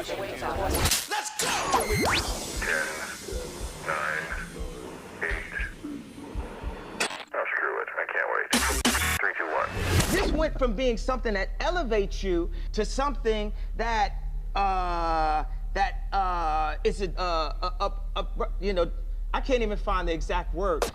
Let's go! 10, 9, 8. Oh, screw it. I can't wait. 3, 2, 1. This went from being something that elevates you to something that is I can't even find the exact word.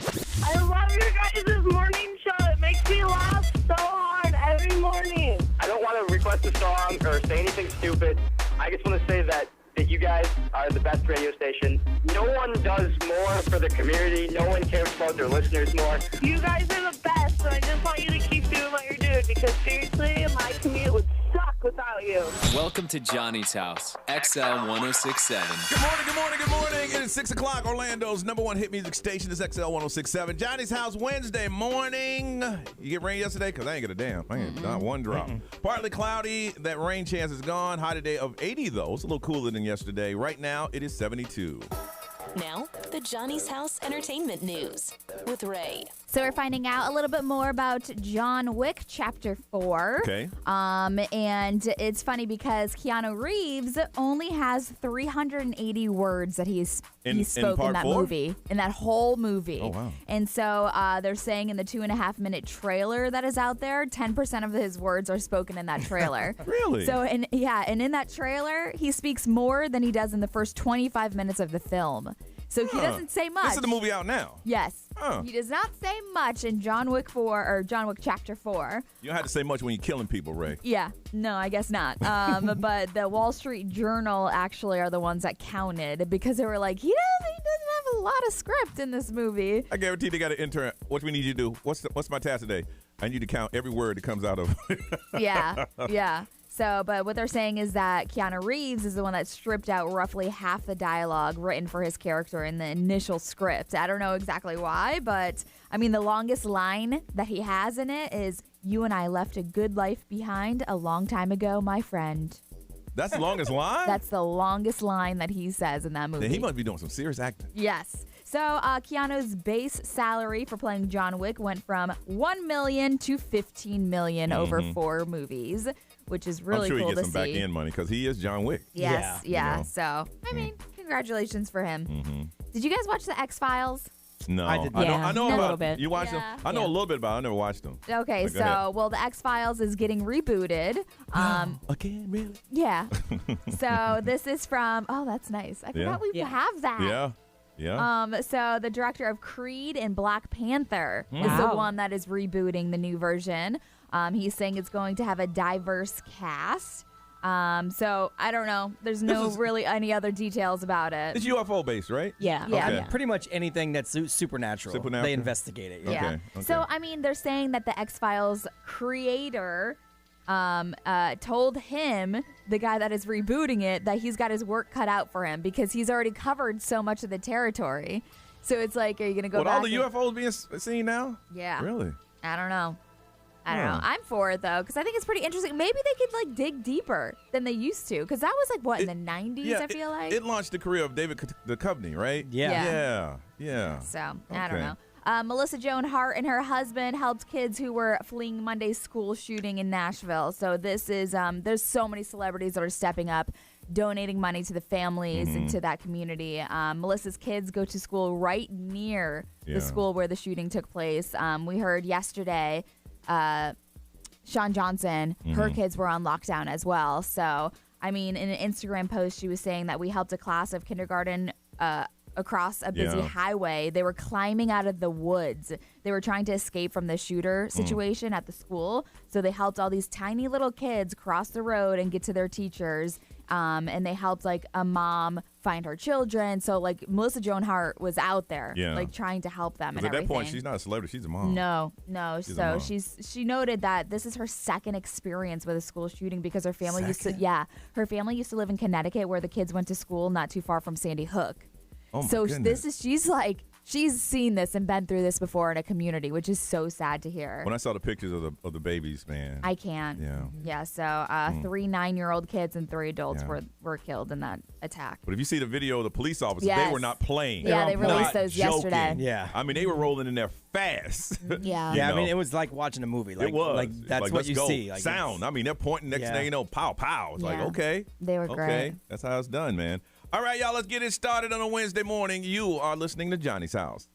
I love your guys' morning show. It makes me laugh so hard every morning. I don't want to request a song or say anything stupid. I just want to say that you guys are the best radio station. No one does more for the community. No one cares about their listeners more. You guys are the best, so I just want you to keep doing what you're doing because seriously, my commute would suck without you. Welcome to Johnny's House, XL 1067. Good morning, good morning, good morning. It is 6 o'clock. Orlando's number 1 hit music station is XL 1067. Johnny's House Wednesday morning. You get rain yesterday? Because I ain't get a damn. I ain't not one drop. Partly cloudy. That rain chance is gone. High today of 80, though. It's a little cooler than yesterday. Right now, it is 72. Now, the Johnny's House Entertainment News with Ray. So we're finding out a little bit more about John Wick Chapter 4. Okay. And it's funny because Keanu Reeves only has 380 words that he spoke in that movie, in that whole movie. Oh, wow. And so they're saying in the 2.5-minute trailer that is out there, 10% of his words are spoken in that trailer. Really? So, and in that trailer, he speaks more than he does in the first 25 minutes of the film. So he doesn't say much. This is the movie out now? Yes. He does not say much in John Wick Chapter 4. You don't have to say much when you're killing people, Ray. Yeah. No, I guess not. But the Wall Street Journal actually are the ones that counted because they were like, he doesn't have a lot of script in this movie. I guarantee they got an intern. What do we need you to do? What's my task today? I need you to count every word that comes out of Yeah. So, but what they're saying is that Keanu Reeves is the one that stripped out roughly half the dialogue written for his character in the initial script. I don't know exactly why, but I mean, the longest line that he has in it is, "You and I left a good life behind a long time ago, my friend." That's the longest line? That's the longest line that he says in that movie. Then he must be doing some serious acting. Yes. So Keanu's base salary for playing John Wick went from $1 million to $15 million over 4 movies, which is really cool to see. I'm sure he gets some back-end money because he is John Wick. Yes, yeah. You know? So, I mean, congratulations for him. Did you guys watch the X-Files? No. I did. I know a about little bit. You watched them? I know a little bit about it. I never watched them. Okay, well, the X-Files is getting rebooted. Again, really? Yeah. So this is from, that's nice. I forgot we have that. Yeah. So the director of Creed and Black Panther is the one that is rebooting the new version. He's saying it's going to have a diverse cast. So I don't know. There's really any other details about it. It's UFO based, right? Yeah. Yeah. I mean, pretty much anything that's supernatural. They investigate it. Yeah. Okay. So, I mean, they're saying that the X-Files creator told him, the guy that is rebooting it, that he's got his work cut out for him because he's already covered so much of the territory. So it's like, are you going to go back? All the UFOs being seen now? Yeah. Really? I don't know. I'm for it, though, because I think it's pretty interesting. Maybe they could, dig deeper than they used to, because that was, in the 90s, I feel like? It launched the career of David Duchovny, right? Yeah. So, I don't know. Melissa Joan Hart and her husband helped kids who were fleeing Monday's school shooting in Nashville. So this is, there's so many celebrities that are stepping up, donating money to the families and to that community. Melissa's kids go to school right near the school where the shooting took place. We heard yesterday, Sean Johnson, her kids were on lockdown as well. So, I mean, in an Instagram post, she was saying that we helped a class of kindergarten across a busy highway. They were climbing out of the woods. They were trying to escape from the shooter situation at the school. So they helped all these tiny little kids cross the road and get to their teachers. And they helped a mom find her children. So Melissa Joan Hart was out there, trying to help them. And at that point, she's not a celebrity; she's a mom. No. She's So she noted that this is her second experience with a school shooting because her family used to live in Connecticut, where the kids went to school not too far from Sandy Hook. Oh my so goodness. she's she's seen this and been through this before in a community, which is so sad to hear. When I saw the pictures of the babies, man. I can't. Yeah. Yeah, so 3 9-year-old kids and 3 adults were killed in that attack. But if you see the video of the police officers, they were not playing. Yeah, they released not those joking. yesterday. Yeah. I mean, they were rolling in there fast. Yeah. Yeah, I mean, it was like watching a movie. Like, it was. Like, that's like, what let's you go. see. Like, Sound. I mean, they're pointing next thing you know, pow, pow. It's like, okay. They were great. Okay. That's how it's done, man. All right, y'all, let's get it started on a Wednesday morning. You are listening to Johnny's House.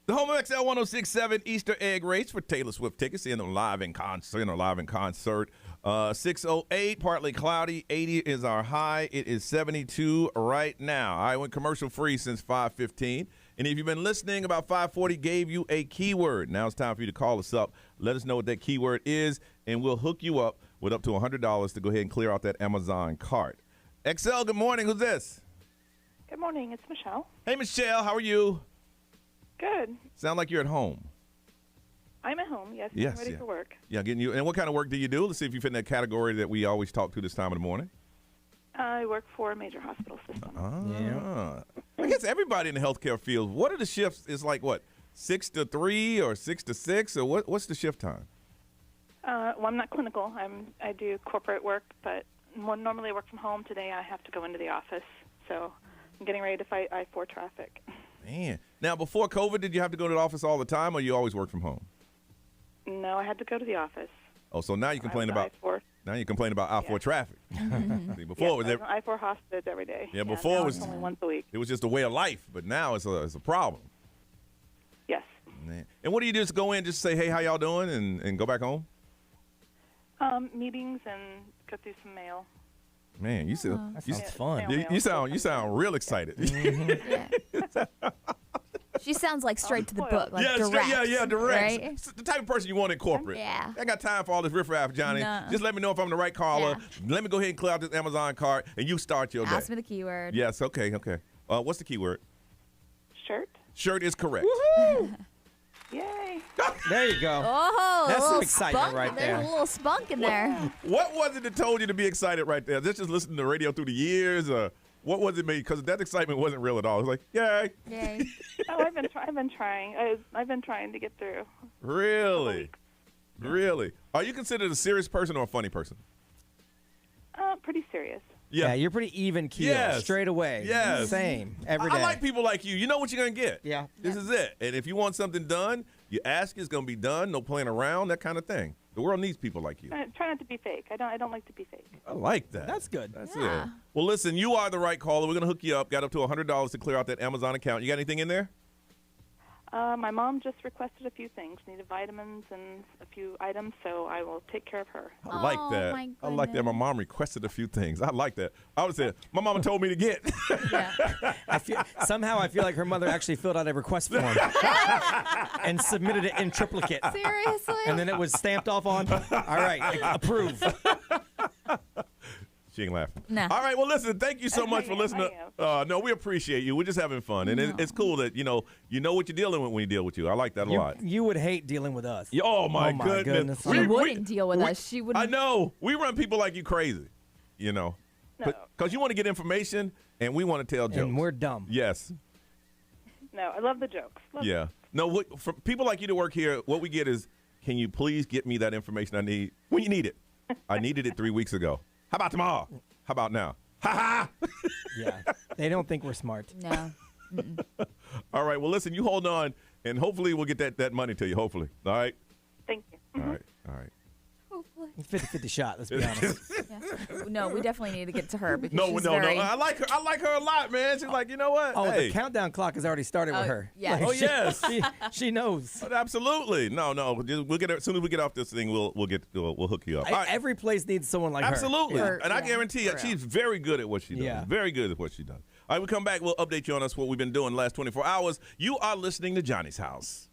The home of XL 1067 Easter egg race for Taylor Swift tickets. Seeing them live in concert. 608, partly cloudy. 80 is our high. It is 72 right now. I went commercial free since 5:15. And if you've been listening, about 5:40 gave you a keyword. Now it's time for you to call us up. Let us know what that keyword is, and we'll hook you up with up to $100 to go ahead and clear out that Amazon cart. XL, good morning. Who's this? Good morning. It's Michelle. Hey, Michelle. How are you? Good. Sound like you're at home. I'm at home, yes. Yes, I'm ready for work. Yeah, getting you. And what kind of work do you do? Let's see if you fit in that category that we always talk to this time of the morning. I work for a major hospital system. I guess everybody in the healthcare field. What are the shifts? Is like what, 6 to 3 or 6 to 6 or what's the shift time? Well, I'm not clinical. I do corporate work, but normally I work from home. Today I have to go into the office, so I'm getting ready to fight I-4 traffic. Man. Now, before COVID, did you have to go to the office all the time, or you always work from home? No, I had to go to the office. Oh, so now you complain about I-4 traffic. See, before it was I-4 hostage every day. Yeah, before it was only once a week. It was just a way of life, but now it's a problem. Yes. Man. And what do you do? Just go in, just say, hey, how y'all doing, and go back home? Meetings and go through some mail. Man, you that sounds fun. You sound real excited. She sounds like straight to the book, like yeah, direct. direct. Right? The type of person you want in corporate. Yeah. I ain't got time for all this riffraff, Johnny. No. Just let me know if I'm the right caller. Yeah. Let me go ahead and clear out this Amazon cart, and you start your day. Ask me the keyword. Yes, okay. What's the keyword? Shirt. Shirt is correct. Woohoo! Yay. There you go. Oh, That's a some little excitement spunk. right there. There's a little spunk in there. What was it that told you to be excited right there? Just listening to the radio through the years? What was it made? Because that excitement wasn't real at all. It was like, yay. Yay. Oh, I've been trying. I've been trying to get through. Really? Really? Are you considered a serious person or a funny person? Pretty serious. Yeah, you're pretty even keel. Yes. Straight away. Yes. Same. Every day. I like people like you. You know what you're going to get. Yeah. This is it. And if you want something done, you ask, it's going to be done. No playing around, that kind of thing. The world needs people like you. Try not to be fake. I don't like to be fake. I like that. That's good. That's it. Well, listen, you are the right caller. We're going to hook you up. Got up to $100 to clear out that Amazon account. You got anything in there? My mom just requested a few things. Needed vitamins and a few items, so I will take care of her. I like that. my I like that. My mom requested a few things. I like that. I would say, my mama told me to get. I feel like her mother actually filled out a request form and submitted it in triplicate. Seriously? And then it was stamped off on, all right, approve. She ain't laughing. No. All right. Well, listen. Thank you so much for listening. No, we appreciate you. We're just having fun, and it's cool that you know what you're dealing with when we deal with you. I like that a lot. You would hate dealing with us. Oh my goodness. She wouldn't deal with us. She wouldn't. I know. We run people like you crazy. You know, because you want to get information, and we want to tell jokes. And we're dumb. Yes. No, I love the jokes. Yeah. No, for people like you to work here, what we get is, can you please get me that information I need when you need it? I needed it 3 weeks ago. How about tomorrow? How about now? Ha ha! Yeah. They don't think we're smart. No. All right. Well, listen, you hold on, and hopefully we'll get that money to you, hopefully. All right? Thank you. All right. All right. Hopefully. 50-50 shot, let's be honest. No, we definitely need to get to her because No. she's very... I like her a lot, man. She's like, you know what? Oh, hey. the countdown clock has already started with her. Yeah. Oh, yes. She knows. Absolutely. No. We'll get her, as soon as we get off this thing, we'll hook you up. All right. Every place needs someone like Absolutely. her. And I guarantee you, for she's very good at what she does. Yeah. Very good at what she does. All right, we come back. We'll update you on what we've been doing the last 24 hours. You are listening to Johnny's House.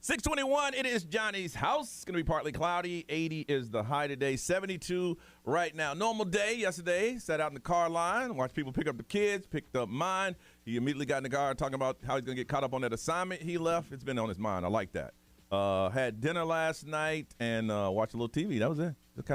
621, it is Johnny's house. It's going to be partly cloudy. 80 is the high today. 72 right now. Normal day yesterday. Sat out in the car line, watched people pick up the kids, picked up mine. He immediately got in the car talking about how he's going to get caught up on that assignment he left. It's been on his mind. I like that. Had dinner last night and watched a little TV. That was it. That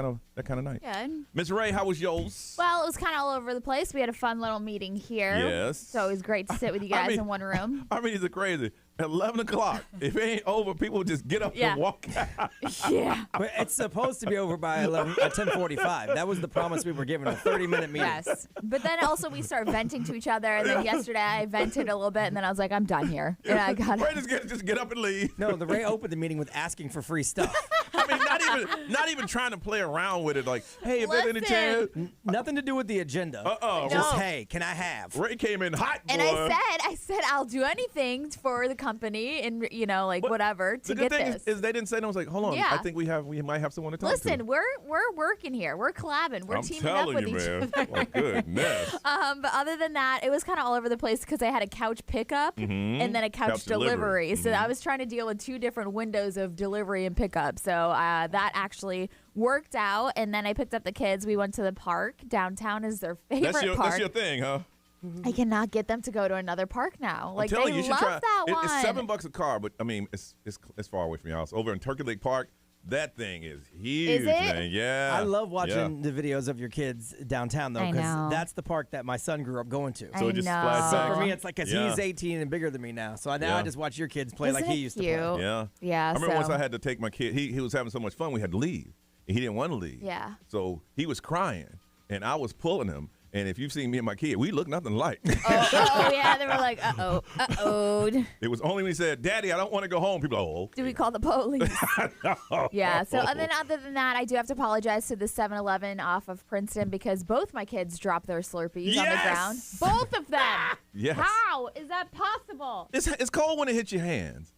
kind of night. Good. Miss Ray, how was yours? Well, it was kind of all over the place. We had a fun little meeting here. Yes. So it was great to sit with you guys in one room. I mean, it's crazy. At 11 o'clock, if it ain't over, people just get up and walk out. Yeah. But it's supposed to be over by 10:45. That was the promise we were given, a 30-minute meeting. Yes. But then also we start venting to each other. And then yesterday I vented a little bit. And then I was like, I'm done here. And I got Ray just get up and leave. No, the Ray opened the meeting with asking for free stuff. I mean, not even trying to play around with it. Like, hey, if there's any chance. Nothing to do with the agenda. Just, hey, can I have? Ray came in hot, boy. And I said, I'll do anything for the company and, whatever to the get good thing this. is they didn't say no. I was like, hold on. Yeah. I think we might have someone to talk to. Listen, we're working here. We're collabing. We're I'm teaming up telling with you, each man. other. My goodness. But other than that, it was kind of all over the place because I had a couch pickup and then a couch delivery. So I was trying to deal with two different windows of delivery and pickup. So that actually worked out. And then I picked up the kids. We went to the park. Downtown is their favorite park. That's your thing, huh? I cannot get them to go to another park now. Like, I'm telling they you, should love try. that one. It's $7 a car, but I mean, it's far away from your house. Over in Turkey Lake Park, that thing is huge, Is it? man. Yeah. I love watching the videos of your kids downtown, though, I know. because that's the park that my son grew up going to. So it just flies So back. for me, it's like, because he's 18 and bigger than me now. So now I just watch your kids play like Isn't he it used to cute? play. Yeah. Yeah, I remember so- once I had to take my kid. He was having so much fun, we had to leave. And he didn't want to leave. Yeah. So he was crying, and I was pulling him. And if you've seen me and my kid, we look nothing alike. Oh, yeah. They were like, uh-oh. It was only when he said, Daddy, I don't want to go home. People are like, oh, okay. Do we call the police? Yeah. So and then other than that, I do have to apologize to the 7-Eleven off of Princeton because both my kids dropped their Slurpees on the ground. Both of them. Yes. How is that possible? It's cold when it hits your hands.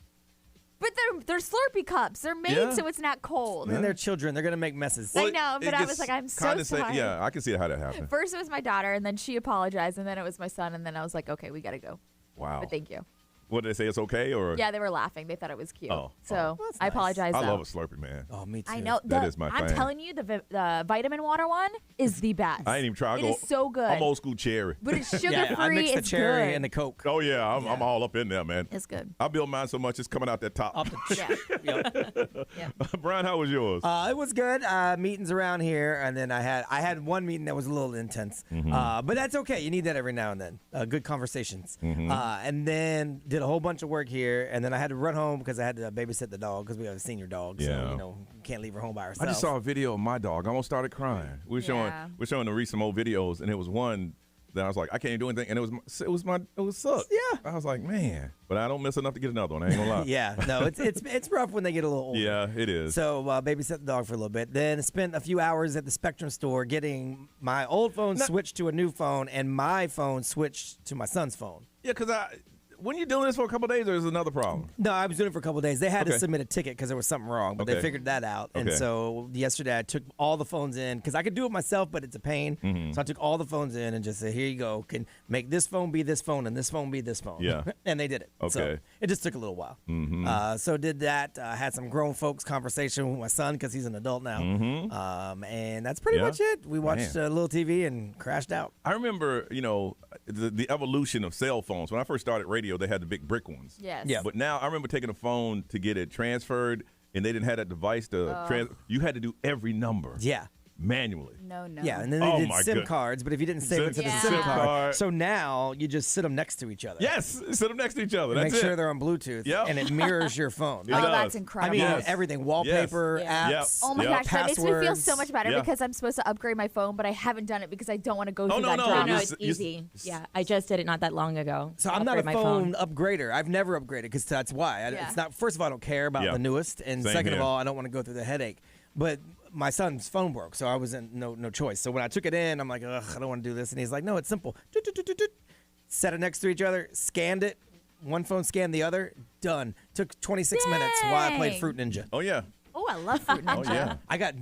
But they're Slurpee cups. They're made Yeah. so it's not cold. And they're children. They're going to make messes. I know, it but I gets was like, I'm so condescend- sorry. Yeah, I can see how that happened. First it was my daughter, and then she apologized, and then it was my son, and then I was like, okay, we got to go. Wow. But thank you. What did they say? It's okay? Or Yeah, they were laughing. They thought it was cute. Oh, So that's I nice. apologize. I though. love a Slurpee, man. Oh, me too. I know. That is my I'm thing. telling you, the vitamin water one is the best. I ain't even try. It is so good. I'm old school cherry. But it's sugar Yeah, I free. mix the It's cherry good. and the Coke. Oh, yeah. I'm all up in there, man. It's good. I build mine so much it's coming out that top. Off the Yeah. Brian, how was yours? It was good. Meetings around here, and then I had one meeting that was a little intense, but that's okay. You need that every now and then. Good conversations, and then did a whole bunch of work here, and then I had to run home because I had to babysit the dog because we have a senior dog, Yeah. so can't leave her home by I herself. just saw a video of my dog. I almost started crying. We're showing the recent old videos, and it was one that I was like, I can't even do anything, and it was Suck. Yeah. I was like, man, but I don't miss enough to get another one. I ain't gonna lie. Yeah, no, it's rough when they get a little older. Yeah, it is. So babysit the dog for a little bit. Then spent a few hours at the Spectrum store getting my old phone switched to a new phone and my phone switched to my son's phone. Yeah, because when you're doing this for a couple of days, there's another problem. No, I was doing it for a couple of days. They had to Okay. submit a ticket because there was something wrong, but they Okay. figured that out. And Okay. so yesterday I took all the phones in because I could do it myself, but it's a pain. Mm-hmm. So I took all the phones in and just said, here you go. Can make this phone be this phone and this phone be this phone. Yeah. And they did it. So Okay. it just took a little while. Mm-hmm. So did that. Had some grown folks conversation with my son because he's an adult now. And that's pretty Mm-hmm. Yeah. much it. We watched a little TV and crashed out. I remember, the evolution of cell phones. When I first started radio, they had the big brick ones. Yes. Yeah. But now I remember taking a phone to get it transferred, and they didn't have that device to you had to do every number Yeah. manually. No. Yeah, and then they Oh, did my SIM goodness. cards, but if you didn't save it to the Yeah. SIM SIM card, card. so now you just sit them next to each other. Yes, sit them next to each other. And That's make sure it. they're on Bluetooth, Yep. and it mirrors your phone. It Oh, does. that's I incredible. mean, Yes. everything, wallpaper, Yes. apps. Oh my Yep. gosh, that makes me feel Passwords. so much better Yeah. because I'm supposed to upgrade my phone, but I haven't done it because I don't want to go through no, that no. drama. You No, s- it's you s- easy. Yeah, I just did it not that long ago. So I'm not a Upgrade my phone upgrader. I've never upgraded because that's why. Yeah. It's not. First of all, I don't care about Yeah. the newest, and Same second here. of all, I don't want to go through the headache. But my son's phone broke, so I was in no choice. So when I took it in, I'm like, ugh, I don't want to do this. And he's like, no, it's simple. Doot, doot, doot, doot, doot. Set it next to each other, scanned it. One phone scanned the other. Done. Took 26 minutes while I played Dang. Fruit Ninja. Oh yeah. Oh, I love Fruit Oh Ninja. yeah. I got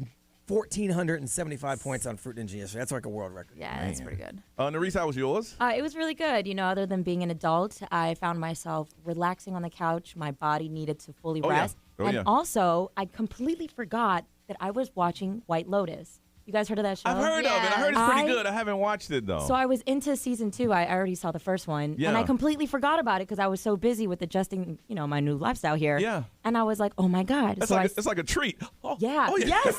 1,475 points on Fruit Ninja yesterday. That's like a world record. Yeah, that's pretty good. Nerese, how was yours? It was really good. Other than being an adult, I found myself relaxing on the couch. My body needed to fully Oh, yeah. rest. Oh, and yeah. also, I completely forgot that I was watching White Lotus. You guys heard of that show? I've heard of it. I heard it's pretty I- good. I haven't watched it, though. So I was into season 2. I already saw the first one. Yeah. And I completely forgot about it because I was so busy with adjusting, my new lifestyle here. Yeah. And I was like, oh my God. It's, so it's like a treat. Oh, yeah. oh, yeah.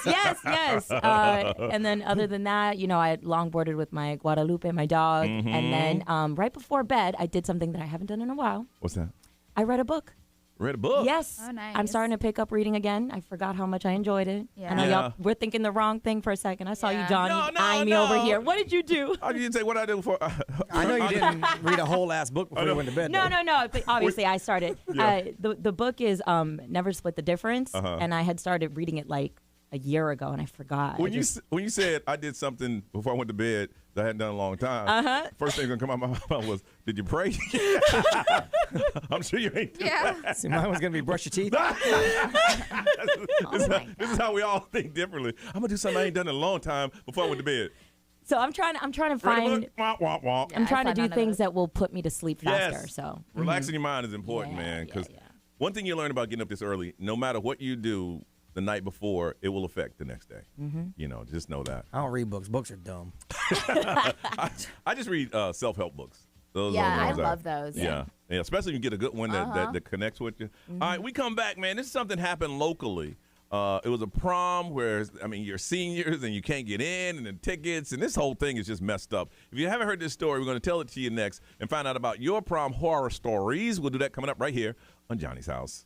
Yes. And then other than that, I had longboarded with my Guadalupe, my dog. Mm-hmm. And then right before bed, I did something that I haven't done in a while. What's that? I read a book. Read a book? Yes. Oh, nice. I'm starting to pick up reading again. I forgot how much I enjoyed it. Yeah. I know Yeah. y'all were thinking the wrong thing for a second. I saw you, Yeah. Johnny, No, eyeing me over here. What did you do? I didn't say what I do for. I know you didn't read a whole ass book before you went to bed. No. though. But obviously, I started. Yeah. The book is Never Split the Difference, and I had started reading it like a year ago, and I forgot. When you said I did something before I went to bed that I hadn't done in a long time, first thing gonna come out of my mouth was, "Did you pray?" I'm sure you ain't. Yeah. See, mine was going to be brush your teeth. This is how we all think differently. I'm gonna do something I ain't done in a long time before I went to bed. So I'm trying to Read a find. book? Wah, wah, wah. I'm I trying to found do none of things those. that will put me to sleep faster. Yes. So Relaxing your mind is important, Yeah, man. Because yeah. one thing you learn about getting up this early, no matter what you do the night before, it will affect the next day. Just know that. I don't read books. Books are dumb. I just read self-help books. Those Yeah, are the I ones love those. Yeah, especially when you get a good one that connects with you. All right, we come back, man. This is something happened locally. It was a prom where, you're seniors and you can't get in, and the tickets, and this whole thing is just messed up. If you haven't heard this story, we're going to tell it to you next and find out about your prom horror stories. We'll do that coming up right here on Johnny's House.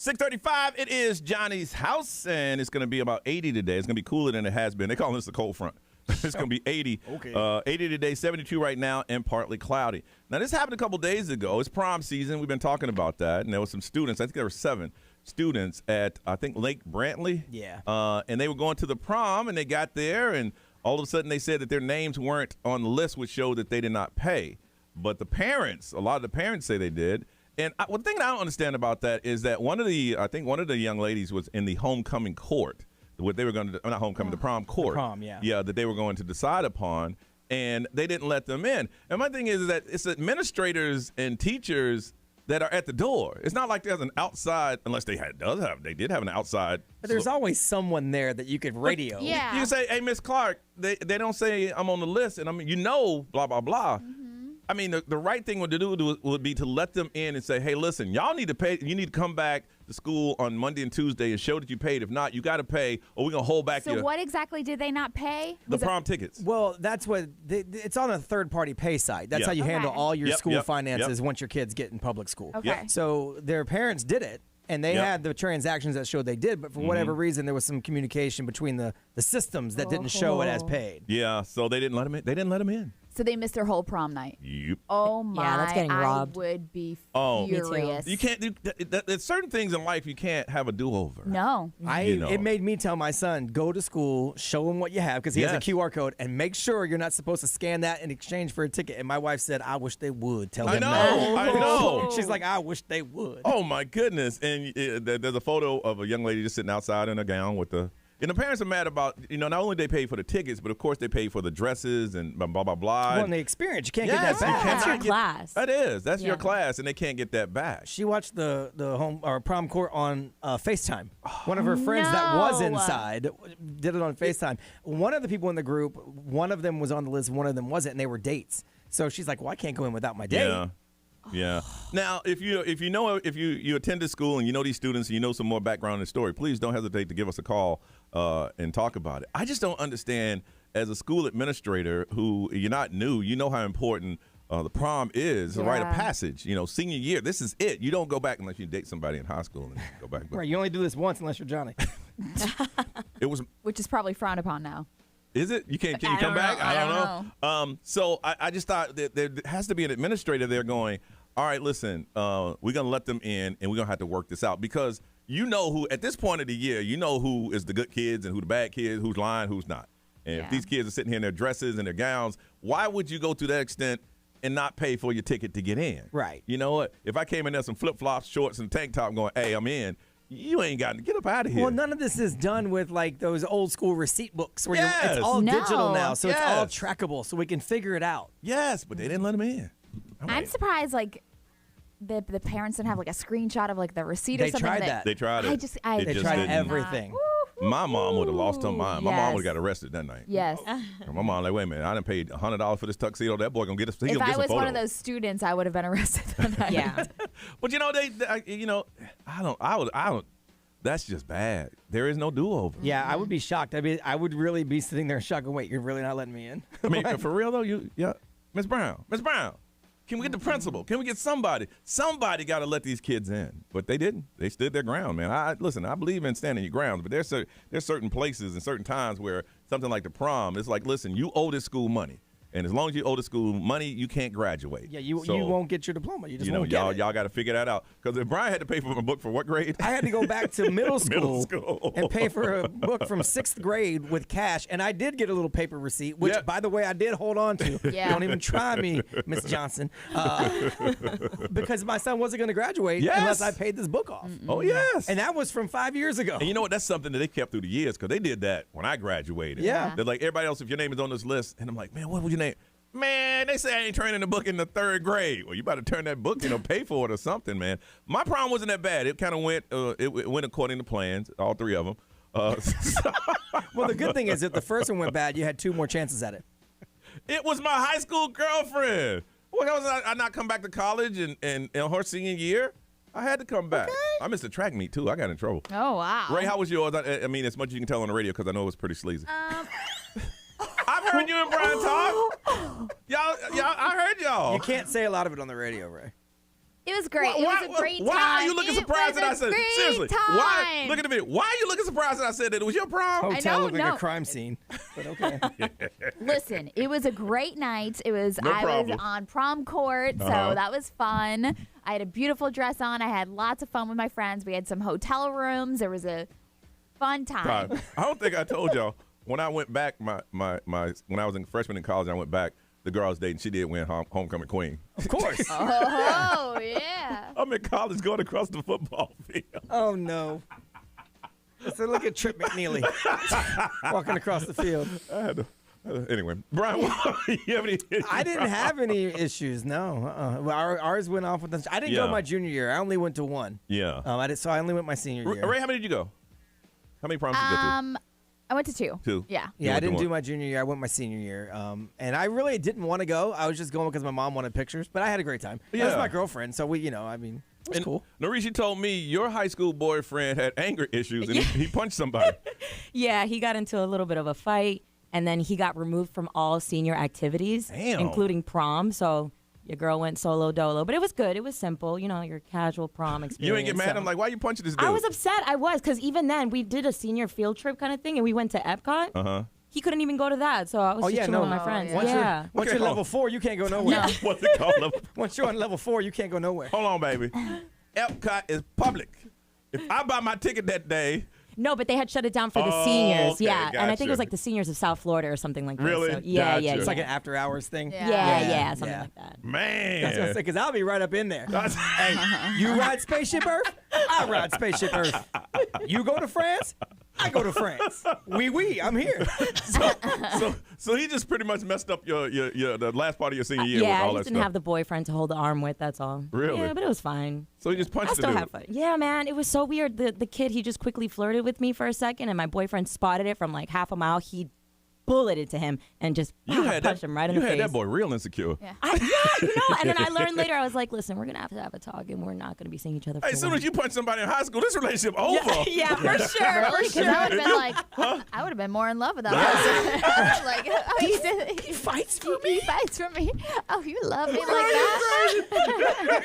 6:35, it is Johnny's house, and it's going to be about 80 today. It's going to be cooler than it has been. They call this a cold front. It's going to be 80. Okay. 80 today, 72 right now, and partly cloudy. Now, this happened a couple days ago. It's prom season. We've been talking about that, and there were some students. I think there were 7 students at, I think, Lake Brantley. Yeah. And they were going to the prom, and they got there, and all of a sudden they said that their names weren't on the list, which showed that they did not pay. But the parents, a lot of the parents say they did. And one thing that I don't understand about that is that I think one of the young ladies was in the homecoming court, what they were going to, not homecoming, the prom court. The prom, yeah. Yeah, that they were going to decide upon, and they didn't let them in. And my thing is that it's administrators and teachers that are at the door. It's not like there's an outside, unless they did have an outside. But there's always someone there that you could radio. Yeah. You can say, hey, Miss Clark, they don't say I'm on the list, and blah, blah, blah. I mean, the right thing to do would be to let them in and say, hey, listen, y'all need to pay. You need to come back to school on Monday and Tuesday and show that you paid. If not, you got to pay, or we're going to hold back So what exactly did they not pay? the prom tickets. Well, that's what it's on a third-party pay site. That's Yeah. how you handle Okay. all your Yep, school yep, finances yep. once your kids get in public school. Okay. Yep. So their parents did it, and they Yep. had the transactions that showed they did, but for whatever reason, there was some communication between the systems that didn't show it as paid. Yeah, so they didn't let them in. They didn't let them in. So they missed their whole prom night. Yep. Oh my! Yeah, that's getting robbed. I would be Oh. Me too. furious. You can't do there's certain things in life you can't have a do-over. No. It made me tell my son, go to school, show him what you have, because he has a Yes. QR code, and make sure you're not supposed to scan that in exchange for a ticket. And my wife said, I wish they would. Tell I him know, that. I know. She's like, I wish they would. Oh my goodness! And there's a photo of a young lady just sitting outside in a gown with the. And the parents are mad about, not only they pay for the tickets, but of course they pay for the dresses and blah, blah, blah, blah. Well, and the experience, you can't Yes, get that you back. That's your cannot get- class. That is. That's your Yeah. class, and they can't get that back. She watched the home or prom court on FaceTime. One of her friends that was No. inside did it on FaceTime. One of the people in the group, one of them was on the list, one of them wasn't, and they were dates. So she's like, well, I can't go in without my date. Yeah. Yeah. Now, if you attended school and you know these students and you know some more background and story, please don't hesitate to give us a call and talk about it. I just don't understand, as a school administrator who you're not new, you know how important the prom is, a rite of Yeah. passage. Senior year, this is it. You don't go back unless you date somebody in high school and go back. But Right, you only do this once unless you're Johnny. it was. Which is probably frowned upon now. Is it? You can't? Can you I come don't back? know. I I don't know. So I just thought that there has to be an administrator there going, all right, listen, we're gonna let them in, and we're gonna have to work this out, because who at this point of the year, who is the good kids and who the bad kids, who's lying, who's not. And if Yeah. these kids are sitting here in their dresses and their gowns, why would you go to that extent and not pay for your ticket to get in? Right. You know what? If I came in there some flip flops, shorts, and tank top, going, hey, I'm in. You ain't got to get up out of here. Well, none of this is done with like those old school receipt books where Yes. it's all No. digital now, so it's all Yes. trackable, so we can figure it out. Yes, but they didn't let them in. I'm surprised, like, the parents didn't have like a screenshot of like the receipt or They something. tried that. They tried it. I They They tried didn't. everything. My mom would have lost her mind. My mom Yes. would have got arrested that night. Yes. My mom like, wait a minute, I done paid $100 for this tuxedo. That boy gonna get us. He If gonna I get some was one of photos. those students, I would have been arrested that night. Yeah. But I don't. That's just bad. There is no do-over. Yeah, I would be shocked. I would really be sitting there shocked. Wait, you're really not letting me in? I mean, for real though, Miss Brown, can we get the principal? Can we get somebody? Somebody got to let these kids in. But they didn't. They stood their ground, man. I believe in standing your grounds, but there's certain places and certain times where something like the prom, it's like, listen, you owe this school money. And as long as you owe the school money, you can't graduate. Yeah, you So, won't get your diploma. You just won't get it. y'all got to figure that out. Because if Brian had to pay for a book for what grade? I had to go back to middle Middle school, school. and pay for a book from 6th grade with cash. And I did get a little paper receipt, which, Yeah. by the way, I did hold on to. Yeah. Don't even try me, Miss Johnson. Because my son wasn't going to graduate Yes. unless I paid this book off. Oh, yes. And that was from 5 years ago. And you know what? That's something that they kept through the years, because they did that when I graduated. Yeah. They're like, everybody else, if your name is on this list, and I'm like, man, what was your name? Man, they say I ain't turning the book in the 3rd grade. Well, you better turn that book, pay for it or something, man. My prom wasn't that bad. It kind of went, it went according to plans, all 3 of them. Well, the good thing is if the first one went bad, you had 2 more chances at it. It was my high school girlfriend. What else? I not come back to college and her senior year? I had to come back. I missed the track meet, too. I got in trouble. Oh, wow. Ray, how was yours? I mean, as much as you can tell on the radio, because I know it was pretty sleazy. I've heard you and Brian talk. Y'all, I heard y'all. You can't say a lot of it on the radio, Ray. It was great. It was a great time. Why are you looking surprised that I said great seriously? time. Why? Look at the video. Why are you looking surprised that I said that it was your prom? Hotel looked like no. a crime scene, but okay. Listen, it was a great night. It was No I problem. was on prom court, so that was fun. I had a beautiful dress on. I had lots of fun with my friends. We had some hotel rooms. There was a fun time. Right. I don't think I told y'all when I went back. My when I was a freshman in college, I went back. The girl I was dating, she did win homecoming queen. Of course. Oh yeah. I'm in college going across the football field. Oh no. So look at Trip McNeely walking across the field. Anyway, Brian, you have any issues? I didn't have any issues. No, Well, ours went off with us. I didn't go Yeah. my junior year. I only went to one. Yeah. So I only went my senior year. Ray, how many did you go? How many proms did you go to? I went to 2. 2. Yeah. You Yeah, I went to didn't do one. my junior year. I went my senior year. And I really didn't want to go. I was just going because my mom wanted pictures. But I had a great time. That was Yeah. my girlfriend. So it was cool. Narishi told me your high school boyfriend had anger issues and he punched somebody. Yeah, he got into a little bit of a fight, and then he got removed from all senior activities, Damn. including prom. So your girl went solo dolo, but it was good. It was simple, your casual prom experience. You ain't get mad? so. I'm like, why you punching this dude? I was upset. I was, because even then we did a senior field trip kind of thing, and we went to Epcot. Uh-huh. He couldn't even go to that, so I was just chilling with my friends. Once Yeah. you're Okay, hold level 4, you can't go nowhere. What's it called? Once you're on level 4, you can't go nowhere. Hold on, baby. Epcot is public. If I buy my ticket that day, No, but they had shut it down for the Oh, seniors. okay, Yeah, and I think gotcha. it was like the seniors of South Florida or something like that. Really? So, yeah, Gotcha. yeah, It's like yeah. an after hours thing. Yeah, something like that. man. I was gonna say, because I'll be right up in there. Hey, you ride Spaceship Earth? I ride Spaceship Earth. You go to France? I go to France. I'm here. So he just pretty much messed up your the last part of your senior year with Yeah, all I that just didn't stuff. have the boyfriend to hold the arm with. That's all. Really? Yeah, but it was fine. So he just punched I the still dude. have fun. Yeah, man, it was so weird. The kid, he just quickly flirted with me for a second, and my boyfriend spotted it from like half a mile. He bulleted to him and just punched him right in the face. You had that boy real insecure. Yeah, and then I learned later, I was like, listen, we're going to have a talk, and we're not going to be seeing each other for Hey, as soon a as you punch somebody in high school, this relationship over. Yeah, for sure. Really? Because I would have been like, I would have been more in love with that person. Like, oh, he fights for me. He fights for me. Oh, you love me like that?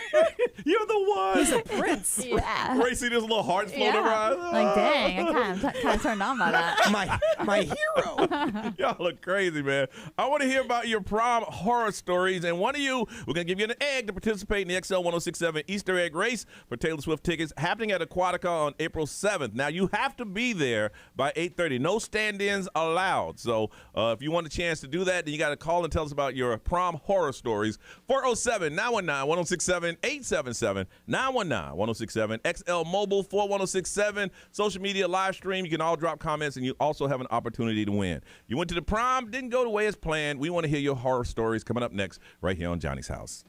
You're the one. He's a prince. Yeah. Ray, see this little heart floating around? Like, dang, I kind of turned on by that. My hero. Y'all look crazy, man. I want to hear about your prom horror stories. And one of you, we're going to give you an egg to participate in the XL 1067 Easter egg race for Taylor Swift tickets happening at Aquatica on April 7th. Now, you have to be there by 8:30. No stand-ins allowed. So if you want a chance to do that, then you got to call and tell us about your prom horror stories. 407-919-1067, 877-919-1067, XL Mobile 41067, social media live stream. You can all drop comments, and you also have an opportunity to win. You went to the prom, didn't go the way as planned. We want to hear your horror stories coming up next right here on Johnny's House.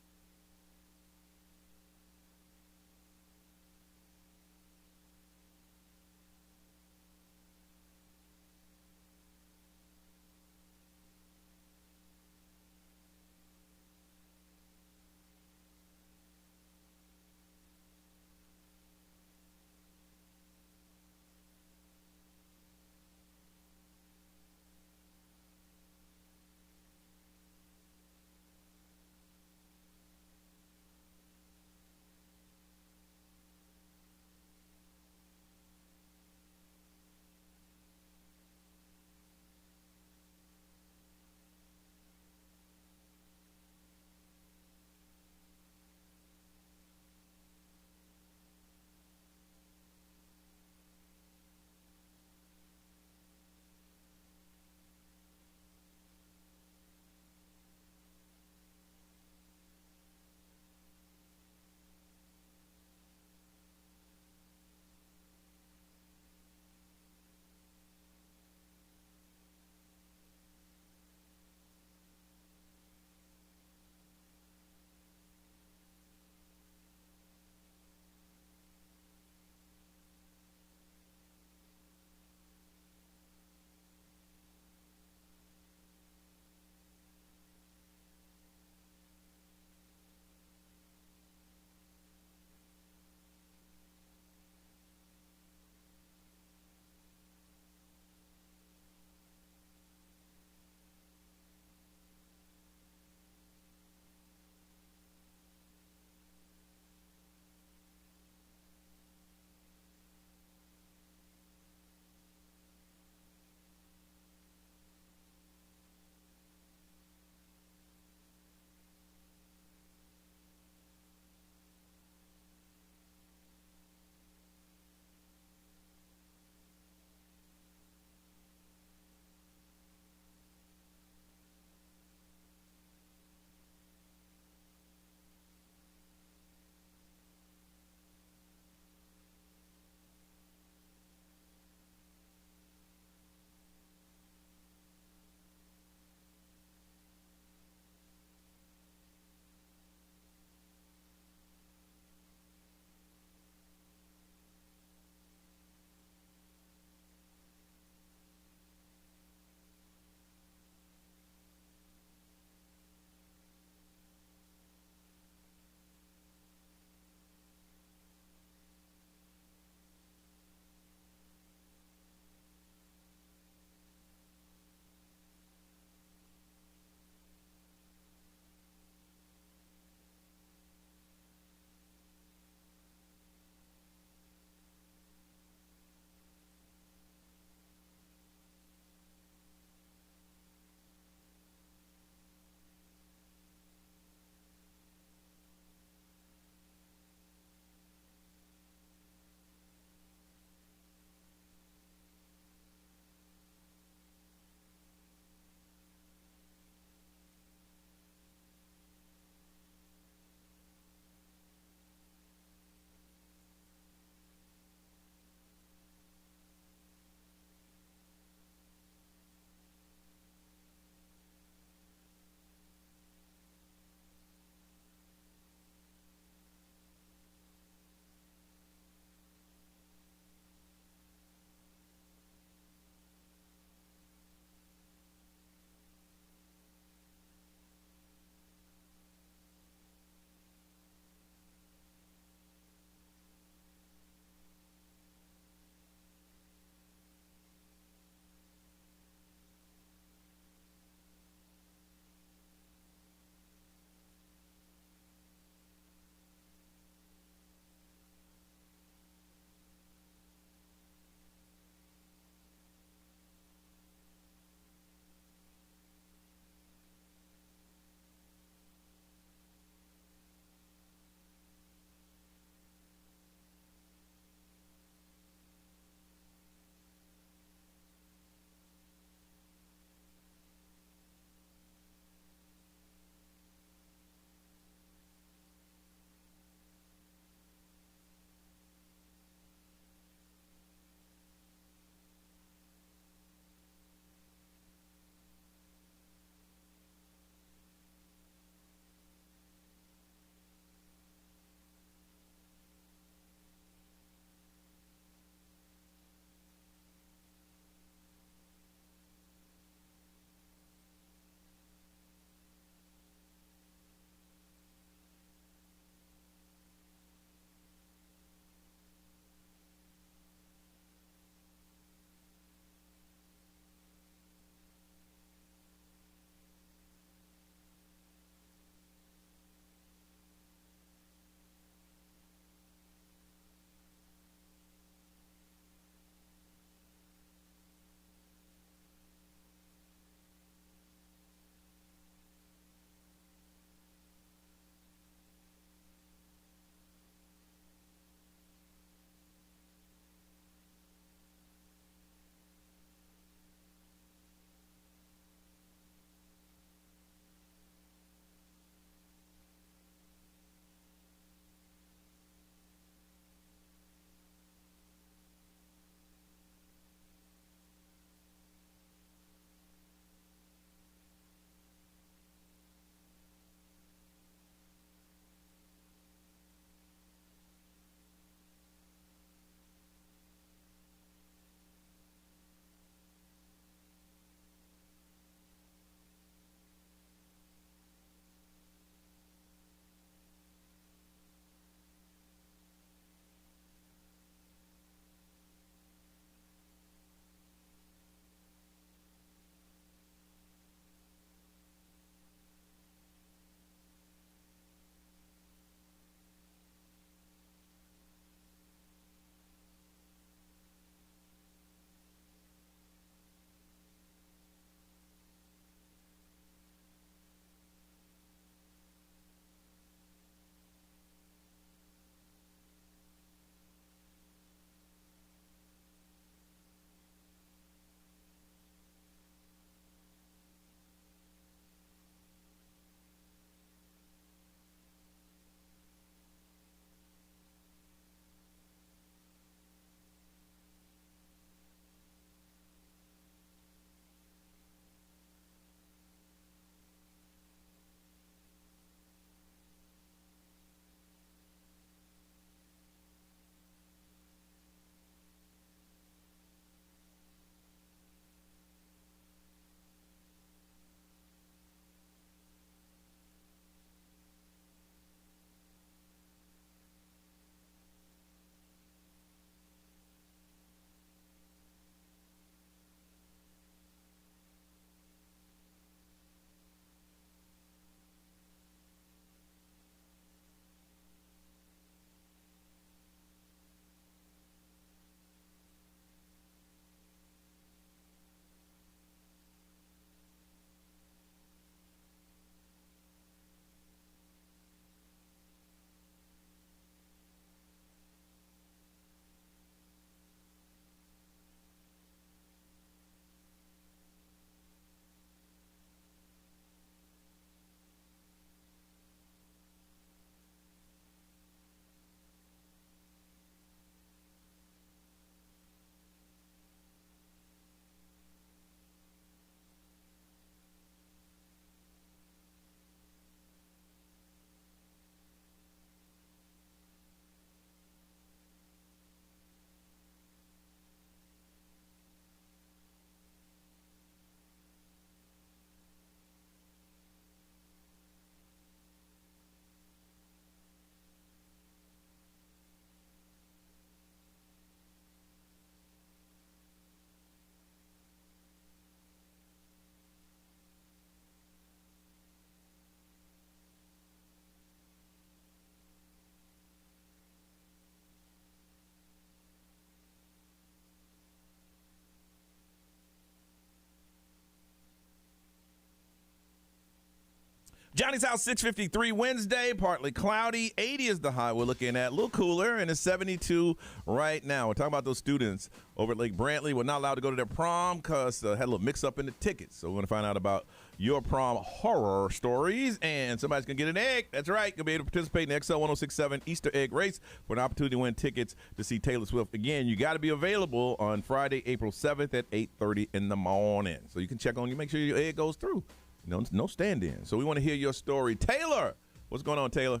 Johnny's House 653 Wednesday, partly cloudy. 80 is the high we're looking at. A little cooler, and it's 72 right now. We're talking about those students over at Lake Brantley were not allowed to go to their prom because had a little mix-up in the tickets. So we're going to find out about your prom horror stories, and somebody's going to get an egg. That's right. You'll be able to participate in the XL 1067 Easter egg race for an opportunity to win tickets to see Taylor Swift again. You got to be available on Friday, April 7th at 8:30 in the morning. So you can check on you, make sure your egg goes through. No stand-in. So we want to hear your story. Taylor, what's going on, Taylor?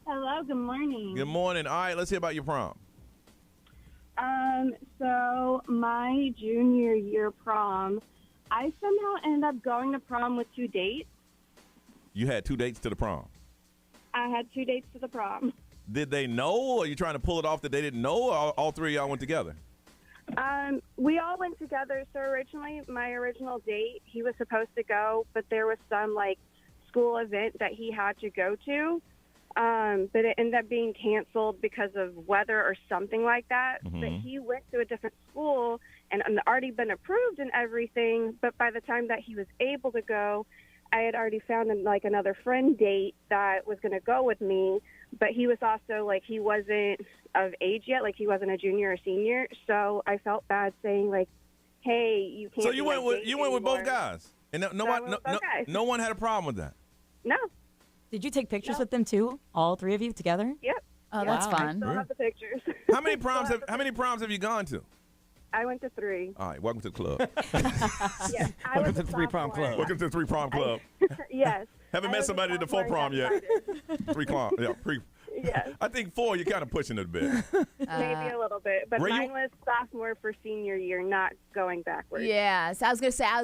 Hello, good morning. Good morning. All right, let's hear about your prom. So my junior year prom, I somehow ended up going to prom with 2 dates. You had 2 dates to the prom. I had 2 dates to the prom. Did they know, or are you trying to pull it off that they didn't know, or all three of y'all went together? We all went together. So originally, my original date, he was supposed to go, but there was some school event that he had to go to. But it ended up being canceled because of weather or something like that. Mhm. But he went to a different school and already been approved and everything. But by the time that he was able to go, I had already found another friend date that was going to go with me. But he was also he wasn't of age yet, he wasn't a junior or senior. So I felt bad saying hey, you can't. So you went with both guys, and no one had a problem with that. No. Did you take pictures with them too? All three of you together? Yep. Oh, that's Wow. fun. I still have the pictures. How many proms have you gone to? I went to 3. All right, welcome to the club. Yes, I Welcome was to a the 3-prom sophomore. club. Welcome to the 3-prom club. Yes. Haven't met somebody at the 4-prom yet. 3-prom, yeah. Yes. I think 4, you're kind of pushing it a bit. Maybe a little bit, but Were you- mine was sophomore for senior year, not going backwards. Yeah. So I was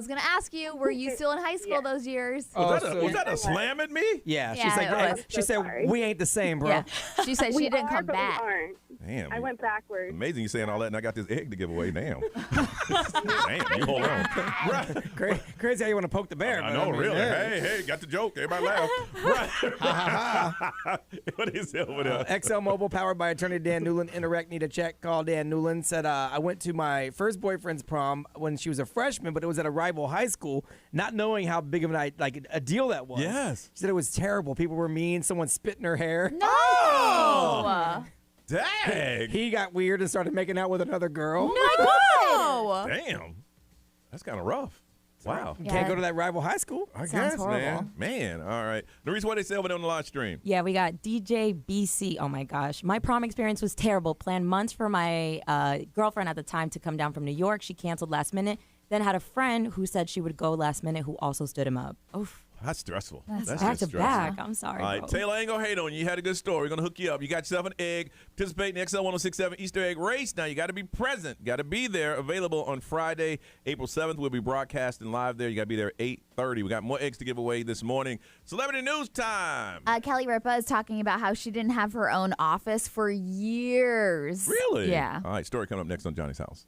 gonna ask you, were you still in high school those years? Was that a slam at me? Yeah, Yeah, she's it was. she said, sorry. we ain't the same, bro. Yeah. She said she We didn't are, come but we back. aren't. Damn. I went backwards. Amazing you saying all that, and I got this egg to give away. Damn. Damn, you hold on. Right. Crazy how you want to poke the bear. I but know, mean, really. yeah. Hey, got the joke. Everybody laugh. Right. What is it over there? XL Mobile, powered by attorney Dan Newland. Interact, need a check. Call Dan Newland. Said, I went to my first boyfriend's prom when she was a freshman, but it was at a rival high school, not knowing how big of a deal that was. Yes. She said it was terrible. People were mean. Someone spit in her hair. No. Oh! Dang. He got weird and started making out with another girl. No. Damn. That's kind of rough. Wow. You can't go to that rival high school. I Sounds guess, horrible. man. All right. Norris, what they say over there on the live stream? Yeah, we got DJ BC. Oh my gosh. My prom experience was terrible. Planned months for my girlfriend at the time to come down from New York. She canceled last minute. Then had a friend who said she would go last minute who also stood him up. Oof. That's stressful. That's just back to stressful. back. I'm sorry. All right, bro. Taylor, I ain't gonna hate on you. You had a good story. We're gonna hook you up. You got yourself an egg. Participate in the XL 1067 Easter egg race. Now you got to be present. Got to be there. Available on Friday, April 7th. We'll be broadcasting live there. You got to be there at 8:30. We got more eggs to give away this morning. Celebrity news time. Kelly Ripa is talking about how she didn't have her own office for years. Really? Yeah. All right, story coming up next on Johnny's House.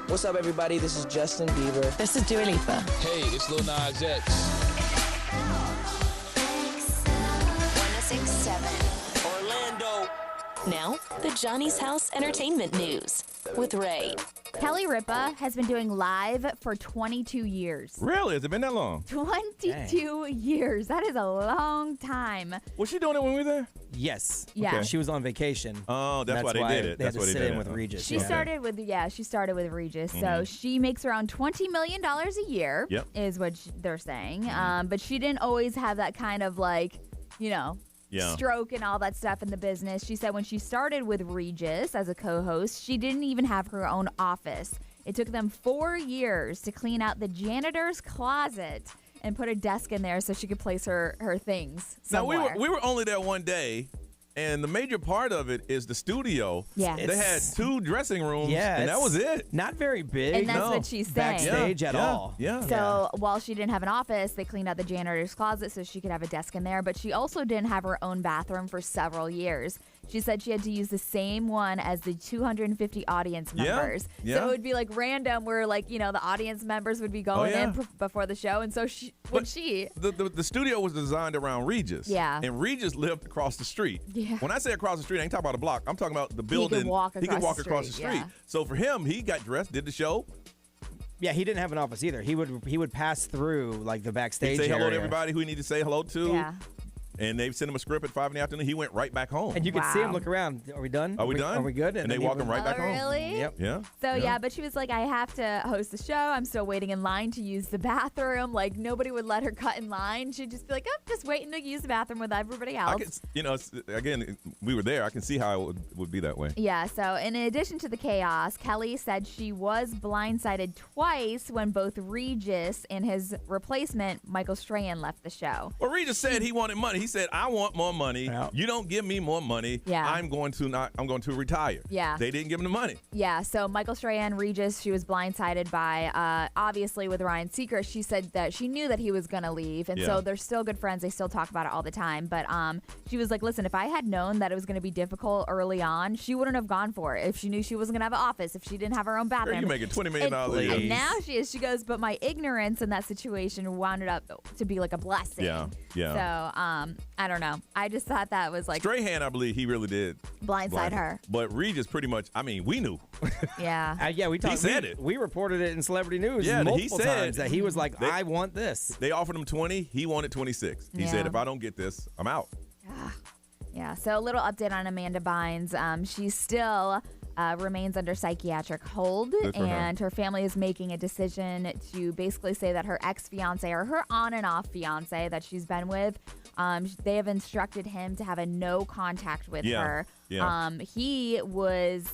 What's up, everybody? This is Justin Bieber. This is Dua Lipa. Hey, it's Lil Nas X. 1067 Orlando. Now, the Johnny's House Entertainment News with Ray. Kelly Ripa has been doing live for 22 years. Really? Has it been that long? 22 years. That is a long time. Was she doing it when we were there? Yes. Yeah. Okay. She was on vacation. Oh, that's why they did it. They That's had why to they sit did in it. with Regis. She started with Regis. So she makes around $20 million a year. Yep. Is what they're saying. But she didn't always have that kind of stroke and all that stuff in the business. She said when she started with Regis as a co-host, she didn't even have her own office. It took them 4 years to clean out the janitor's closet and put a desk in there so she could place her things somewhere. Now, we were only there one day, and the major part of it is the studio. Yeah. They had 2 dressing rooms, Yeah, and that was it. Not very big. And that's what she's saying. Backstage at all. Yeah. So while she didn't have an office, they cleaned out the janitor's closet so she could have a desk in there. But she also didn't have her own bathroom for several years. She said she had to use the same one as the 250 audience members. Yeah. So it would be like random where the audience members would be going in before the show. And so The studio was designed around Regis. Yeah. And Regis lived across the street. Yeah. When I say across the street, I ain't talking about a block. I'm talking about the building. He could walk across the street. street. So for him, he got dressed, did the show. Yeah, he didn't have an office either. He would pass through like the backstage He'd say hello area. to everybody who he needed to say hello to. Yeah. And they sent him a script at 5 in the afternoon. He went right back home. And you could see him look around. Are we done? Are we done? Are we good? And they then walk him right back home. Really? Yep. Yeah. So yeah, but she was like, I have to host the show. I'm still waiting in line to use the bathroom. Like nobody would let her cut in line. She'd just be like, I'm just waiting to use the bathroom with everybody else. Again, we were there. I can see how it would be that way. Yeah, so in addition to the chaos, Kelly said she was blindsided twice when both Regis and his replacement, Michael Strahan, left the show. Well, Regis said he wanted money. He said, I want more money. Yeah. You don't give me more money. Yeah. I'm going to retire. Yeah. They didn't give him the money. Yeah, so Michael Strahan, Regis, she was blindsided by, obviously with Ryan Seacrest, she said that she knew that he was going to leave. And so they're still good friends. They still talk about it all the time. But she was like, listen, if I had known that it was going to be difficult early on, she wouldn't have gone for it. If she knew she wasn't going to have an office, if she didn't have her own bathroom. Girl, you're making $20 million a year. And now she is. She goes, but my ignorance in that situation wound up to be like a blessing. Yeah. So, I don't know. I just thought that was like Strahan, I believe he really did blindside her. But Regis pretty much, we knew. Yeah. Yeah, we talked. He said it. We reported it in Celebrity News multiple times that he was like, I want this. They offered him 20. He wanted 26. He said, if I don't get this, I'm out. Yeah. So a little update on Amanda Bynes. She still remains under psychiatric hold, and her family is making a decision to basically say that her ex-fiance or her on and off fiance that she's been with, they have instructed him to have a no contact with her. Yeah. He was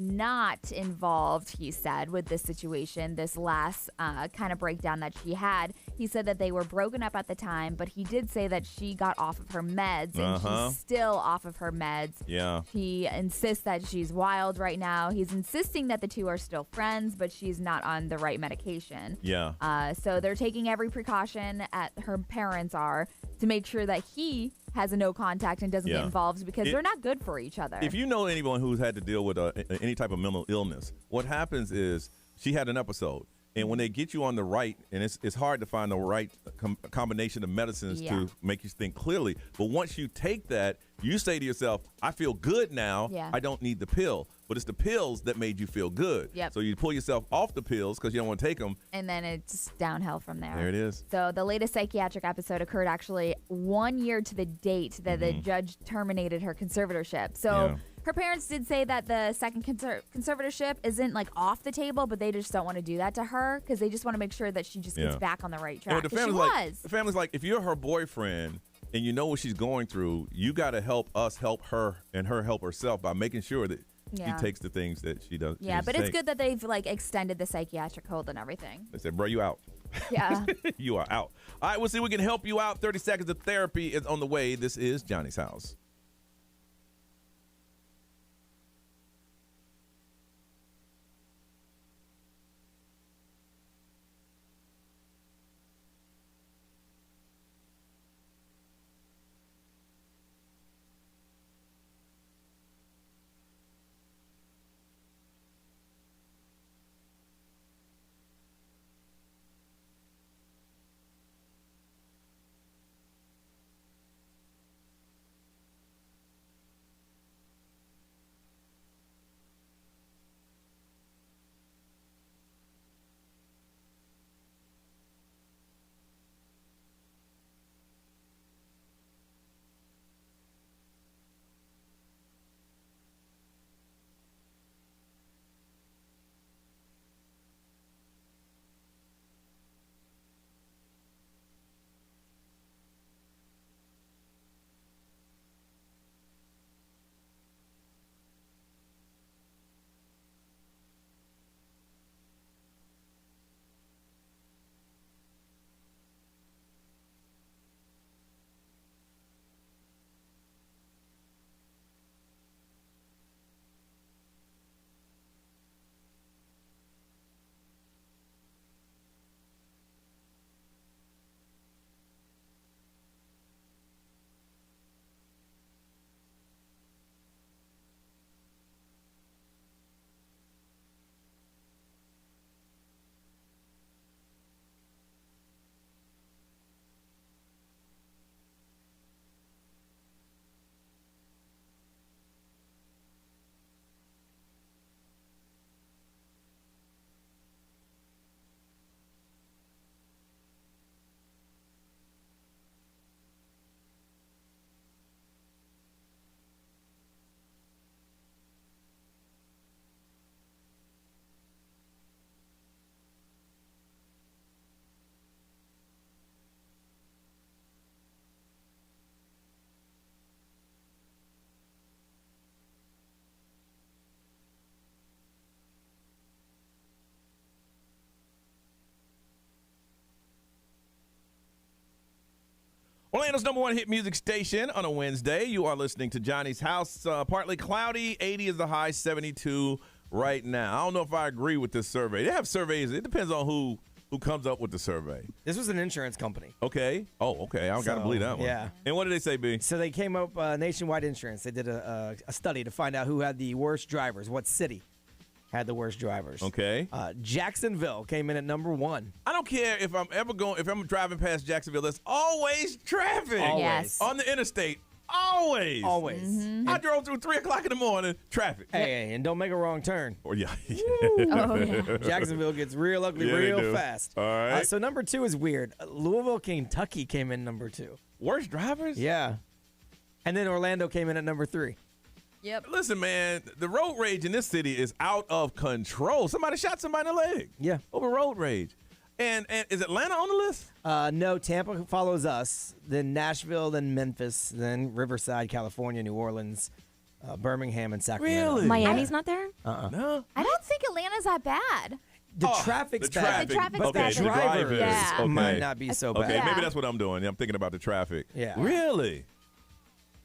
not involved, he said, with this situation, this last kind of breakdown that she had. He said that they were broken up at the time, but he did say that she got off of her meds, and she's still off of her meds. Yeah. He insists that she's wild right now. He's insisting that the two are still friends, but she's not on the right medication. Yeah. So they're taking every precaution, her parents are, to make sure that he has a no contact and doesn't get involved because they're not good for each other. If you know anyone who's had to deal with any type of mental illness, what happens is she had an episode. And when they get you on the right, and it's hard to find the right combination of medicines to make you think clearly. But once you take that, you say to yourself, I feel good now. Yeah. I don't need the pill. But it's the pills that made you feel good. Yep. So you pull yourself off the pills because you don't want to take them. And then it's downhill from there. There it is. So the latest psychiatric episode occurred actually 1 year to the date that the judge terminated her conservatorship. So her parents did say that the second conservatorship isn't like off the table, but they just don't want to do that to her because they just want to make sure that she just gets back on the right track. The 'Cause she was. the family's like, if you're her boyfriend and you know what she's going through, you got to help us help her and her help herself by making sure that she takes the things that she does. Yeah, but it's good that they've like extended the psychiatric hold and everything. They said, bro, you out. Yeah. You are out. All right, we'll see if we can help you out. 30 seconds of therapy is on the way. This is Johnny's House. Orlando's number one hit music station on a Wednesday. You are listening to Johnny's House. Partly cloudy, 80 is the high, 72 right now. I don't know if I agree with this survey. They have surveys. It depends on who comes up with the survey. This was an insurance company. Okay. Oh, okay. I don't got to believe that one. Yeah. And what did they say, B? So they came up nationwide insurance. They did a study to find out who had the worst drivers, what city had the worst drivers. Okay. Jacksonville came in at number 1. I don't care if I'm driving past Jacksonville, there's always traffic. Always. Yes. On the interstate. Always. Always. I drove through 3 o'clock in the morning, traffic. Hey, and don't make a wrong turn. Oh, yeah. Oh, yeah. Jacksonville gets real ugly Yeah, they real do. fast. All right. So number 2 is weird. Louisville, Kentucky came in number 2. Worst drivers? Yeah. And then Orlando came in at number 3. Yep. Listen, man, the road rage in this city is out of control. Somebody shot somebody in the leg. Yeah. Over road rage. And is Atlanta on the list? No, Tampa follows us, then Nashville, then Memphis, then Riverside, California, New Orleans, Birmingham, and Sacramento. Really? Miami's not there? No. I don't think Atlanta's that bad. The traffic's the bad. traffic. The traffic's but bad. the The drivers drivers. Yeah. Okay. might not be so bad. Okay, Yeah. maybe that's what I'm doing. I'm thinking about the traffic. Yeah. Really?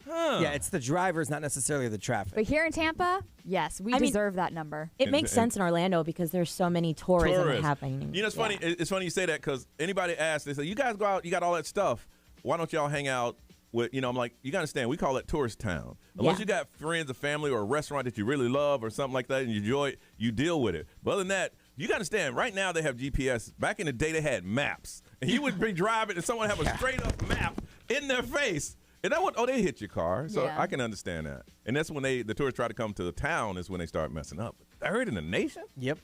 Huh. Yeah, it's the drivers, not necessarily the traffic. But here in Tampa, yes, we I mean- deserve that number. It makes and- sense in Orlando because there's so many tourism Tourists. happening. You know, it's funny. It's funny you say that because anybody asks, they say, "You guys go out, you got all that stuff. Why don't y'all hang out with?" You know, I'm like, you got to understand, we call it tourist town. Unless Yeah. you got friends or family or a restaurant that you really love or something like that, and you enjoy it, you deal with it. But other than that, you got to understand. Right now, they have GPS. Back in the day, they had maps, and you would be driving, and someone have a straight up map in their face. And that would, they hit your car. So Yeah. I can understand that. And that's when the tourists try to come to the town is when they start messing up. Third in the nation? Yep.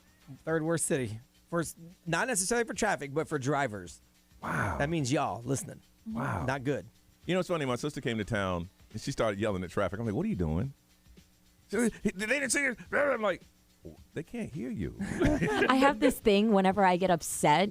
Third worst city. Not necessarily for traffic, but for drivers. Wow. That means y'all listening. Wow. Not good. You know, it's funny. My sister came to town and she started yelling at traffic. I'm like, what are you doing? She said, they didn't see it. I'm like, they can't hear you. I have this thing whenever I get upset,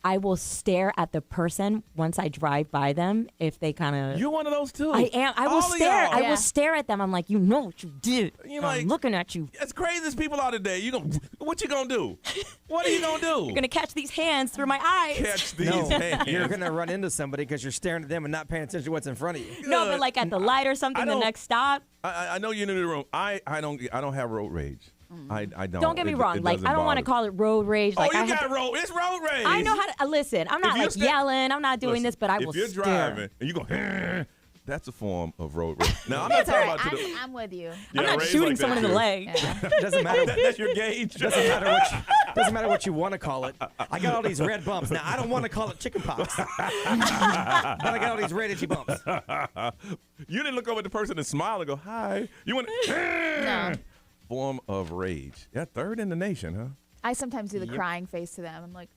I will stare at the person once I drive by them if they kind of. You're one of those too. I am. I will All of stare. y'all. I Yeah. will stare at them. I'm like, you know what you did. You're I'm like- looking at you. As crazy as people are today, what you gonna do? What are you gonna do? You're gonna catch these hands through my eyes. catch these No, hands. you're going to run into somebody because you're staring at them and not paying attention to what's in front of you. No, but like at the light or something, the don't- next stop. I know you're in the room. I don't have road rage. I don't. Don't get me It- wrong. it Like doesn't I don't want to bother call it road rage. Like Oh, I you have got to- road. It's road rage. I know how to listen. I'm not you're like sta- yelling. I'm not doing Listen, this, but I will If you're stare. driving and you go, that's a form of road rage. Now I'm not It's all talking right. about to the. I'm with you. Yeah, I'm not rage shooting like that someone in the too. leg. Doesn't matter. That's your gauge. Doesn't matter what you want to call it. I got all these red bumps. Now, I don't want to call it chicken pox. But I got all these red itchy bumps. You didn't look over at the person and smile and go, "Hi." You want No. form of rage. Yeah, third in the nation, huh? I sometimes do the crying face to them. I'm like,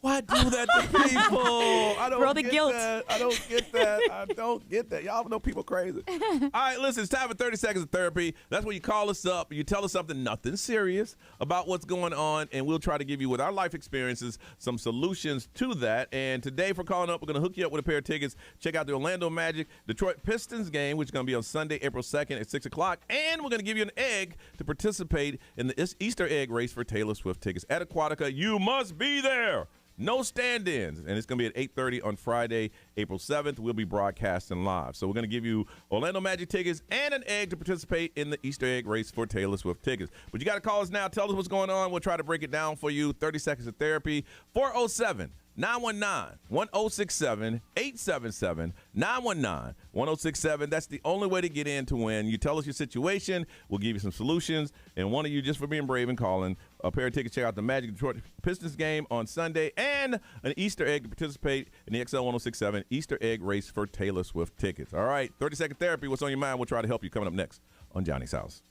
Why do that to people? I don't Throw the get guilt. that. I don't get that. I don't get that. Y'all know people crazy. All right, listen, it's time for 30 seconds of therapy. That's when you call us up and you tell us something, nothing serious, about what's going on, and we'll try to give you, with our life experiences, some solutions to that. And today, for calling up, we're going to hook you up with a pair of tickets. Check out the Orlando Magic Detroit Pistons game, which is going to be on Sunday, April 2nd at 6 o'clock. And we're going to give you an egg to participate in the Easter egg race for Taylor Swift tickets at Aquatica. You must be there. No stand-ins, and it's going to be at 8:30 on Friday, April 7th. We'll be broadcasting live. So we're going to give you Orlando Magic tickets and an egg to participate in the Easter egg race for Taylor Swift tickets. But you got to call us now. Tell us what's going on. We'll try to break it down for you. 30 seconds of therapy. 407-919-1067, 877-919-1067. That's the only way to get in to win. You tell us your situation. We'll give you some solutions. And one of you, just for being brave and calling, a pair of tickets. Check out the Magic Detroit Pistons game on Sunday and an Easter egg to participate in the XL 1067 Easter egg race for Taylor Swift tickets. All right, 30-second therapy. What's on your mind? We'll try to help you. Coming up next on Johnny's House.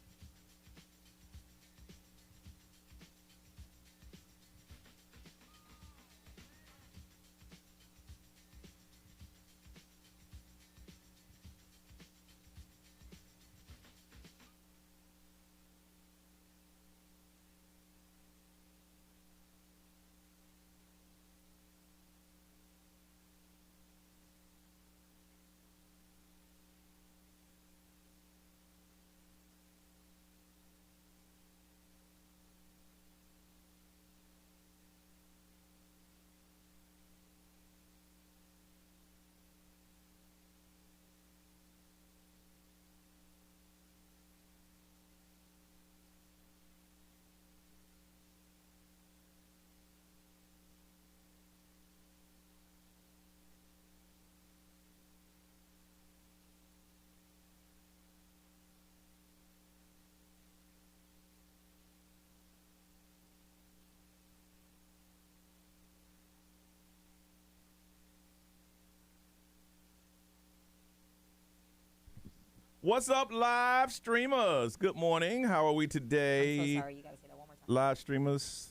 What's up, live streamers? Good morning. How are we today? I'm so sorry. You got to say that one more time. Live streamers,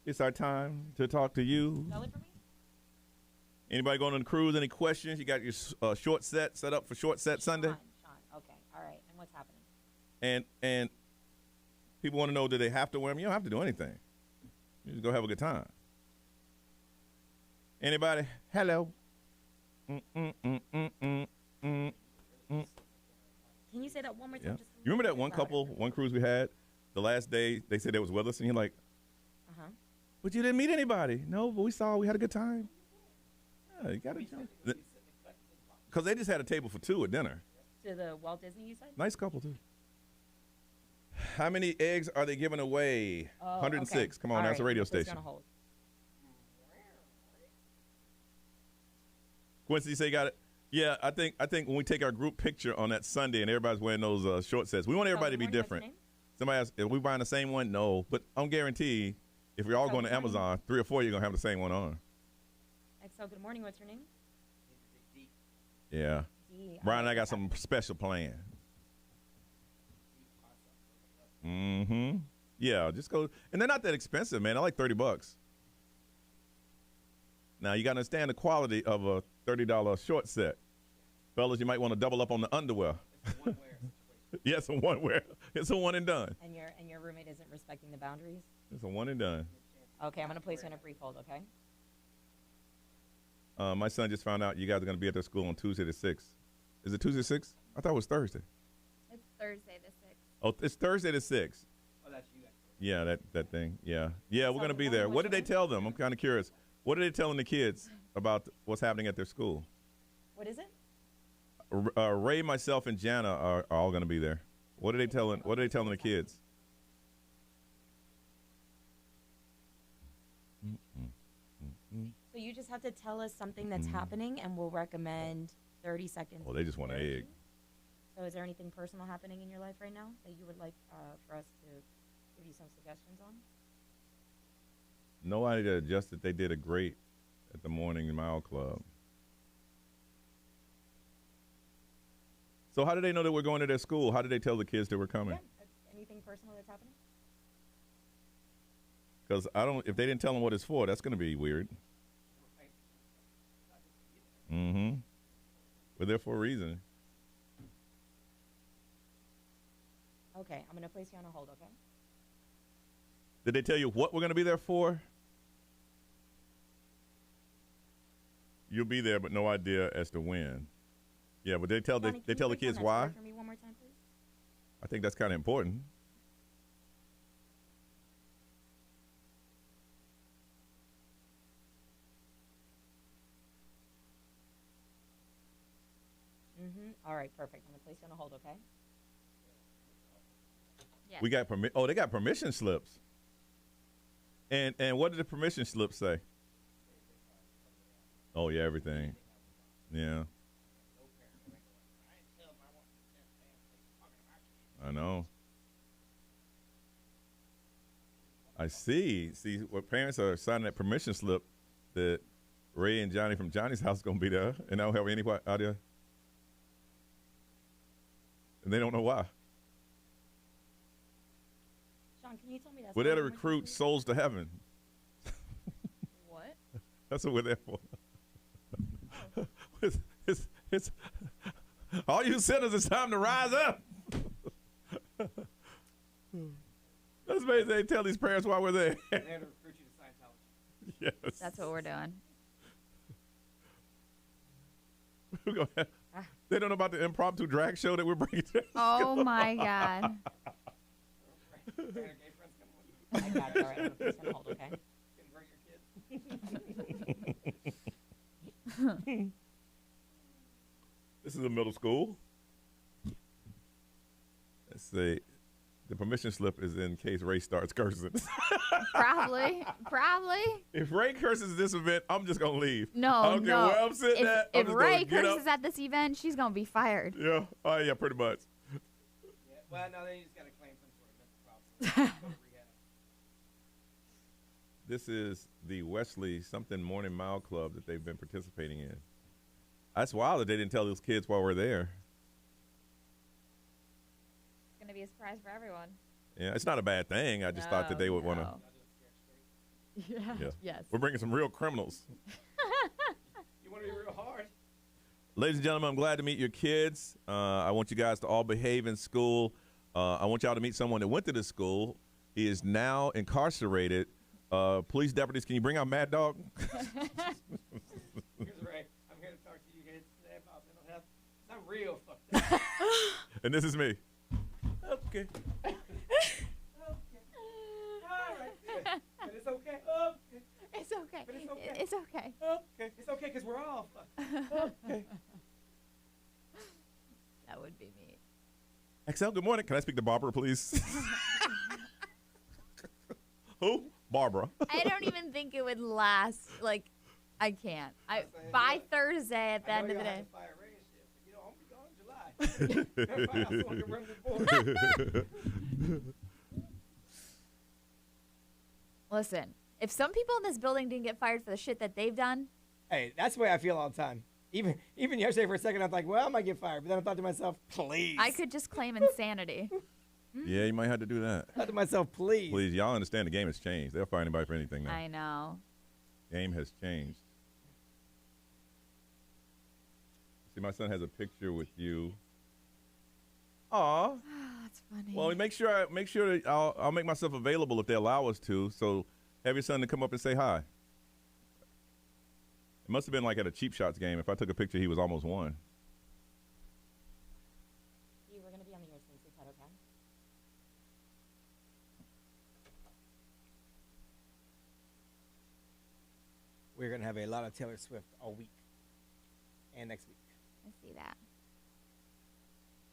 it's our time to talk to you. Spell it for me. Anybody going on the cruise? Any questions? You got your short set up for Short Set Sunday? Sean. Okay. All right. And what's happening? And people want to know, do they have to wear them? You don't have to do anything. You just go have a good time. Anybody? Hello. Can you say that one more time? Yeah. Just You remember that one couple, one cruise we had? The last day, they said they was with us, and you're like, but you didn't meet anybody. No, but we had a good time. Yeah, you got to. Because they just had a table for two at dinner. To the Walt Disney, you said? Nice couple, too. How many eggs are they giving away? 106. Okay. Come on, All that's a right. radio Please go station. on hold. Quincy, you say you got it? Yeah, I think when we take our group picture on that Sunday and everybody's wearing those short sets, we want everybody to be different. Somebody asks, are we buying the same one? No, but I'm guaranteed if we're all going to Amazon, 3 or 4 you're going to have the same one on. XL, good morning. What's your name? Yeah. D. Brian and I got some special plan. Mm-hmm. Yeah, just go. And they're not that expensive, man. They're like $30. Now, you got to understand the quality of a $30 short set. Fellas, you might want to double up on the underwear. Yeah, it's a one wear. It's a one and done. And your roommate isn't respecting the boundaries? It's a one and done. Okay, I'm going to place you on a brief hold, okay? My son just found out you guys are going to be at their school on Tuesday the 6th. Is it Tuesday the 6th? I thought it was Thursday. It's Thursday the 6th. Oh, it's Thursday the 6th. Oh, that's you guys. Yeah, that thing. Yeah. Yeah, we're going to be there. What did they tell them? I'm kind of curious. What are they telling the kids about what's happening at their school? What is it? Ray, myself, and Jana are all going to be there. What are they telling the kids? So you just have to tell us something that's happening, and we'll recommend 30 seconds. Well, they just want an egg. So is there anything personal happening in your life right now that you would like for us to give you some suggestions on? No idea, just that they did a great at the Morning Mile Club. So how did they know that we're going to their school? How did they tell the kids that we're coming? Yeah, anything personal that's happening? Because if they didn't tell them what it's for, that's going to be weird. Mm-hmm. We're there for a reason. Okay, I'm going to place you on a hold, okay? Did they tell you what we're going to be there for? You'll be there, but no idea as to when. Yeah, but they tell Johnny, the break kids down that why. story for me one more time, please? I think that's kind of important. All right, perfect. I'm going to place you on a hold, okay? Yes. We got they got permission slips. And what did the permission slip say? Oh yeah, everything. Yeah. I know. I see. See, what parents are signing that permission slip that Ray and Johnny from Johnny's house going to be there, and they don't have anybody out there. And they don't know why. Sean, can you tell me that? We're there to recruit souls to heaven. What? That's what we're there for. It's all you sinners, it's time to rise up. That's amazing. They tell these parents why we're there. They're there to recruit you to Scientology. Yes. That's what we're doing. They don't know about the impromptu drag show that we're bringing to. Oh my God. I got it. All right, I'm going to place you on hold, okay? Convert your kids. This is a middle school. Let's see. The permission slip is in case Ray starts cursing. Probably. If Ray curses this event, I'm just gonna leave. No, I don't care where I'm sitting at. I'm If just Ray gonna get curses at this event, she's gonna be fired. Yeah. Oh yeah, pretty much. Yeah. Well, no, then you just got to claim some sort of mental problem. Go to rehab. This is the Wesley something Morning Mile Club that they've been participating in. That's wild that they didn't tell those kids while we're there. going to be a surprise for everyone. Yeah, it's not a bad thing. I just thought that they would want to. Yeah. Yes. We're bringing some real criminals. You want to be real hard? Ladies and gentlemen, I'm glad to meet your kids. I want you guys to all behave in school. I want y'all to meet someone that went to this school. He is now incarcerated. Police deputies, can you bring out Mad Dog? Here's Ray. I'm here to talk to you guys today about mental health. I'm real fucked up. And this is me. Okay. All right. Good. But it's okay. Okay. It's okay. But it's okay. It's okay. Okay. It's okay because we're all fucked up. Okay. That would be me. XL, good morning. Can I speak to Barbara, please? Who? Barbara. I don't even think it would last. Like, I can't. By Thursday at the end of the day. Listen, if some people in this building didn't get fired for the shit that they've done. Hey, that's the way I feel all the time. Even yesterday for a second, I was like, well, I might get fired. But then I thought to myself, please. I could just claim insanity. Yeah, you might have to do that. I thought to myself, please. Please, y'all understand the game has changed. They'll fire anybody for anything now. I know. Game has changed. See, my son has a picture with you. Aw. That's funny. Well, make sure that I'll make myself available if they allow us to. So have your son to come up and say hi. It must have been like at a Cheap Shots game. If I took a picture, he was almost one. You were going to be on the air soon, so is that okay? We're going to have a lot of Taylor Swift all week and next week. I see that.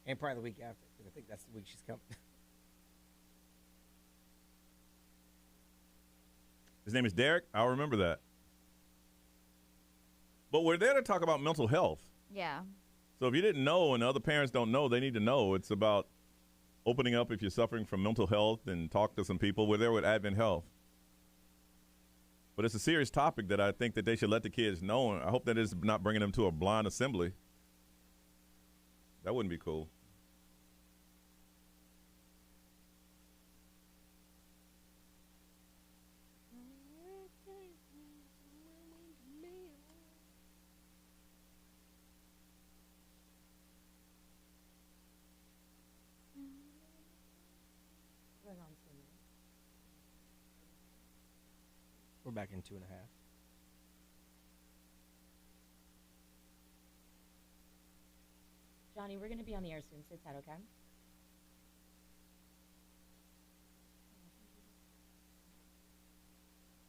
And probably the week after, because I think that's the week she's coming. His name is Derek. I'll remember that. But we're there to talk about mental health. Yeah. So if you didn't know and other parents don't know, they need to know. It's about opening up if you're suffering from mental health and talk to some people. We're there with Advent Health. But it's a serious topic that I think that they should let the kids know. I hope that it's not bringing them to a blind assembly. That wouldn't be cool. We're back in 2.5. Johnny, we're going to be on the air soon, so is that okay?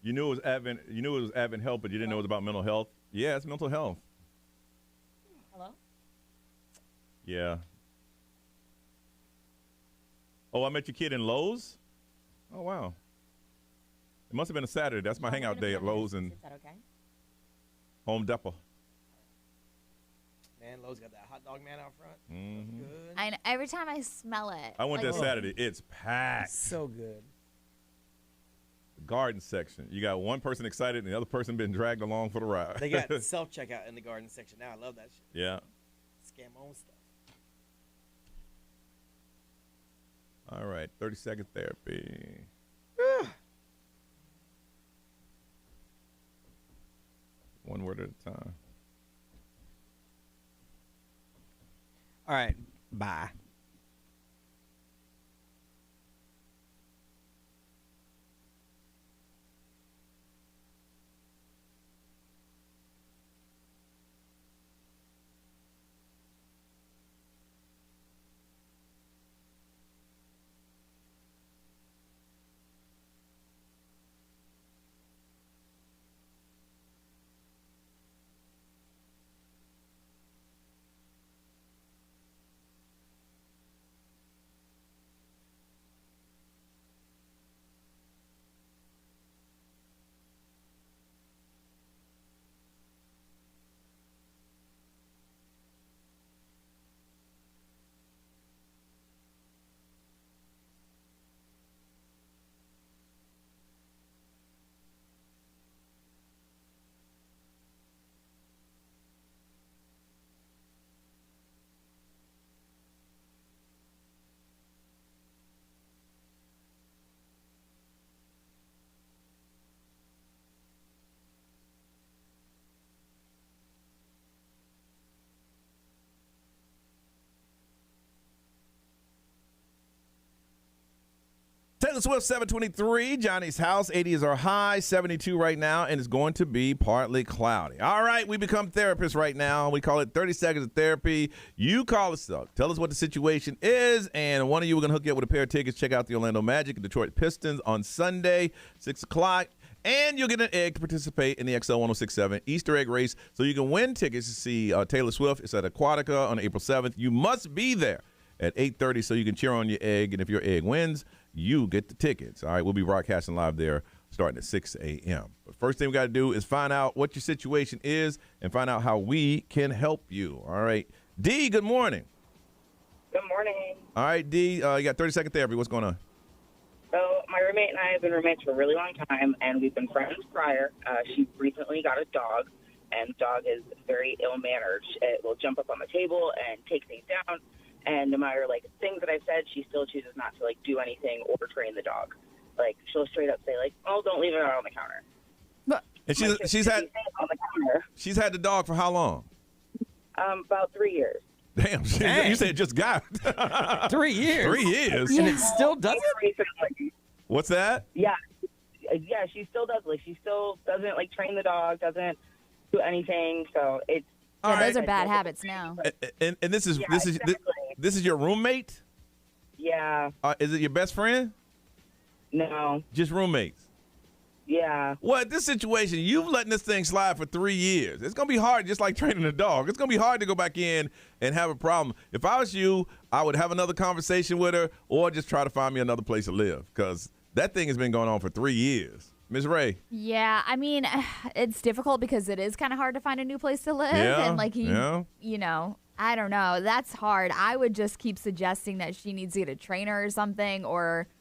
You knew it was Advent. You knew it was Advent Health, but you didn't know it was about mental health. Yeah, it's mental health. Hello? Yeah. Oh, I met your kid in Lowe's? Oh, wow. It must have been a Saturday. That's my hangout day at Lowe's and Is that okay? Home Depot. Man, Lowe's got that hot dog man out front. Mm-hmm. Good. Every time I smell it. I went there Saturday. It's packed. So good. The garden section. You got one person excited and the other person been dragged along for the ride. They got self-checkout in the garden section now. I love that shit. Yeah. Scam my own stuff. All right. 30-second therapy. One word at a time. All right. Bye. Taylor Swift, 723. Johnny's house, 80 is our high, 72 right now, and it's going to be partly cloudy. All right, we become therapists right now. We call it 30 seconds of therapy. You call us up. Tell us what the situation is, and one of you, we're going to hook you up with a pair of tickets. Check out the Orlando Magic and Detroit Pistons on Sunday, 6 o'clock. And you'll get an egg to participate in the XL 1067 Easter egg race. So you can win tickets to see Taylor Swift. It's at Aquatica on April 7th. You must be there at 8:30 so you can cheer on your egg. And if your egg wins, you get the tickets. All right, we'll be broadcasting live there starting at 6 a.m. But first thing we got to do is find out what your situation is and find out how we can help you. All right. D, good morning. Good morning. All right, D, you got 30-second therapy. What's going on? So my roommate and I have been roommates for a really long time, and we've been friends prior. She recently got a dog, and the dog is very ill-mannered. It will jump up on the table and take things down, and no matter, like, things that I've said, she still chooses not to, like, do anything or train the dog. Like, she'll straight up say, like, oh, don't leave it out on the counter. And she's had the dog for how long? About 3 years. Damn, you said just got 3 years. 3 years. And it still does it? What's that? Yeah, she still does. Like, she still doesn't, like, train the dog, doesn't do anything. So it's those are bad habits now. And this is this is your roommate? Yeah. Is it your best friend? No. Just roommates. Yeah. Well, this situation, you've letting this thing slide for 3 years. It's going to be hard, just like training a dog. It's going to be hard to go back in and have a problem. If I was you, I would have another conversation with her or just try to find me another place to live because that thing has been going on for 3 years. Ms. Ray. Yeah, I mean, it's difficult because it is kind of hard to find a new place to live. Yeah, and, like, you know, I don't know. That's hard. I would just keep suggesting that she needs to get a trainer or something or –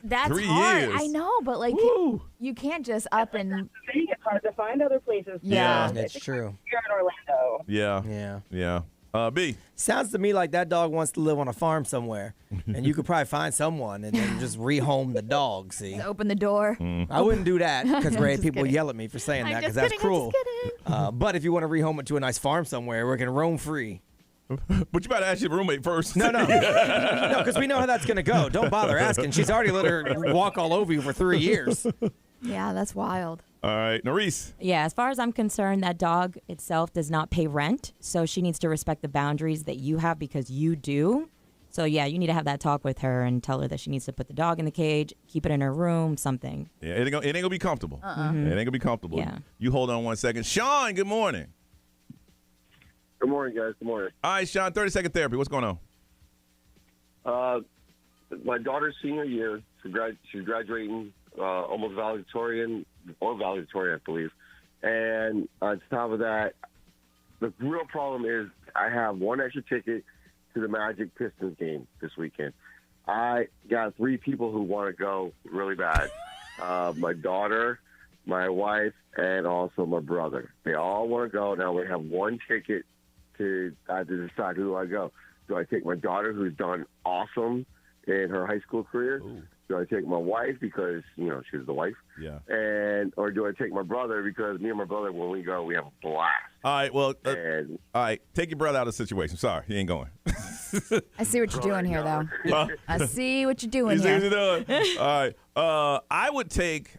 that's 3 hard. years. I know, but like you can't just up and. It's hard to find other places. Yeah, that's true. Here in Orlando. Yeah. B. Sounds to me like that dog wants to live on a farm somewhere, and you could probably find someone and then just rehome the dog. See, just open the door. I wouldn't do that because Ray, Just people kidding. yell at me for saying I'm that because just that's kidding, cruel. I'm just But if you want to rehome it to a nice farm somewhere, where it can roam free. But you better ask your roommate first. No, because we know how that's going to go. Don't bother asking. She's already let her walk all over you for 3 years. Yeah, that's wild. All right, Norris. Yeah, as far as I'm concerned, that dog itself does not pay rent, so she needs to respect the boundaries that you have because you do. So, yeah, you need to have that talk with her and tell her that she needs to put the dog in the cage, keep it in her room, something. Yeah, it ain't gonna be comfortable. It ain't gonna be comfortable. Yeah. You hold on 1 second. Sean, good morning. Good morning, guys. Good morning. All right, Sean, 30-second therapy. What's going on? My daughter's senior year. She's graduating almost valedictorian, I believe. And on top of that, the real problem is I have one extra ticket to the Magic Pistons game this weekend. I got 3 people who want to go really bad. My daughter, my wife, and also my brother. They all want to go. Now we have one ticket to decide who do I go. Do I take my daughter, who's done awesome in her high school career? Ooh. Do I take my wife because, she's the wife? Yeah. Or do I take my brother because me and my brother, when we go, we have a blast? All right, well, all right, take your brother out of the situation. Sorry, he ain't going. I see what you're doing here, though. I see what you're doing You see here. what you're doing? All right, I would take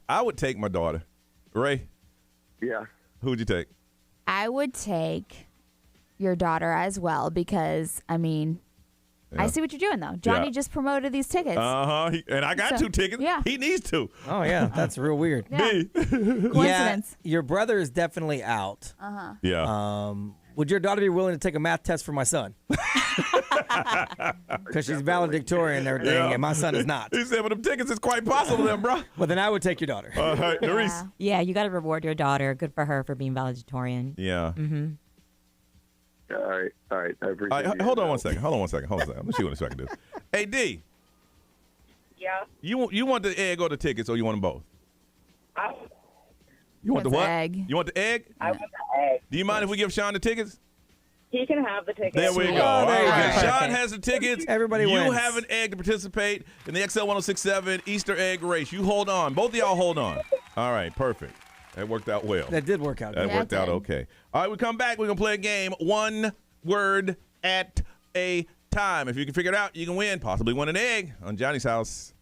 my daughter. Ray? Yeah. Who would you take? I would take your daughter as well because, I mean, I see what you're doing, though. Johnny just promoted these tickets. And I got 2 tickets. Yeah. He needs 2. Oh, yeah. That's real weird. Yeah. Coincidence. Yeah, your brother is definitely out. Yeah. Would your daughter be willing to take a math test for my son? Because she's valedictorian and everything, and my son is not. He said, well, them tickets is quite possible then, bro. Well, then I would take your daughter. All right, Norris. Yeah, you got to reward your daughter. Good for her for being valedictorian. Yeah. Mm-hmm. All right. I appreciate it. Hold on one second. Let me see what I can do. Hey, D. Yeah. You want the egg or the tickets, or you want them both? You want the what? Egg. You want the egg? I want the egg. Do you mind if we give Sean the tickets? He can have the tickets. There we go. Oh, there you go. Sean has the tickets. Everybody you wins. have an egg to participate in the XL 1067 Easter egg race. You hold on. Both of y'all hold on. All right, perfect. That worked out well. That did work out. That worked out okay. All right, we come back. We're going to play a game, 1 word at a time. If you can figure it out, you can win, possibly win an egg on Johnny's house.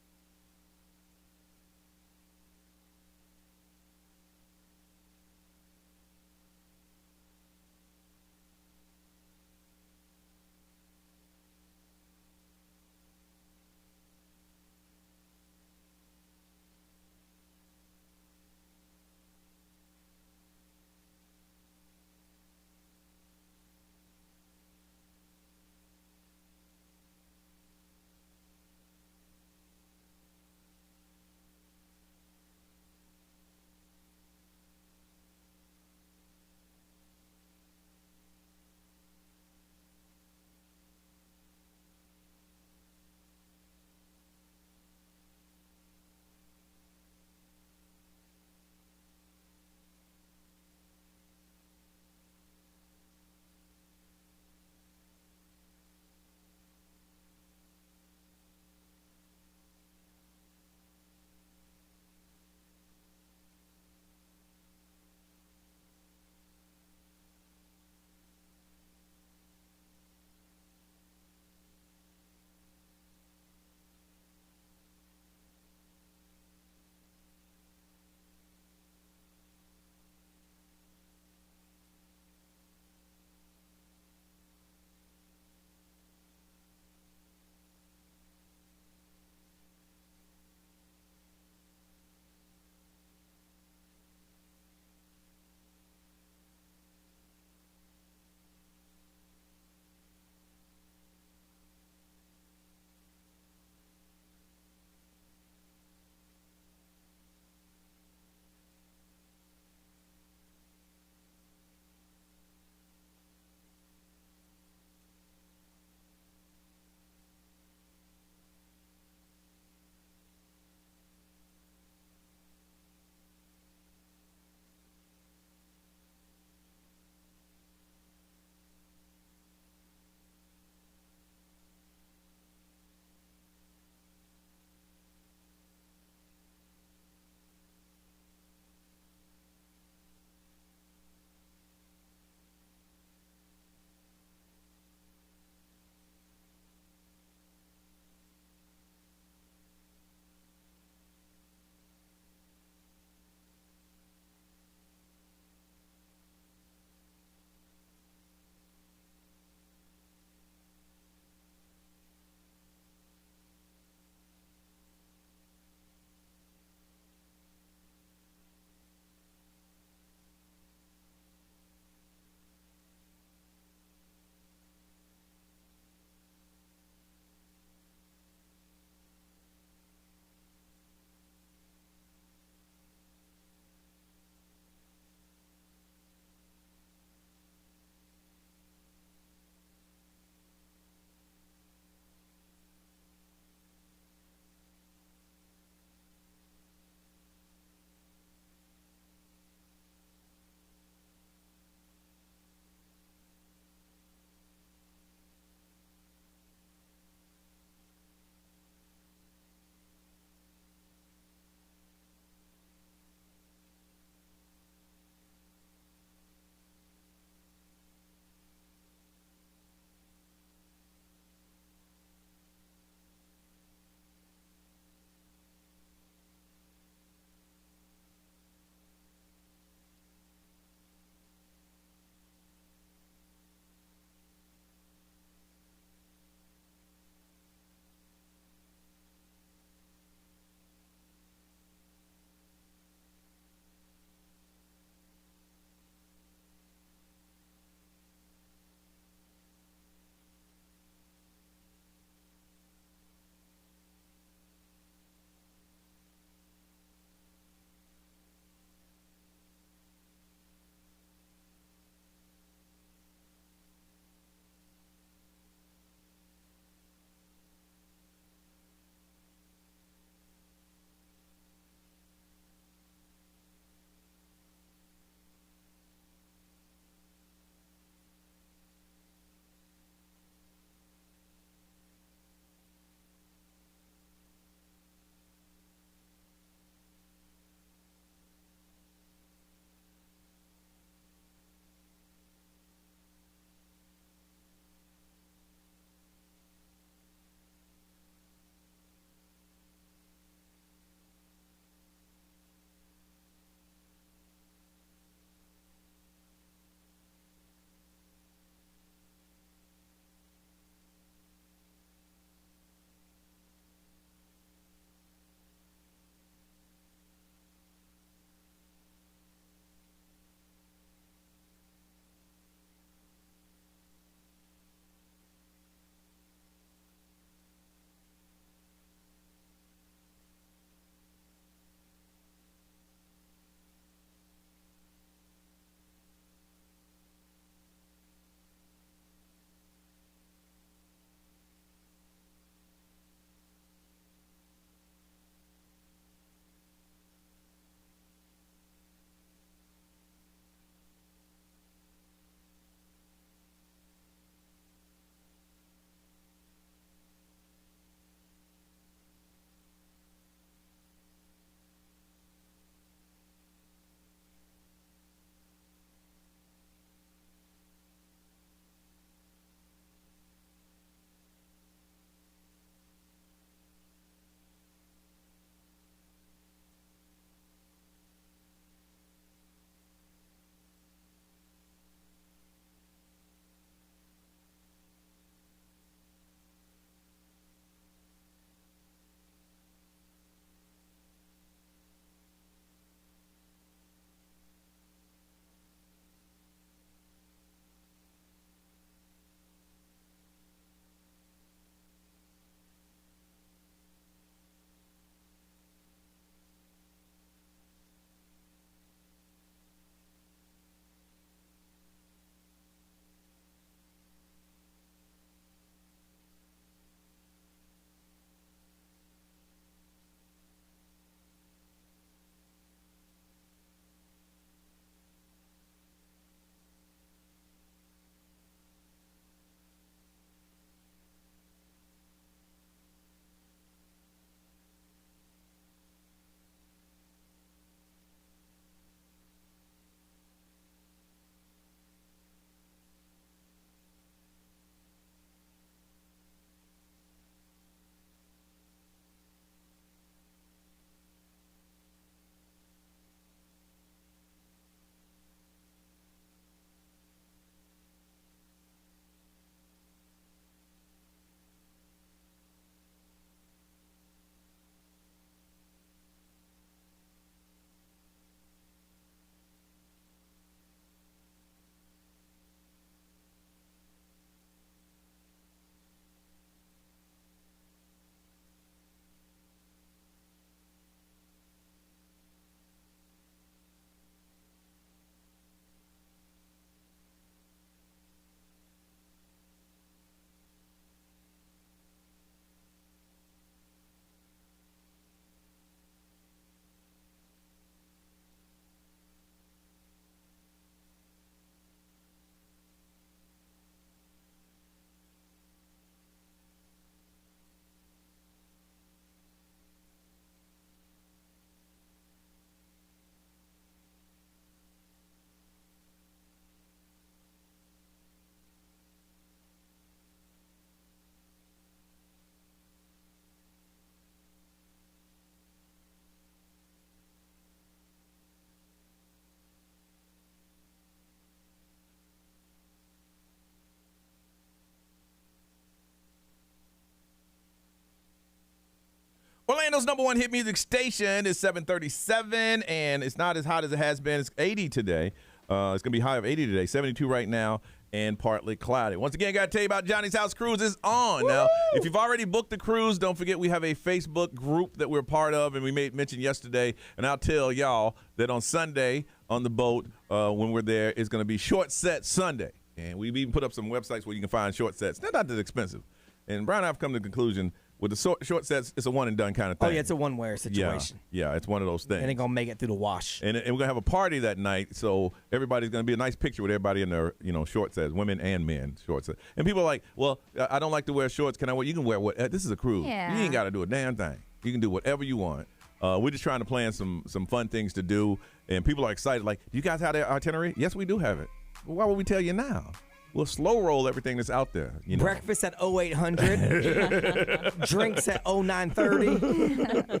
Orlando's number one hit music station is 737, and it's not as hot as it has been. It's 80 today. It's going to be high of 80 today, 72 right now, and partly cloudy. Once again, got to tell you about Johnny's House Cruise is on. Woo! Now, if you've already booked the cruise, don't forget we have a Facebook group that we're part of, and we made mention yesterday, and I'll tell y'all that on Sunday on the boat when we're there, it's going to be Short Set Sunday. And we've even put up some websites where you can find short sets. They're not that expensive. And Brian and I have come to the conclusion with the short sets, it's a one-and-done kind of thing. Oh, yeah, it's a one-wear situation. Yeah, it's one of those things. And they're going to make it through the wash. And we're going to have a party that night, so everybody's going to be a nice picture with everybody in their, short sets, women and men short sets. And people are like, well, I don't like to wear shorts. Can I wear? You can wear what? This is a cruise. Yeah. You ain't got to do a damn thing. You can do whatever you want. We're just trying to plan some fun things to do, and people are excited. Like, do you guys have the itinerary? Yes, we do have it. Well, why would we tell you now? We'll slow roll everything that's out there. Breakfast at 0800. Drinks at 0930.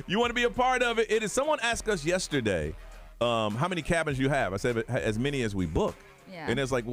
You want to be a part of it? Someone asked us yesterday how many cabins you have. I said as many as we book. Yeah. And it's like,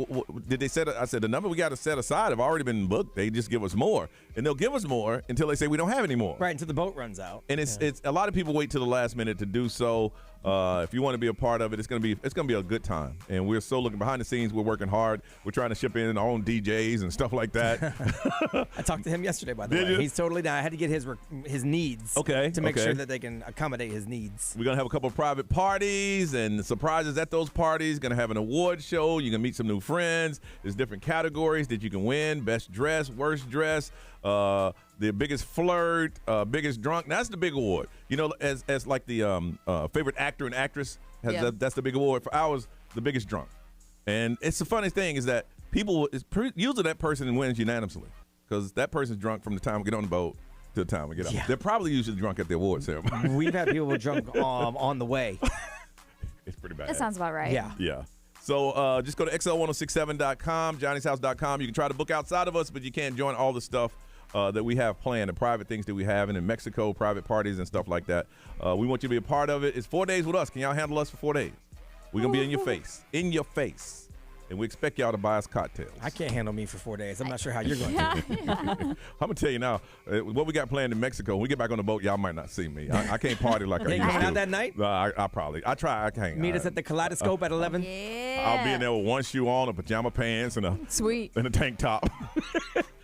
did they set? I said the number we got to set aside have already been booked. They just give us more, and they'll give us more until they say we don't have any more. Right, until the boat runs out. And it's a lot of people wait till the last minute to do so. If you want to be a part of it, it's gonna be a good time. And we're so looking behind the scenes. We're working hard. We're trying to ship in our own DJs and stuff like that. I talked to him yesterday, by the way. You? He's totally down. I had to get his needs. To make sure that they can accommodate his needs. We're gonna have a couple of private parties and surprises at those parties. Gonna have an award show. You can meet some new friends. There's different categories that you can win: best dress, worst dress, the biggest flirt, biggest drunk. Now, that's the big award. As like the favorite actor and actress, that's the big award. For ours, the biggest drunk. And it's the funny thing is that usually that person wins unanimously because that person's drunk from the time we get on the boat to the time we get out. They're probably usually drunk at the award ceremony. We've had people drunk on the way. It's pretty bad. That sounds about right. Yeah. So just go to xl1067.com, johnny'shouse.com. You can try to book outside of us, but you can't join all the stuff that we have planned, the private things that we have, and in Mexico, private parties and stuff like that. We want you to be a part of it. It's 4 days with us. Can y'all handle us for 4 days? We're going to be in your face. And we expect y'all to buy us cocktails. I can't handle me for 4 days. I'm not sure how you're going to. I'm going to tell you now, what we got planned in Mexico, when we get back on the boat, y'all might not see me. I can't party like I used to. Hang out that night? I try. I can't. Meet us at the Kaleidoscope at 11? Yeah. I'll be in there with one shoe on, a pajama pants, and a tank top.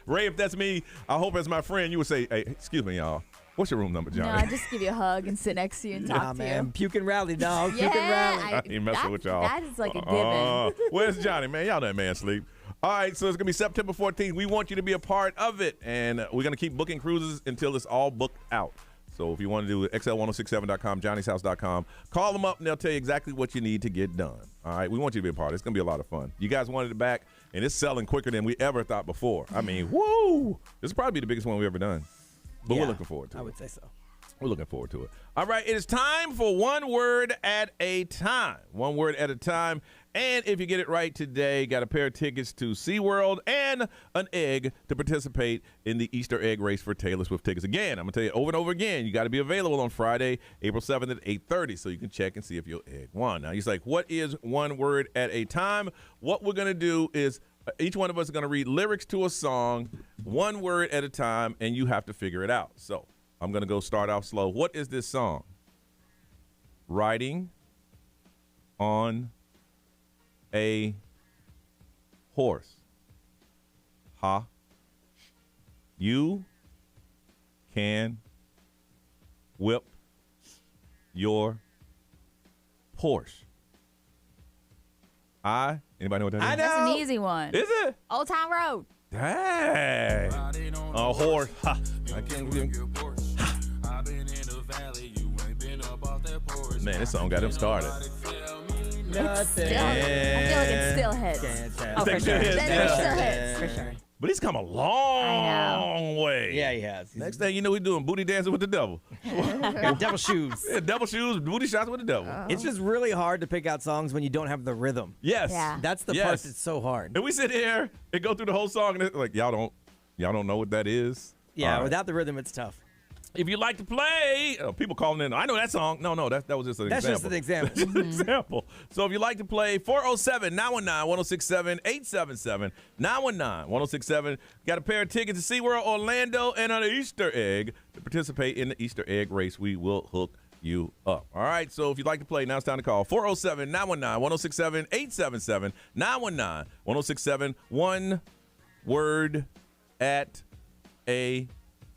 Ray, if that's me, I hope as my friend, you would say, hey, excuse me, y'all. What's your room number, Johnny? No, I just give you a hug and sit next to you and talk to you. Puke and rally, dog. Puke and rally. I ain't messing with y'all. That is like a given. Where's Johnny, man? Y'all that man sleep. All right, so it's going to be September 14th. We want you to be a part of it, and we're going to keep booking cruises until it's all booked out. So if you want to do it, xl1067.com, johnny'shouse.com, call them up, and they'll tell you exactly what you need to get done. All right, we want you to be a part. It's going to be a lot of fun. You guys wanted it back, and it's selling quicker than we ever thought before. I mean, woo! This will probably be the biggest one we've ever done. But we're looking forward to it. I would say so. We're looking forward to it. All right, it is time for One Word at a Time. One word at a time. And if you get it right today, got a pair of tickets to SeaWorld and an egg to participate in the Easter egg race for Taylor Swift tickets. Again, I'm going to tell you over and over again, you got to be available on Friday, April 7th at 8:30, so you can check and see if your egg won. Now, he's like, what is one word at a time? What we're going to do is each one of us is going to read lyrics to a song, one word at a time, and you have to figure it out. So I'm going to go start off slow. What is this song? Riding on a horse. Ha. You can whip your Porsche. Anybody know what that is? I know. That's an easy one. Is it? Old Town Road. Dang. A horse. Ha. I can't get Man, this song got him started. Nothing. I feel like it still hits. Oh, for sure. It still hits. For sure. But he's come a long way. Yeah, he has. Next thing you know, he's doing booty dancing with the devil. Devil shoes. Yeah, devil shoes, booty shots with the devil. It's just really hard to pick out songs when you don't have the rhythm. Yes. Yeah. That's the part that's so hard. And we sit here and go through the whole song and it's like, y'all don't know what that is? Yeah, All right. without the rhythm, it's tough. If you'd like to play, people calling in. I know that song. No, that was just an That's example. just an example. That's just an example. So if you'd like to play, 407-919-1067, 877-919-1067. Got a pair of tickets to SeaWorld Orlando and an Easter egg. To participate in the Easter egg race, we will hook you up. All right, so if you'd like to play, now it's time to call 407-919-1067, 877-919-1067. One word at a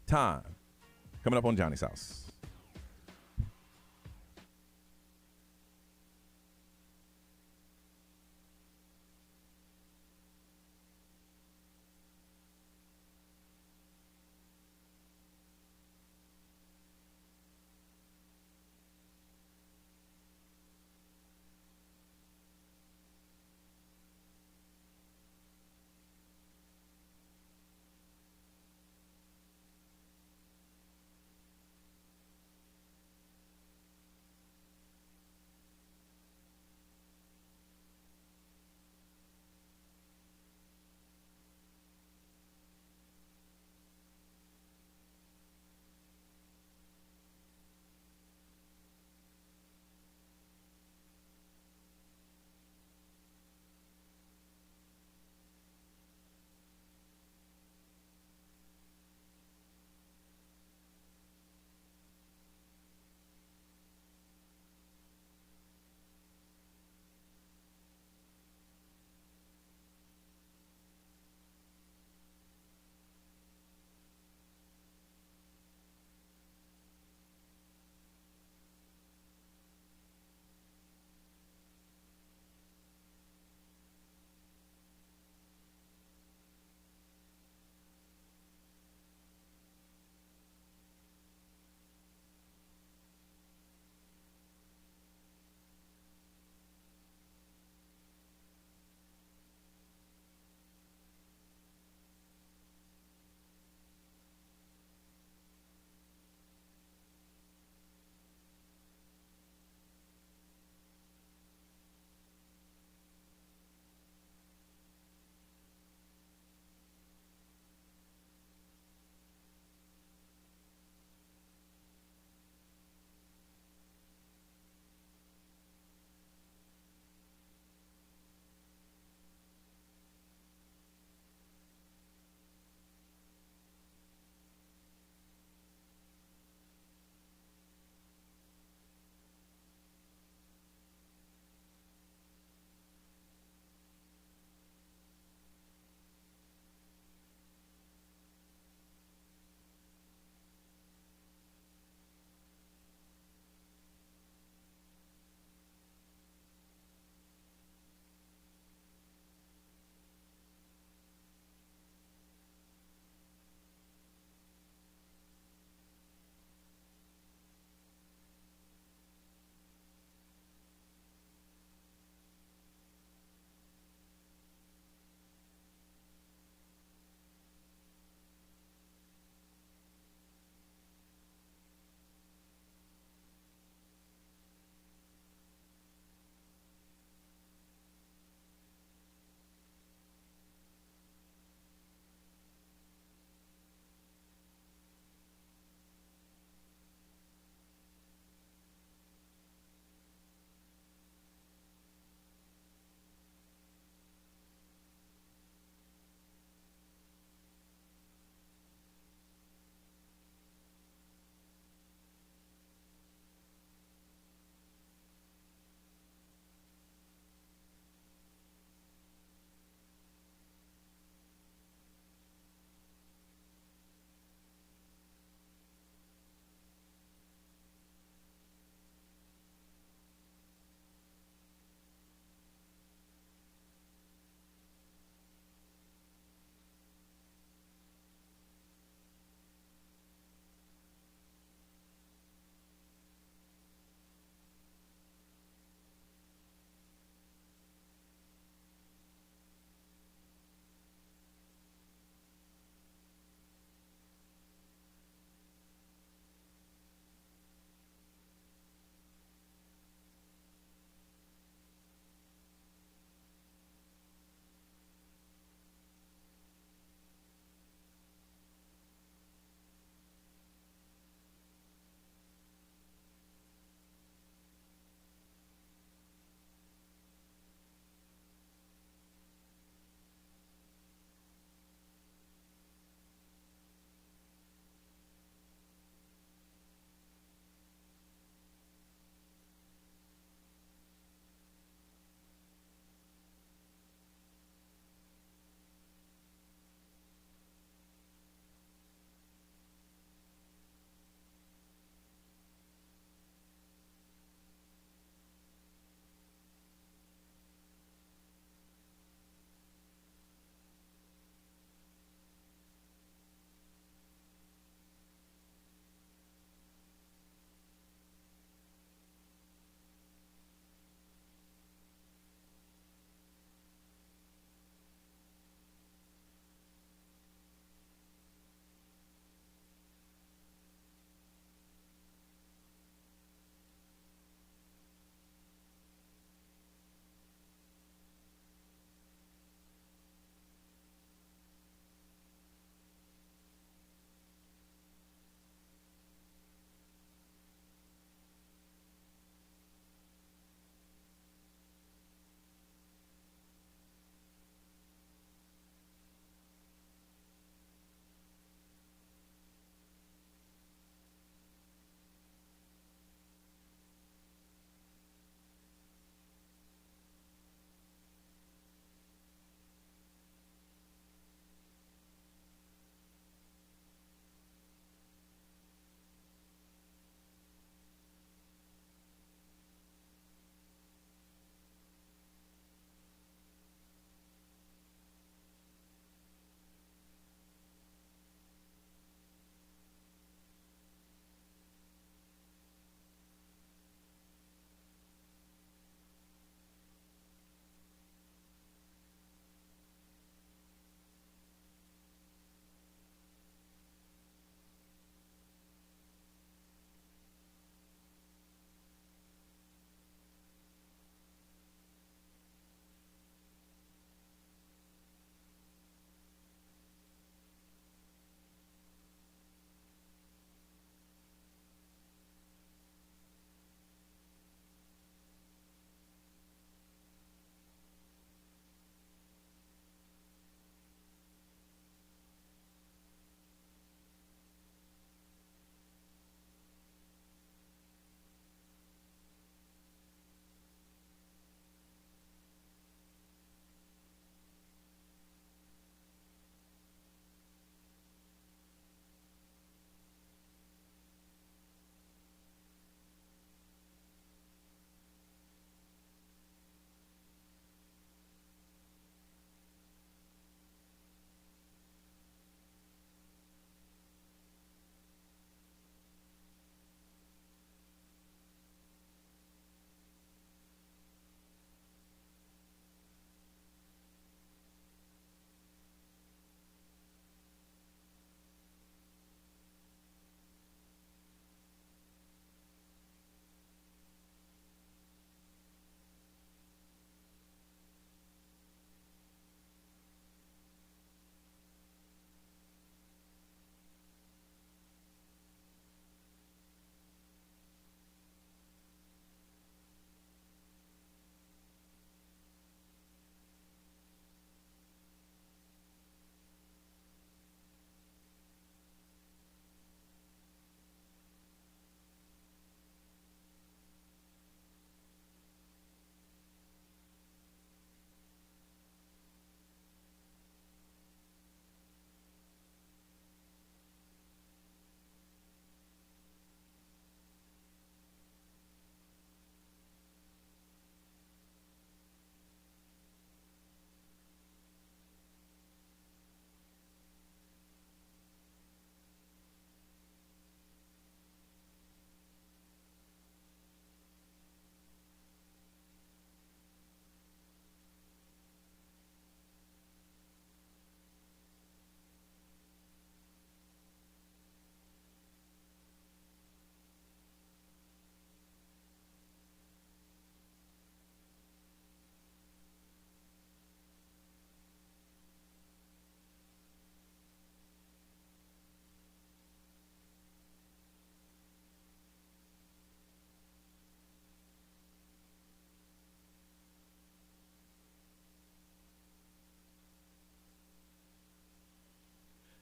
time. Coming up on Johnny's House.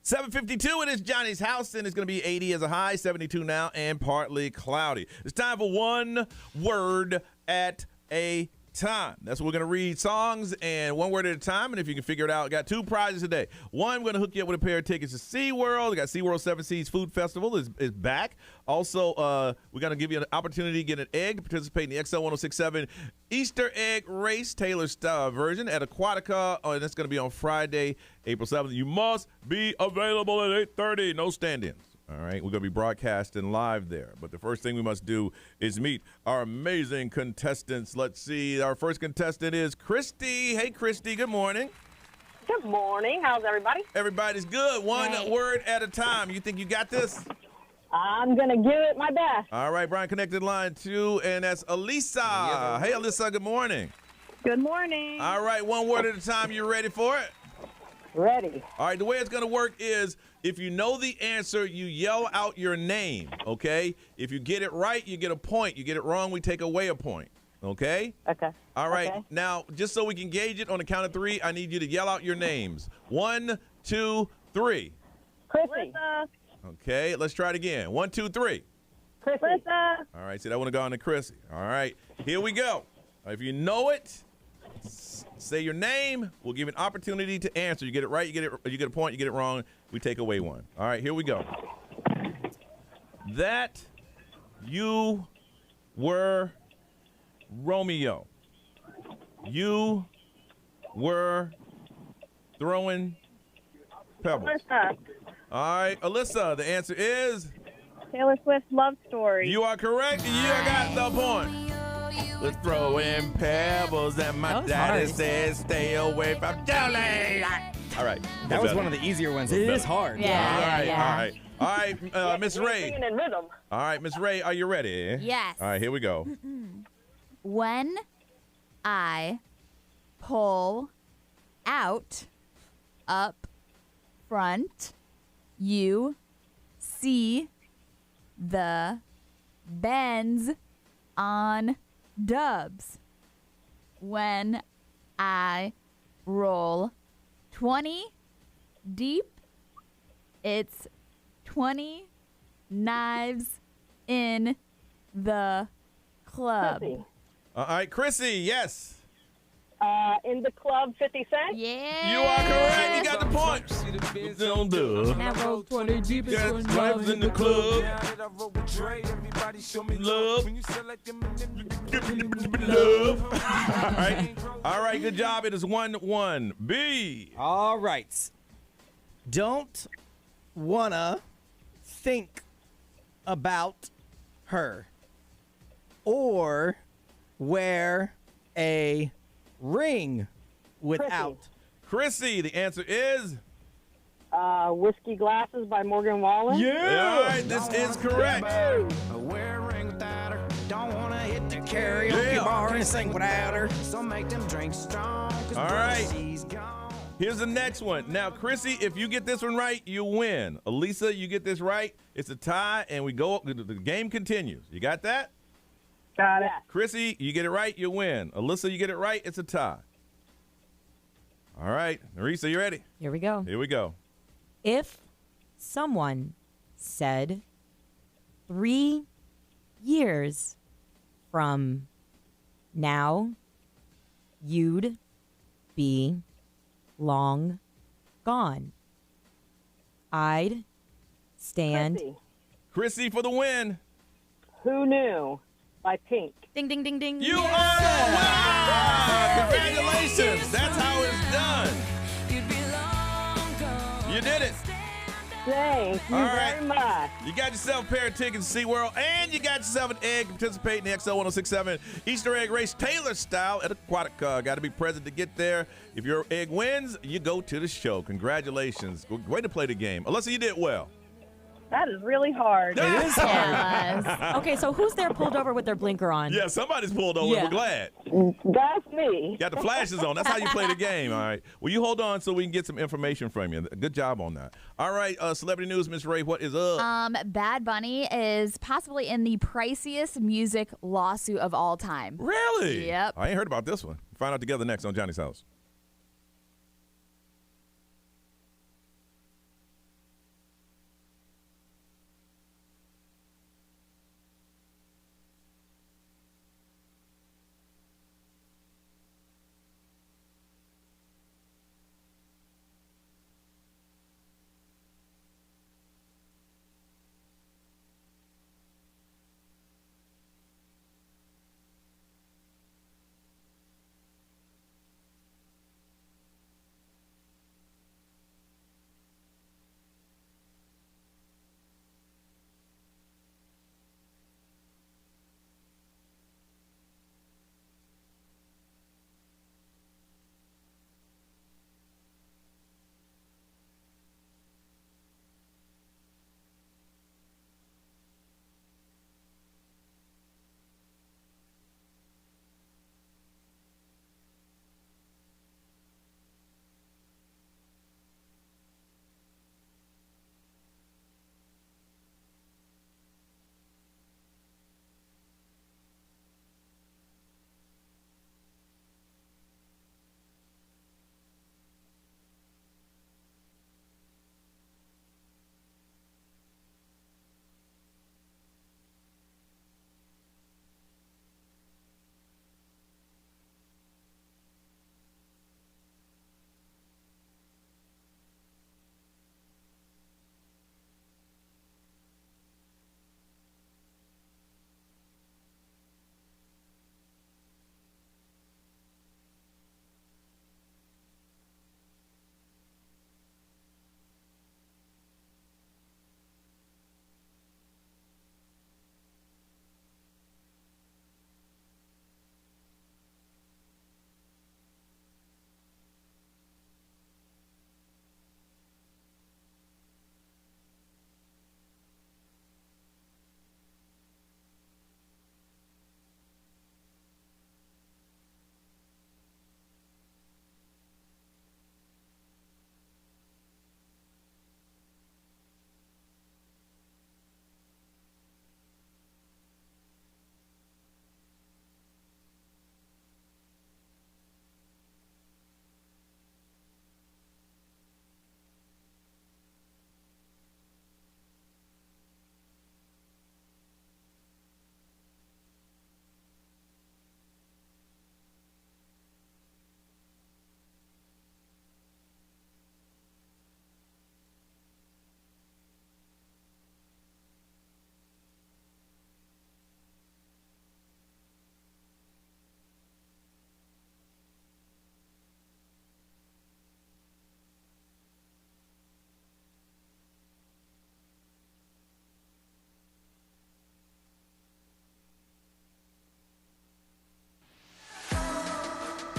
7:52, it is Johnny's house, and it's going to be 80 as a high, 72 now, and partly cloudy. It's time for one word at a time. That's what we're going to read songs and one word at a time, and if you can figure it out, got 2 prizes today. One, we're going to hook you up with a pair of tickets to SeaWorld. We got SeaWorld 7 Seas Food Festival is back. Also, we're going to give you an opportunity to get an egg to participate in the XL 1067 Easter egg race, Taylor style version at Aquatica, and that's going to be on Friday, April 7th. You must be available at 8:30. No stand-ins. All right, we're going to be broadcasting live there. But the first thing we must do is meet our amazing contestants. Let's see. Our first contestant is Christy. Hey, Christy, good morning. Good morning. How's everybody? Everybody's good. One word at a time. You think you got this? I'm going to give it my best. All right, Brian connected line 2, and that's Alisa. Hey, Alisa, good morning. Good morning. All right, one word at a time. You ready for it? Ready. All right, the way it's going to work is if you know the answer, you yell out your name, okay? If you get it right, you get a point. You get it wrong, we take away a point, okay? Okay. All right, Okay. Now, just so we can gauge it on the count of 3, I need you to yell out your names. 1, 2, 3. Chrissy. Okay, let's try it again. 1, 2, 3. Chrissy. All right, see, that one to go on to Chrissy. All right, here we go. If you know it, say your name. We'll give you an opportunity to answer. You get it right, you get a point. You get it wrong, we take away 1. All right, here we go. That you were Romeo. You were throwing pebbles. All right, Alyssa, the answer is Taylor Swift Love Story. you are correct. You got the point. We're throwing pebbles, and my daddy says stay away from jelly. All right. That was one of the easier ones. It is hard. All right, Miss Ray. Singing in rhythm. All right, Miss Ray, are you ready? Yes. All right, here we go. When I pull out up front, you see the bends on dubs. When I roll 20 deep, it's 20 knives in the club. Chrissy. All right, Chrissy, yes. In the club, 50 Cent. Yeah. You are correct. You got the point. Don't do. And I roll 20 deep, it's Got 20 knives in the club. Love. All right, good job. It is 1-1. B. All right. Don't wanna think about her or wear a ring without. Chrissy, the answer is Whiskey Glasses by Morgan Wallen. all right, this is correct. Wear a ring without her. Don't wanna hit the karaoke bar and sing without her. So make them drinks strong. All right. Here's the next one. Now, Chrissy, if you get this one right, you win. Alisa, you get this right, it's a tie, and we go. The game continues. You got that? Got it. Chrissy, you get it right, you win. Alyssa, you get it right, it's a tie. All right, Marisa, you ready? Here we go. Here we go. If someone said 3 years from now, you'd be long gone. I'd stand. Chrissy for the win. Who Knew by Pink. Ding, ding, ding, ding. You are the winner! Congratulations! That's how it's done. You did it. Thank you All very right. much. You got yourself a pair of tickets to SeaWorld, and you got yourself an egg to participate in the XL 1067 Easter egg race, Taylor style, at Aquatica. Got to be present to get there. If your egg wins, you go to the show. Congratulations. Way to play the game. Alyssa, you did well. That is really hard. It is Yes. Okay, so who's there pulled over with their blinker on? Yeah, somebody's pulled over. Yeah. We're glad. That's me. Got the flashes on. That's how you play the game. All right. Well, you hold on so we can get some information from you. Good job on that. All right. Celebrity news, Miss Ray. What is up? Bad Bunny is possibly in the priciest music lawsuit of all time. Really? Yep. I ain't heard about this one. Find out together next on Johnny's House.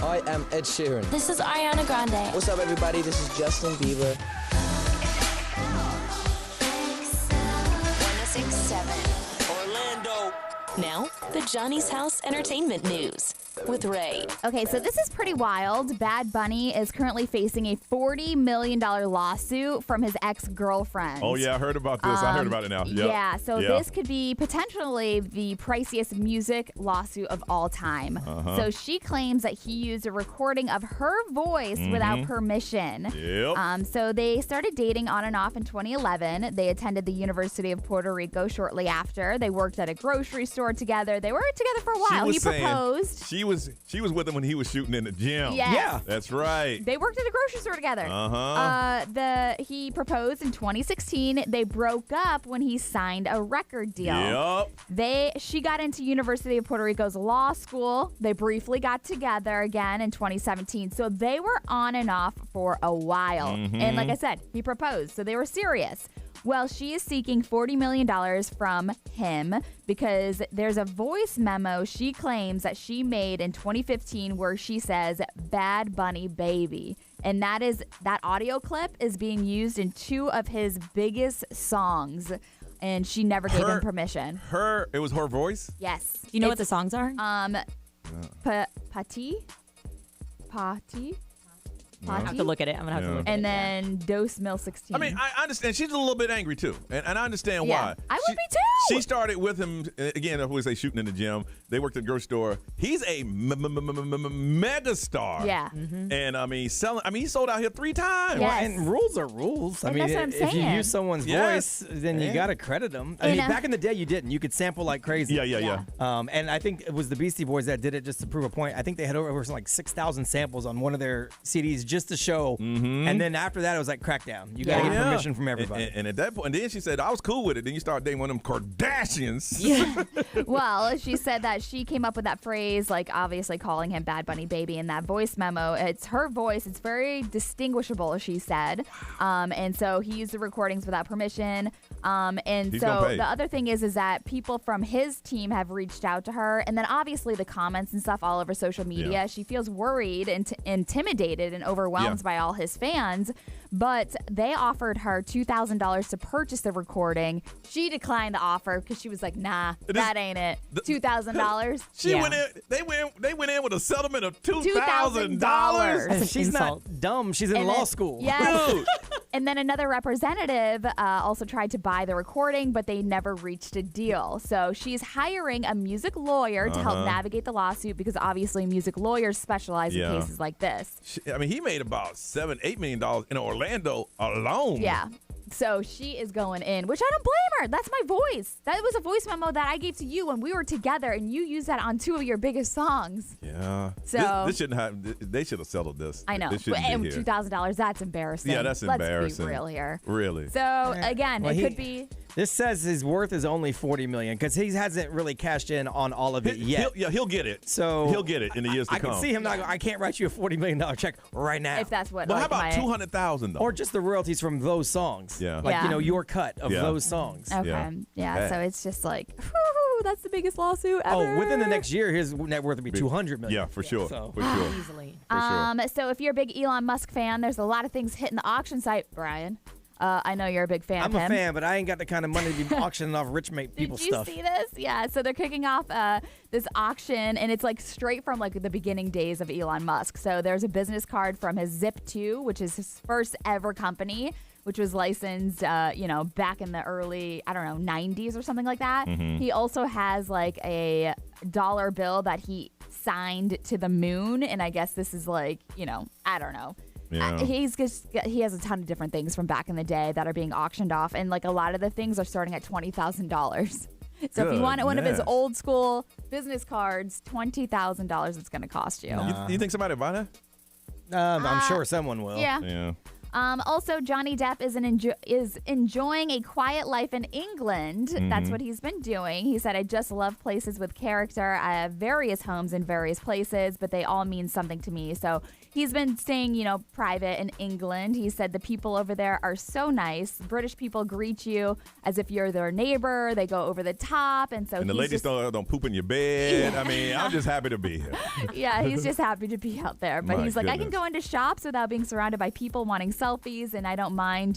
I am Ed Sheeran. This is Ariana Grande. What's up, everybody? This is Justin Bieber. 1067 Orlando. Now, the Johnny's House Entertainment News with Ray. Okay, so this is pretty wild. Bad Bunny is currently facing a $40 million lawsuit from his ex-girlfriend. Oh, yeah, I heard about this. I heard about it now. Yep. Yeah, so this could be potentially the priciest music lawsuit of all time. So she claims that he used a recording of her voice without permission. Yep. So they started dating on and off in 2011. They attended the University of Puerto Rico shortly after. They worked at a grocery store together. They were together for a while. He proposed. She was with him when he was shooting in the gym. Yes. Yeah. That's right. They worked at a grocery store together. He proposed in 2016. They broke up when he signed a record deal. Yep. She got into University of Puerto Rico's law school. They briefly got together again in 2017. So they were on and off for a while. And like I said, he proposed. So they were serious. Well, she is seeking $40 million from him because there's a voice memo she claims that she made in 2015 where she says, Bad Bunny baby. And that audio clip is being used in 2 of his biggest songs. And she never gave him permission. It was her voice? Yes. Do you know what the songs are? Pati. I have to look at it. I'm going to have to look at it. And then Dos Mil 16. I mean, I understand. She's a little bit angry, too. And I understand why. I would be, too. She started with him, again, I always say shooting in the gym. They worked at the grocery store. He's a mega star. Yeah. And, I mean, he sold out here 3 times. Well, and rules are rules. And that's what I'm if you saying. use someone's voice, then you got to credit them. I mean, back in the day, you didn't. You could sample like crazy. Yeah. And I think it was the Beastie Boys that did it just to prove a point. I think they had over like 6,000 samples on one of their CDs just to show. And then after that, it was like crackdown. You got to get permission from everybody. And at that point, and then she said, I was cool with it. Then you start dating one of them Kardashians. Well, she said that she came up with that phrase, like obviously calling him Bad Bunny baby in that voice memo. It's her voice. It's very distinguishable, she said. And so he used the recordings without permission. And He's so gonna pay. the other thing is that people from his team have reached out to her. And then obviously the comments and stuff all over social media. Yeah. She feels worried and intimidated and overwhelmed by all his fans. But they offered her $2,000 to purchase the recording. She declined the offer because she was like, nah, that ain't it. $2,000. She went in. They went in with a settlement of $2,000. She's not dumb. She's in law school. Yes. And then another representative also tried to buy the recording, but they never reached a deal. So she's hiring a music lawyer to help navigate the lawsuit because obviously music lawyers specialize in cases like this. I mean, he made about $7-8 million in Orlando alone. Yeah. So she is going in, which I don't blame her. That's my voice. That was a voice memo that I gave to you when we were together, and you used that on 2 of your biggest songs. Yeah. So this shouldn't have. They should have settled this. I know. This shouldn't And be here. $2,000, that's embarrassing. Yeah, that's embarrassing. Let's be real here. Really. So again, it could be. This says his worth is only $40 million because he hasn't really cashed in on all of it yet. He'll get it. So he'll get it in the years to I come. can see him not. I can't write you a $40 million check right now. If that's what. Well, how like, about my- $200,000 though? Or just the royalties from those songs. Yeah. Like Yeah. your cut of those songs. Okay. Yeah. Hey. So it's just like, whew, that's the biggest lawsuit ever. Oh, within the next year, his net worth would be $200 million. Yeah, for sure. So. For sure. Easily. For sure. So if you're a big Elon Musk fan, there's a lot of things hitting the auction site, Brian. I know you're a big fan I'm of him. a fan, but I ain't got the kind of money to be auctioning off rich people Did you stuff. see this? Yeah. So they're kicking off this auction, and it's like straight from like the beginning days of Elon Musk. So there's a business card from his Zip2, which is his first ever company, which was licensed, back in the early, 90s or something like that. He also has like a dollar bill that he signed to the moon, and I guess this is like, I don't know. Yeah. He has a ton of different things from back in the day that are being auctioned off, and like a lot of the things are starting at $20,000. So if you want one of his old school business cards, $20,000 it's going to cost you. You think somebody would buy that? I'm sure someone will. Yeah. Yeah. Also, Johnny Depp is enjoying a quiet life in England. That's what he's been doing. He said, I just love places with character. I have various homes in various places, but they all mean something to me. So he's been staying, private in England. He said the people over there are so nice. British people greet you as if you're their neighbor. They go over the top. And so the ladies don't poop in your bed. Yeah. I mean, I'm just happy to be here. Yeah, he's just happy to be out there. But My he's like, I can goodness. go into shops without being surrounded by people wanting selfies, and I don't mind,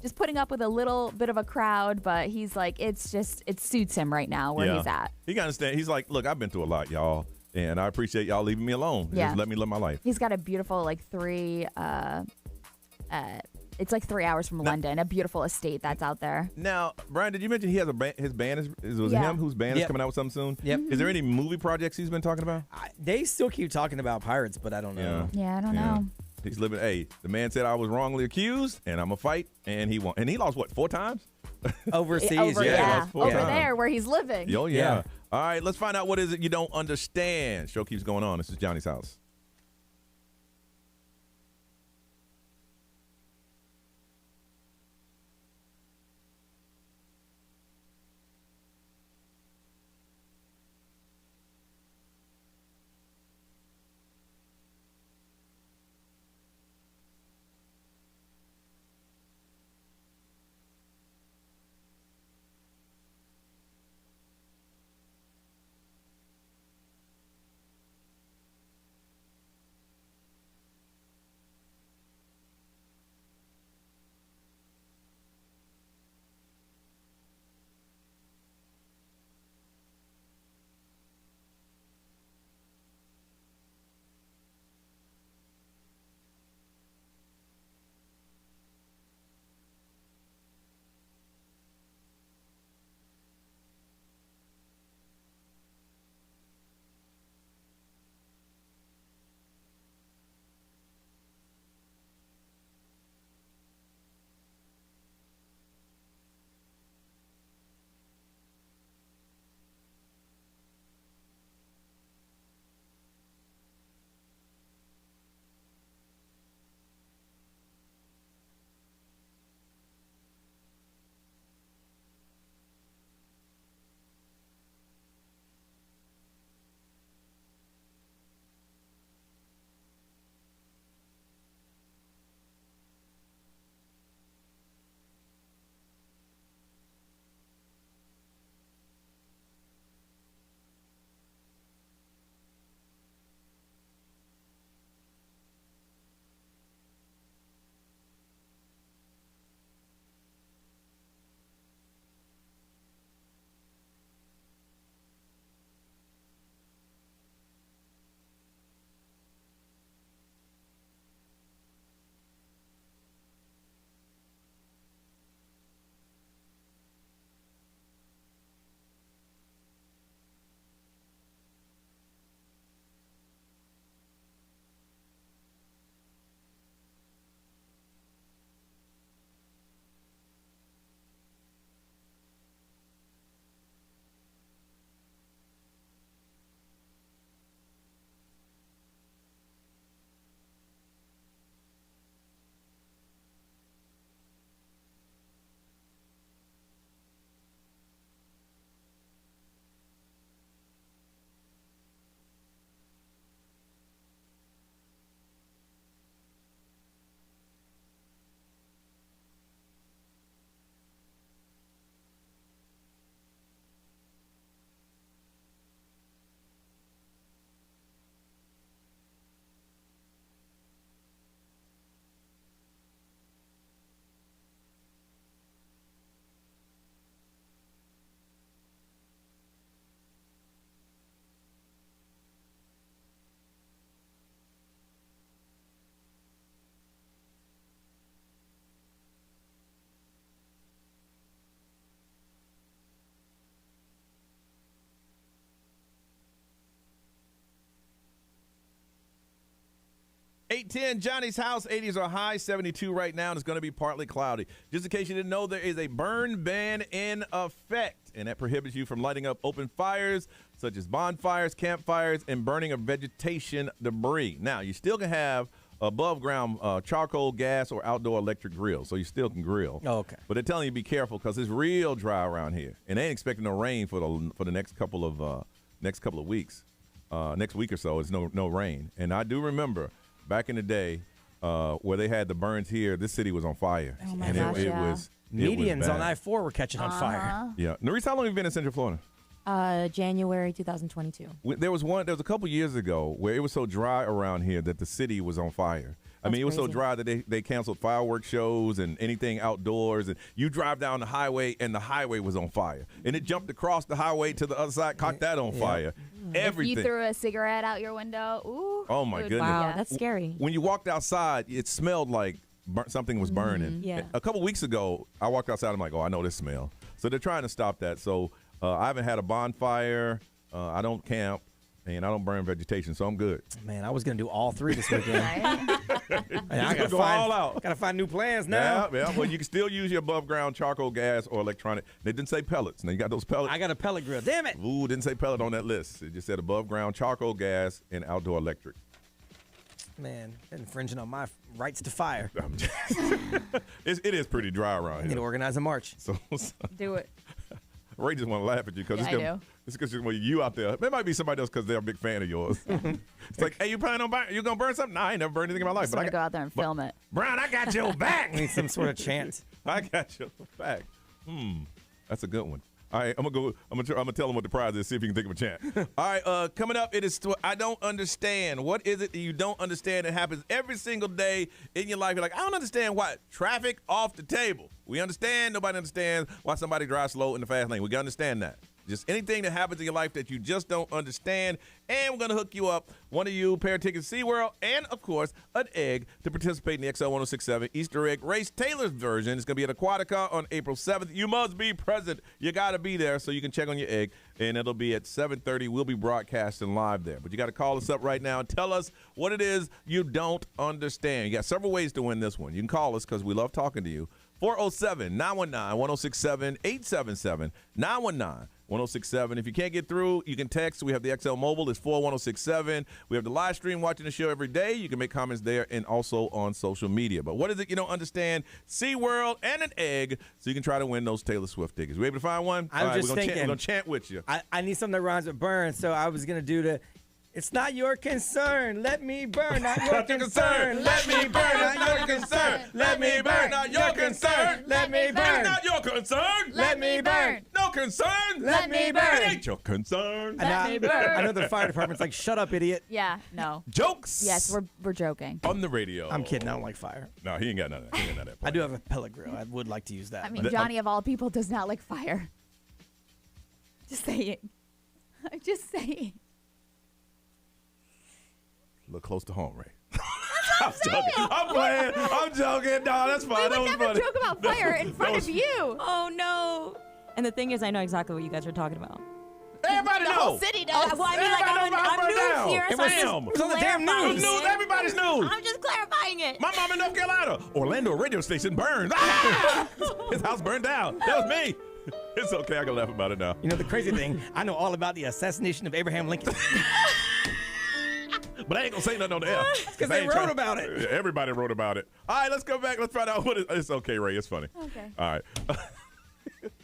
just putting up with a little bit of a crowd. But he's like, it suits him right now where he's at. He can understand. He's like, look, I've been through a lot, y'all, and I appreciate y'all leaving me alone. Yeah. Just let me live my life. He's got a beautiful, it's like 3 hours from London, a beautiful estate that's out there. Now, Brian, did you mention he has his band was Yeah. him whose band is Yep. coming out with something soon? Yep. Is there any movie projects he's been talking about? They still keep talking about pirates, but I don't know. Yeah, I don't know. He's living. Hey, the man said I was wrongly accused, and I'm gonna fight, and he won. And he lost what, 4 times? Overseas, he lost 4 over times. there where he's living. Oh yeah. All right, let's find out what is it you don't understand. Show keeps going on. This is Johnny's house. $810 Johnny's house. 80s are high, 72 right now, and it's going to be partly cloudy. Just in case you didn't know, there is a burn ban in effect, and that prohibits you from lighting up open fires such as bonfires, campfires, and burning of vegetation debris. Now, you still can have above ground charcoal, gas, or outdoor electric grill, so you still can grill. Oh, okay. But they're telling you be careful because it's real dry around here, and they ain't expecting no rain for the next couple of weeks. Next week or so, it's no rain. And I do remember back in the day where they had the burns here. This city was on fire. Oh my and gosh, it yeah. was Medians bad. on I-4 were catching on fire. Yeah, Nerese, how long have you been in Central Florida? January 2022. There was a couple years ago where it was so dry around here that the city was on fire. I mean, it was so crazy. dry that they canceled fireworks shows and anything outdoors. And you drive down the highway, and the highway was on fire. And it jumped across the highway to the other side, caught that on fire. Everything. If you threw a cigarette out your window, ooh. Oh, my it would- goodness. Wow, yeah. that's scary. When you walked outside, it smelled like something was burning. Yeah. A couple weeks ago, I walked outside. I'm like, oh, I know this smell. So they're trying to stop that. So I haven't had a bonfire. I don't camp. And I don't burn vegetation, so I'm good. Man, I was gonna do all three this weekend. Man, I gotta go all out. Gotta find new plans now. Yeah. Well, you can still use your above ground charcoal, gas, or electronic. They didn't say pellets. Now you got those pellets. I got a pellet grill. Damn it! Ooh, didn't say pellet on that list. It just said above ground charcoal, gas, and outdoor electric. Man, infringing on my rights to fire. It is pretty dry around I need here. to organize a march. So Do it. Ray just want to laugh at you because Yeah, I do. it's because you out there. It might be somebody else because they're a big fan of yours. It's like, hey, you planning on you gonna burn something? Nah, I ain't never burned anything in my life. Just want to go out there and film it. Brown, I got your back. Need some sort of chant. I got your back. That's a good one. All right, I'm gonna tell him what the prize is. See if you can think of a chant. All right, coming up, it is. I don't understand. What is it that you don't understand? It happens every single day in your life. You're like, I don't understand why traffic off the table. We understand. Nobody understands why somebody drives slow in the fast lane. We can understand that. Just anything that happens in your life that you just don't understand. And we're going to hook you up. One of you, pair of tickets to SeaWorld, and, of course, an egg to participate in the XL 1067 Easter egg race. Taylor's version is going to be at Aquatica on April 7th. You must be present. You got to be there so you can check on your egg. And it'll be at 7:30. We'll be broadcasting live there. But you got to call us up right now and tell us what it is you don't understand. You got several ways to win this one. You can call us because we love talking to you. 407-919-1067, 877-919-1067. If you can't get through, you can text. We have the XL Mobile. It's 41067. We have the live stream watching the show every day. You can make comments there and also on social media. But what is it you don't understand? SeaWorld and an egg so you can try to win those Taylor Swift tickets. We able to find one? I was just thinking. We're going to chant with you. I need something that rhymes with burn, so I was going to do the, it's not your concern, let me burn, not your concern. Let me burn, not your concern. Let me burn, not your concern. Let me burn. Not your concern. Let me burn. No concern. Let me It burn. ain't your concern. Let me burn. I know the fire department's like, shut up, idiot. Yeah, no. Jokes. Yes, we're joking. On the radio. I'm kidding, I don't like fire. No, he ain't got none of that. He ain't got none of that. I do have a pellet grill. I would like to use that. I mean, but- Johnny of all people does not like fire. Just saying. I'm just saying. A little close to home, Ray. I'm joking. I'm playing. I'm joking. No, that's fine. We That would was never funny. joke about fire in front of you. Oh no! And the thing is, I know exactly what you guys are talking about. Everybody The knows. whole city does. Oh, well, I mean, like, Everybody knows I'm about new down. here, It so was I'm him. just It's on the damn clarifying news. it. Everybody's news. I'm just clarifying it. My mom in North Carolina. Orlando radio station burned. Ah! His house burned down. That was me. It's okay. I can laugh about it now. You know, the crazy thing, I know all about the assassination of Abraham Lincoln. But I ain't gonna say nothing on the air. Because they wrote about it. Yeah, everybody wrote about it. All right, let's go back. Let's find out what it's okay, Ray. It's funny. Okay. All right.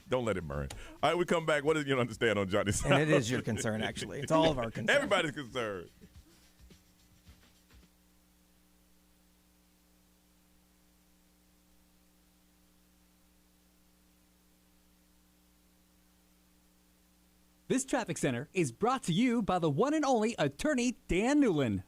Don't let it burn. All right, we come back. What did you understand on Johnny's And it is your concern, actually. It's all of our concern. Everybody's concerned. This traffic center is brought to you by the one and only attorney Dan Newland.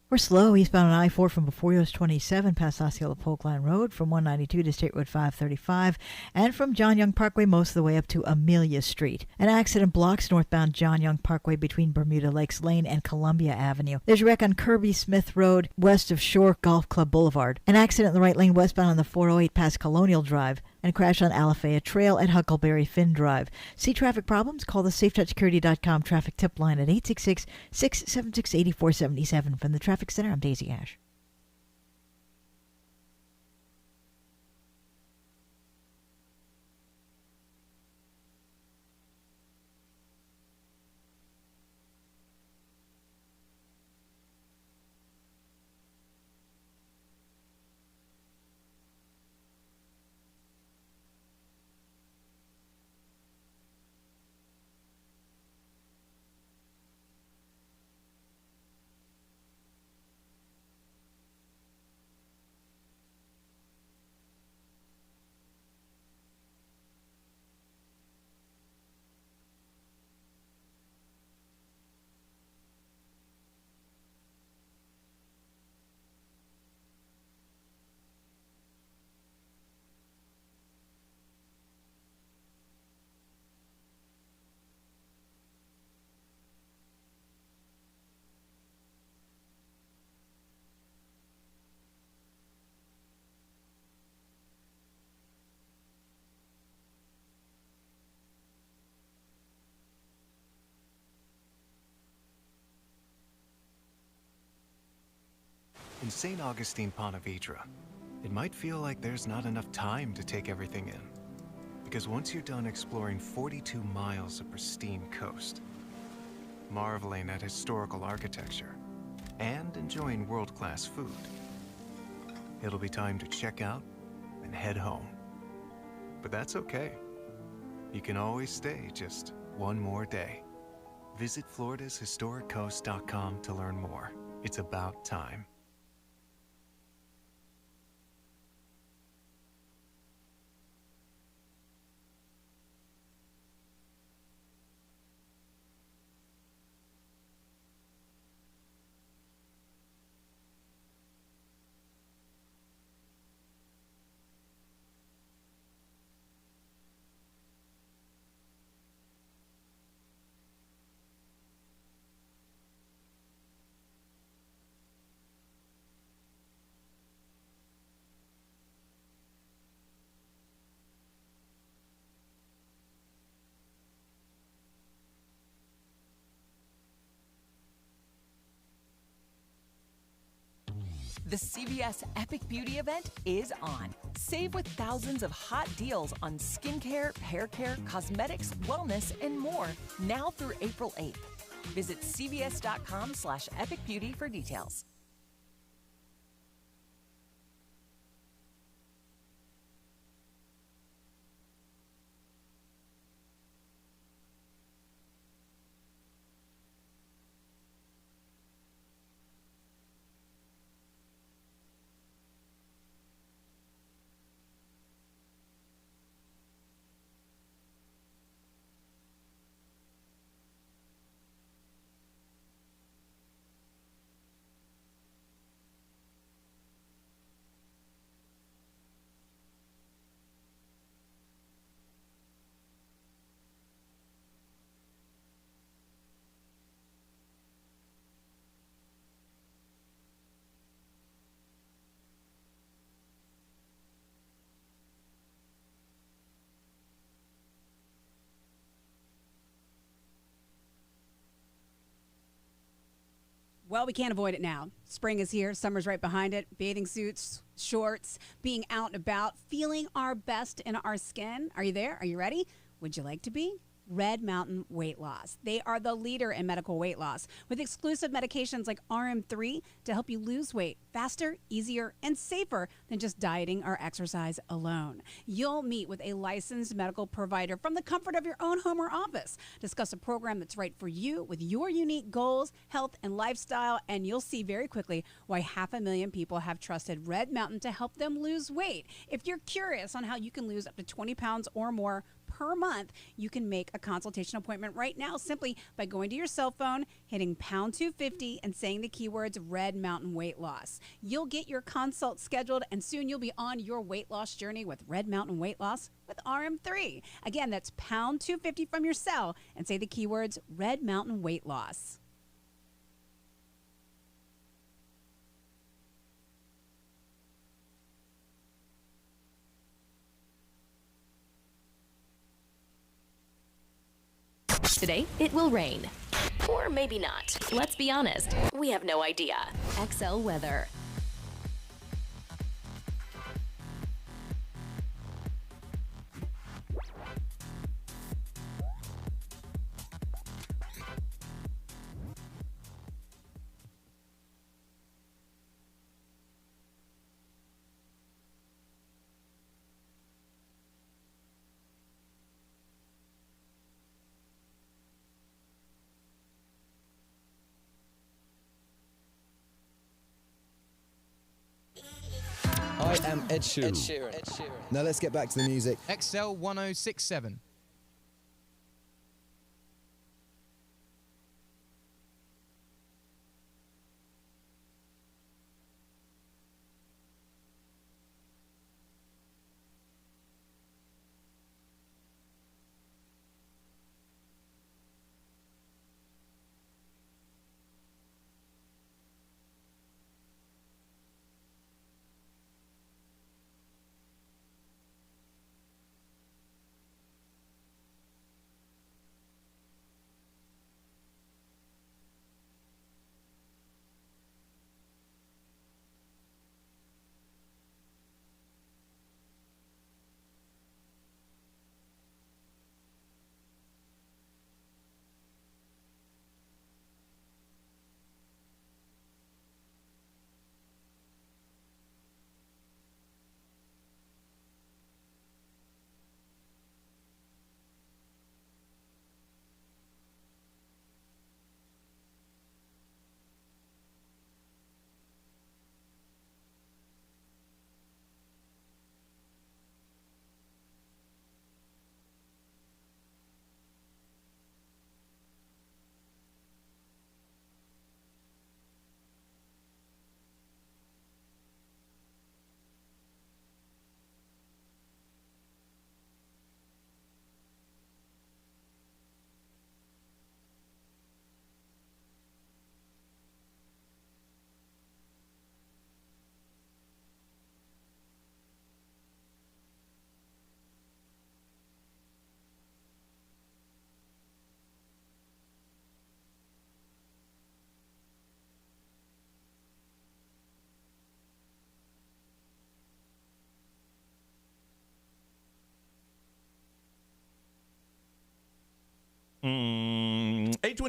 We're slow eastbound on I-4 from before US 27 past Osceola Polk Line Road, from 192 to State Road 535, and from John Young Parkway most of the way up to Amelia Street. An accident blocks northbound John Young Parkway between Bermuda Lakes Lane and Columbia Avenue. There's a wreck on Kirby Smith Road west of Shore Golf Club Boulevard. An accident in the right lane westbound on the 408 past Colonial Drive, and a crash on Alafaya Trail at Huckleberry Finn Drive. See traffic problems? Call the SafeTouchSecurity.com traffic tip line at 866-676-8477. From the Traffic Center, I'm Daisy Ash. St. Augustine, Ponte Vedra, it might feel like there's not enough time to take everything in. Because once you're done exploring 42 miles of pristine coast, marveling at historical architecture, and enjoying world-class food, it'll be time to check out and head home. But that's okay. You can always stay just one more day. Visit FloridasHistoricCoast.com to learn more. It's about time. The CVS Epic Beauty event is on. Save with thousands of hot deals on skincare, hair care, cosmetics, wellness, and more now through April 8th. Visit cvs.com/epicbeauty for details. Well, we can't avoid it now. Spring is here. Summer's right behind it. Bathing suits, shorts, being out and about, feeling our best in our skin. Are you there? Are you ready? Would you like to be? Red Mountain Weight Loss. They are the leader in medical weight loss with exclusive medications like RM3 to help you lose weight faster, easier, and safer than just dieting or exercise alone. You'll meet with a licensed medical provider from the comfort of your own home or office. Discuss a program that's right for you with your unique goals, health, and lifestyle, and you'll see very quickly why 500,000 people have trusted Red Mountain to help them lose weight. If you're curious on how you can lose up to 20 pounds or more per month, you can make a consultation appointment right now simply by going to your cell phone, hitting pound 250 and saying the keywords Red Mountain Weight Loss. You'll get your consult scheduled and soon you'll be on your weight loss journey with Red Mountain Weight Loss with RM3. Again, that's pound 250 from your cell and say the keywords Red Mountain Weight Loss. Today, it will rain. Or maybe not. Let's be honest. We have no idea. XL weather. I am Ed Sheeran. Now let's get back to the music. XL 1067.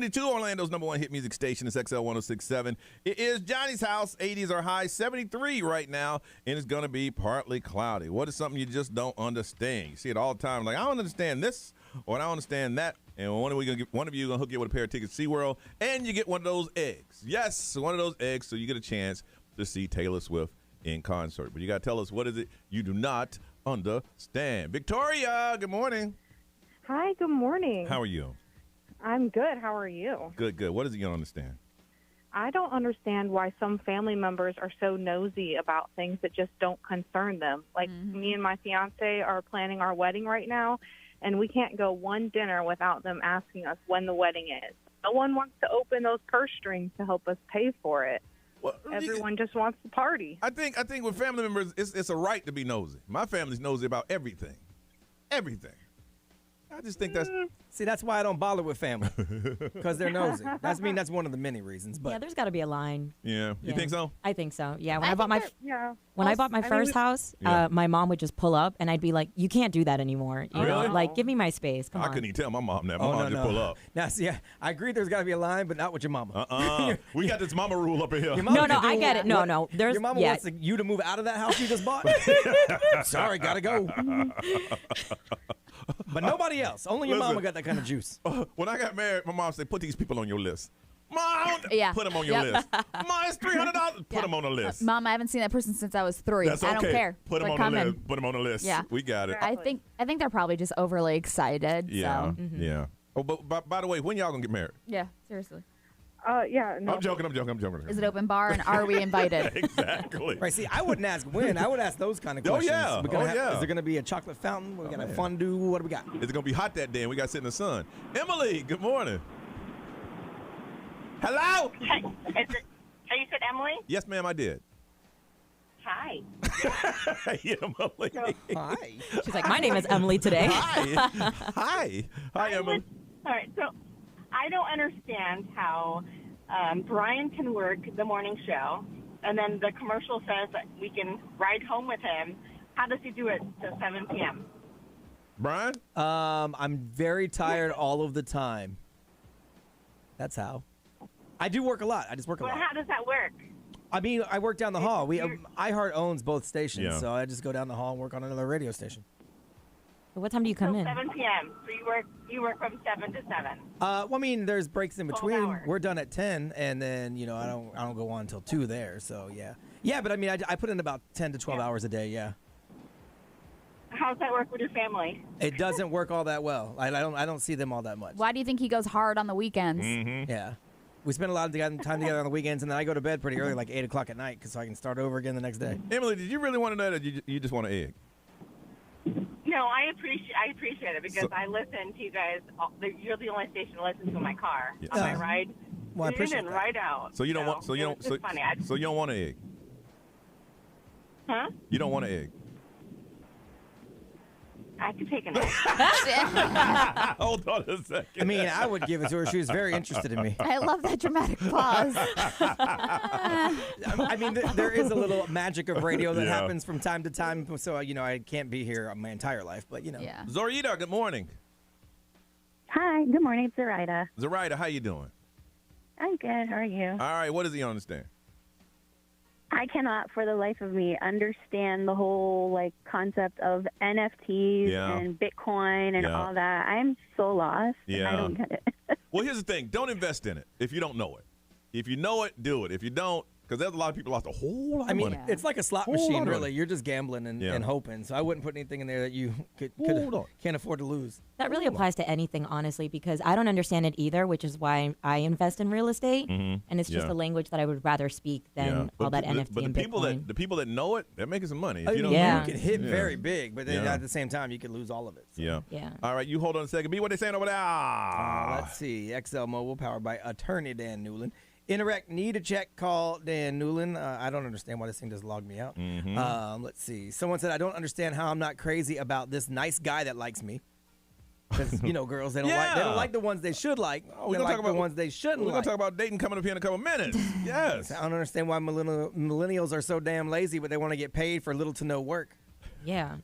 6:22, Orlando's number one hit music station is XL 106.7. It is Johnny's house. 80s are high, 73 right now, and it's going to be partly cloudy. What is something you just don't understand? You see it all the time. Like, I don't understand this, or I don't understand that. And one of you going to hook you with a pair of tickets to SeaWorld, and you get one of those eggs. Yes, one of those eggs, so you get a chance to see Taylor Swift in concert. But you got to tell us, what is it you do not understand? Victoria, good morning. Hi, good morning. How are you? I'm good. How are you? Good, good. What is it you don't understand? I don't understand why some family members are so nosy about things that just don't concern them. Like me and my fiance are planning our wedding right now, and we can't go one dinner without them asking us when the wedding is. No one wants to open those purse strings to help us pay for it. Well, everyone just wants to party. I think with family members, it's a right to be nosy. My family's nosy about everything. Everything. I just think that's... See, that's why I don't bother with family, because they're nosy. That's one of the many reasons. But yeah, there's got to be a line. Yeah. You think so? I think so. Yeah. When I bought my I first house, my mom would just pull up, and I'd be like, "You can't do that anymore. You know, like give me my space. Come on." I couldn't even tell my mom that. My mom just pull up. Now, see, I agree. There's got to be a line, but not with your mama. We got this mama rule up in here. No, I get it. No. Your mama wants you to move out of that house you just bought. Sorry, gotta go. But nobody else. Only your mama got that kind of juice. When I got married, my mom said, "Put these people on your list." Mom, put them on your list. Mom, it's $300. Put them on the list. Mom, I haven't seen that person since I was 3. That's okay. I don't care. Put them on the list. Put them on the list. Yeah. We got it. I think they're probably just overly excited. Yeah. So. Yeah. Oh, but by the way, when y'all gonna get married? Yeah. Seriously. Yeah. No. I'm joking. Is it open bar, and are we invited? Exactly. Right. See, I wouldn't ask when. I would ask those kind of questions. Yeah. Is there gonna be a chocolate fountain? We're gonna fondue. What do we got? Is it gonna be hot that day? And we got to sit in the sun. Emily, good morning. Hello. Hey, you said Emily? Yes, ma'am. I did. Hi. Emily. Hi. She's like, my name is Emily today. Hi, Emily. All right. So I don't understand how Brian can work the morning show, and then the commercial says that we can ride home with him. How does he do it till 7 p.m.? Brian? I'm very tired all of the time. That's how. I do work a lot. I just work a lot. How does that work? I mean, I work down the hall. iHeart owns both stations, so I just go down the hall and work on another radio station. What time do you come in? 7 p.m. So you work from 7 to 7. Well, I mean, there's breaks in 12 between. hours. We're done at 10, and then I don't go on until 2 there. So yeah. But I mean, I put in about 10 to 12 hours a day. Yeah. How's that work with your family? It doesn't work all that well. I don't see them all that much. Why do you think he goes hard on the weekends? Yeah. We spend a lot of time together on the weekends, and then I go to bed pretty early, like 8 o'clock at night, so I can start over again the next day. Emily, did you really want to know that you just want an egg? No, I appreciate it because I listen to you guys. You're the only station I listen to in my car on my ride. Well, I appreciate in that. Ride out. So you don't want. So you don't. It's funny. So you don't want an egg. Huh? You don't want an egg. I could take an egg. Hold on a second. I mean, I would give it to her. She was very interested in me. I love that dramatic pause. I mean, there is a little magic of radio that happens from time to time. So, I can't be here my entire life, but, Yeah. Zorita, good morning. Hi, good morning, it's Zoraida. Zoraida, how you doing? I'm good. How are you? All right, what does he understand? I cannot, for the life of me, understand the whole concept of NFTs and Bitcoin and all that. I'm so lost. Yeah. I don't get it. Well, here's the thing: don't invest in it if you don't know it. If you know it, do it. If you don't, because there's a lot of people lost a whole lot of money. It's like a slot Hold machine, on. really. You're just gambling and hoping. So I wouldn't put anything in there that you can't afford to lose. That really applies to anything, honestly, because I don't understand it either, which is why I invest in real estate. And it's just a language that I would rather speak than all that NFT but and the people Bitcoin. the people that know it, they're making some money. If you don't You know, can hit very big, but then at the same time, you can lose all of it. So. Yeah. All right, you hold on a second. B, what they saying over there? Let's see. XL Mobile, powered by attorney Dan Newland. Interact, need a check, call Dan Newland. I don't understand why this thing doesn't log me out. Let's see. Someone said, I don't understand how I'm not crazy about this nice guy that likes me. Because, girls, they don't like the ones they should like. They like the ones they shouldn't We're like. going to talk about dating coming up here in a couple minutes. Yes. I don't understand why millennials are so damn lazy, but they want to get paid for little to no work. Yeah.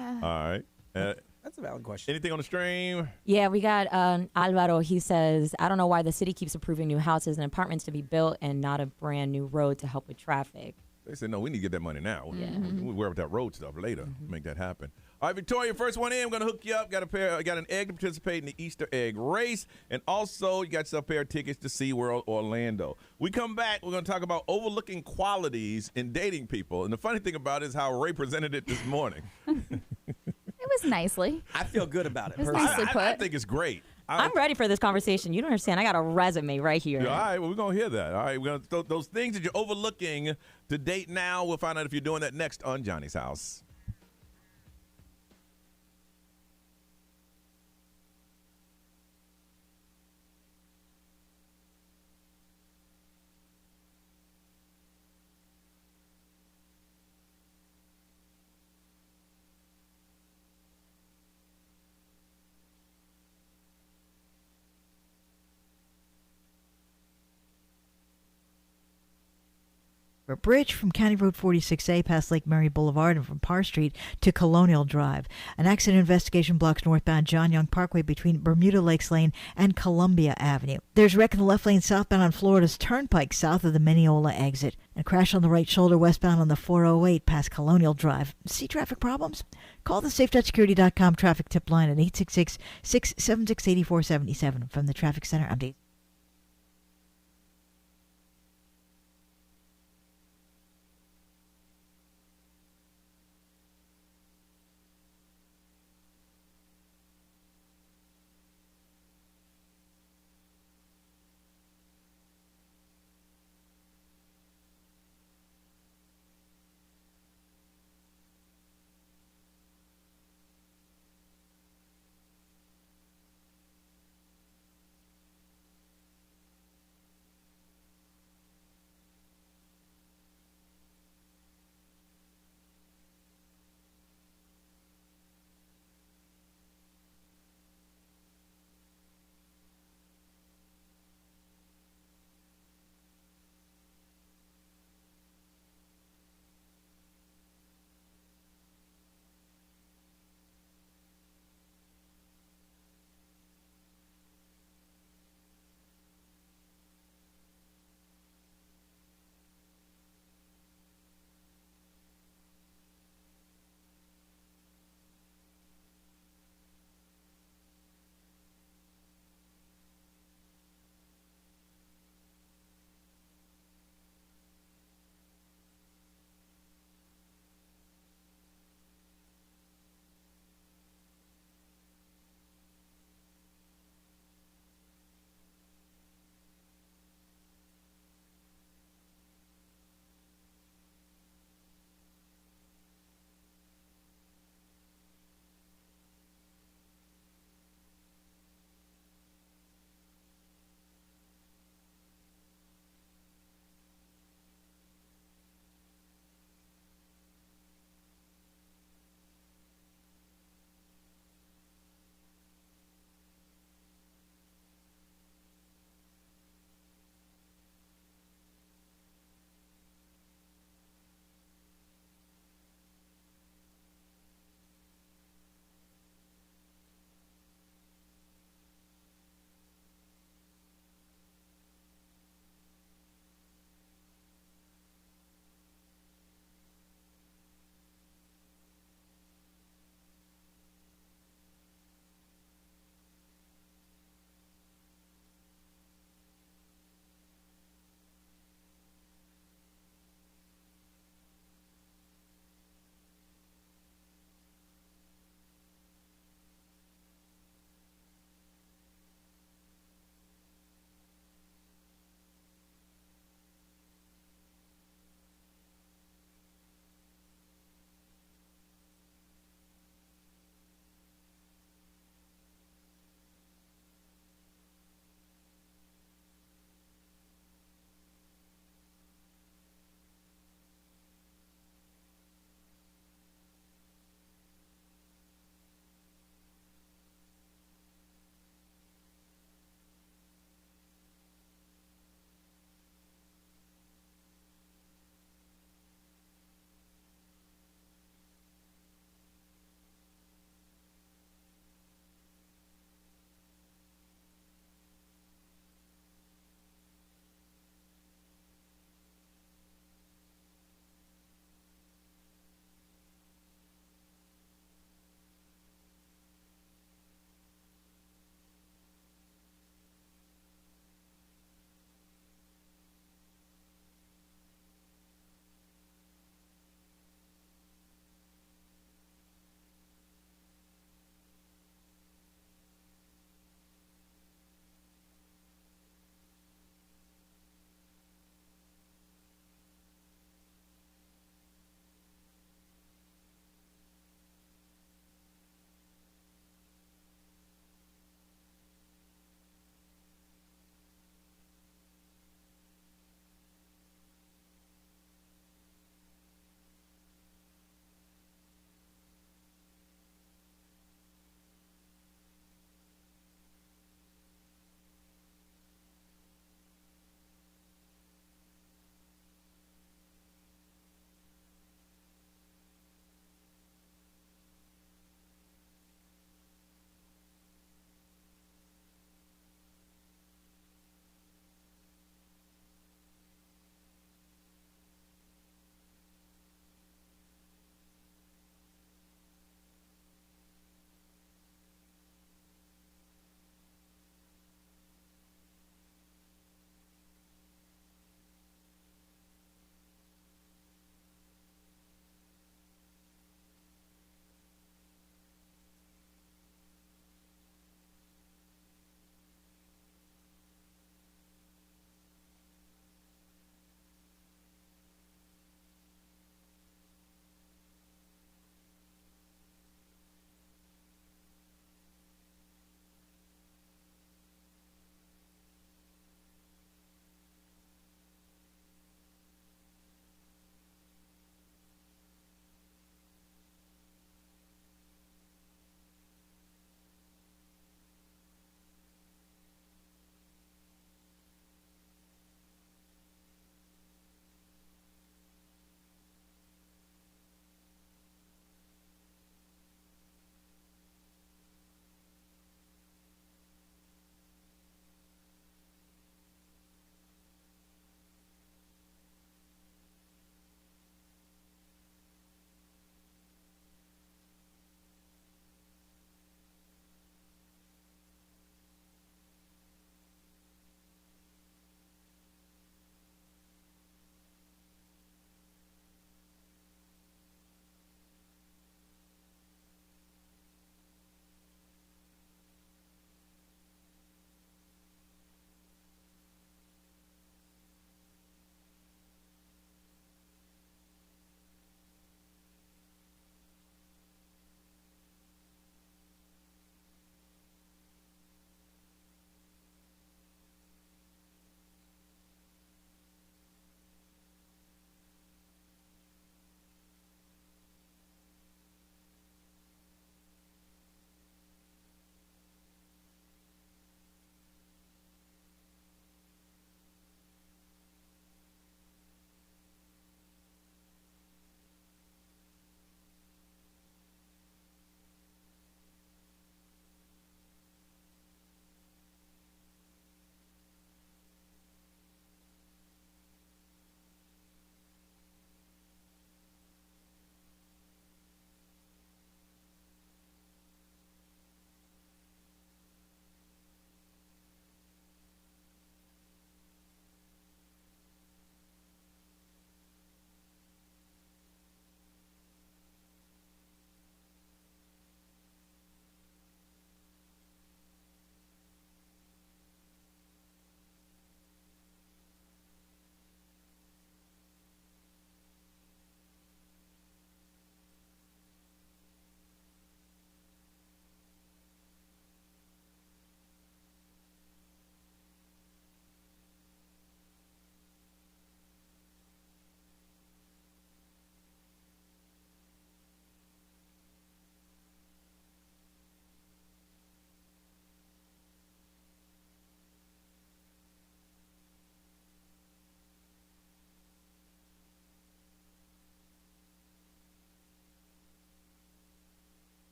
All right. That's That's a valid question. Anything on the stream? Yeah, we got Alvaro. He says, I don't know why the city keeps approving new houses and apartments to be built and not a brand new road to help with traffic. They said, no, we need to get that money now. Yeah. We'll worry about that road stuff later. Make that happen. All right, Victoria, first one in. I'm going to hook you up. Got an egg to participate in the Easter egg race. And also, you got yourself a pair of tickets to SeaWorld Orlando. We come back, we're going to talk about overlooking qualities in dating people. And the funny thing about it is how Ray presented it this morning. It was nicely. I feel good about it. It was nicely put. I think it's great. I'm ready for this conversation. You don't understand. I got a resume right here. Yeah, all right, well, we're going to hear that. All right, we're going to those things that you're overlooking to date now. We'll find out if you're doing that next on Johnny's House. A bridge from County Road 46A past Lake Mary Boulevard and from Parr Street to Colonial Drive. An accident investigation blocks northbound John Young Parkway between Bermuda Lakes Lane and Columbia Avenue. There's wreck in the left lane southbound on Florida's Turnpike south of the Mineola exit. A crash on the right shoulder westbound on the 408 past Colonial Drive. See traffic problems? Call the SafeTouchSecurity.com traffic tip line at 866-676-8477. From the Traffic Center, I'm Dave.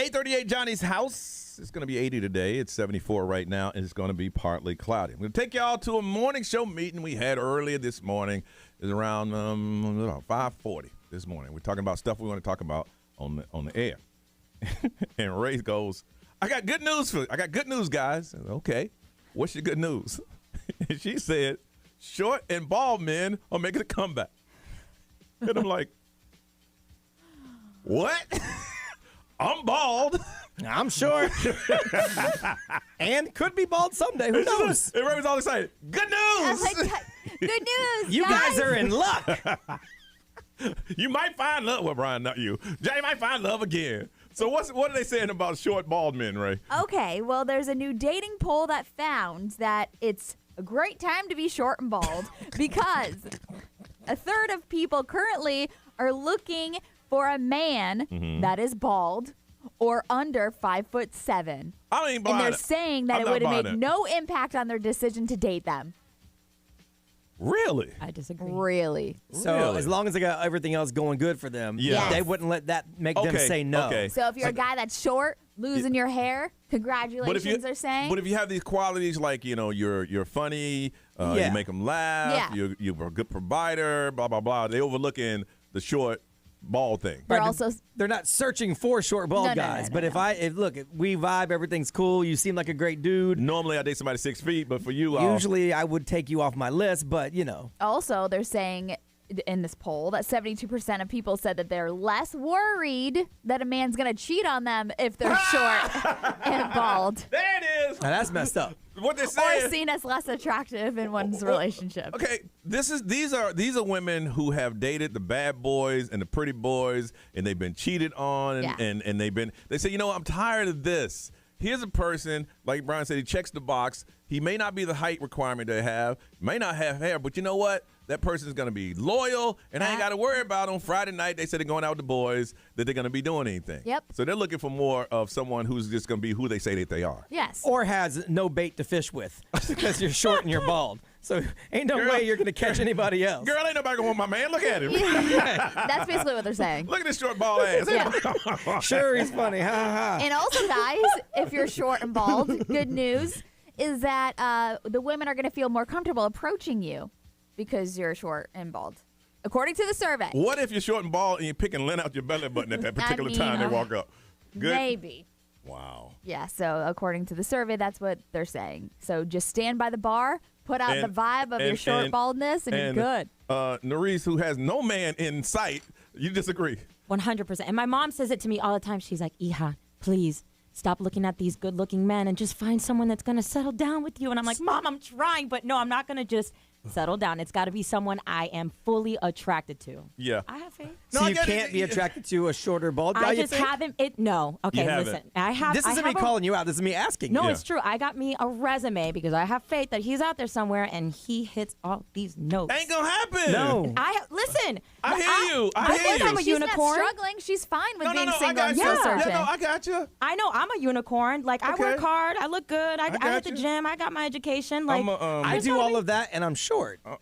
838 Johnny's house. It's going to be 80 today. It's 74 right now, and it's going to be partly cloudy. I'm going to take y'all to a morning show meeting we had earlier this morning. It's around 5:40 this morning. We're talking about stuff we want to talk about on the air. And Ray goes, I got good news, guys. Said, okay, what's your good news? And she said, short and bald men are making a comeback. And I'm like, what? I'm bald. I'm short. And could be bald someday. Who knows? And Ray was all excited. Good news. Good news. You guys are in luck. You might find love. Well, Brian, not you. Jay might find love again. So what are they saying about short, bald men, Ray? Okay, well, there's a new dating poll that found that it's a great time to be short and bald because a third of people currently are looking for a man that is bald or under 5'7". I don't even buy and they're that. saying that I'm it not would buying make that. no impact on their decision to date them. Really? I disagree. Really? So as long as they got everything else going good for them, Yes. they wouldn't let that make them say no. Okay. So if you're a guy that's short, losing your hair, congratulations, they're saying. But if you have these qualities like, you're funny, you make them laugh, you're a good provider, blah, blah, blah, they overlooking the short, bald thing. They're not searching for short bald No, no, guys. no, but if we vibe, everything's cool. You seem like a great dude. Normally I date somebody 6 feet, but for you, usually I would take you off my list. But Also, they're saying in this poll that 72% of people said that they're less worried that a man's going to cheat on them if they're short and bald. There it is. Now that's messed up. What they're saying. Or seen as less attractive in one's relationship. Okay, these are women who have dated the bad boys and the pretty boys, and they've been cheated on, and they say, I'm tired of this. Here's a person, like Brian said, he checks the box. He may not be the height requirement they have, may not have hair, but you know what? That person is going to be loyal, and I ain't got to worry about on Friday night. They said they're going out with the boys, that they're going to be doing anything. Yep. So they're looking for more of someone who's just going to be who they say that they are. Yes. Or has no bait to fish with because you're short and you're bald. So ain't no way you're going to catch anybody else. Girl, ain't nobody going to want my man. Look at him. That's basically what they're saying. Look at this short bald ass. Sure, he's funny. Ha ha. And also, guys, if you're short and bald, good news is that the women are going to feel more comfortable approaching you because you're short and bald, according to the survey. What if you're short and bald and you're picking lint out your belly button at that particular time they walk up? Good? Maybe. Wow. Yeah, so according to the survey, that's what they're saying. So just stand by the bar, put out the vibe of your short baldness, and you're good. Nerese, who has no man in sight, you disagree? 100%. And my mom says it to me all the time. She's like, Iha, please stop looking at these good-looking men and just find someone that's going to settle down with you. And I'm like, Mom, I'm trying, but no, I'm not going to just settle down. It's got to be someone I am fully attracted to. Yeah. I have faith. So you can't be attracted to a shorter bald guy? I you just think? haven't. No. Okay, You haven't. listen. I have. This isn't me calling you out. This is me asking. No, you. it's true. I got me a resume because I have faith that he's out there somewhere and he hits all these notes. Ain't gonna happen. No. Listen. I hear you. I hear think I'm a She's unicorn. not struggling. She's fine with being I single got and you. still searching. Yeah, no, I got you. I know I'm a unicorn. Like I work hard. I look good. I got hit the you. gym. I got my education. Like I do all of that, and I'm short.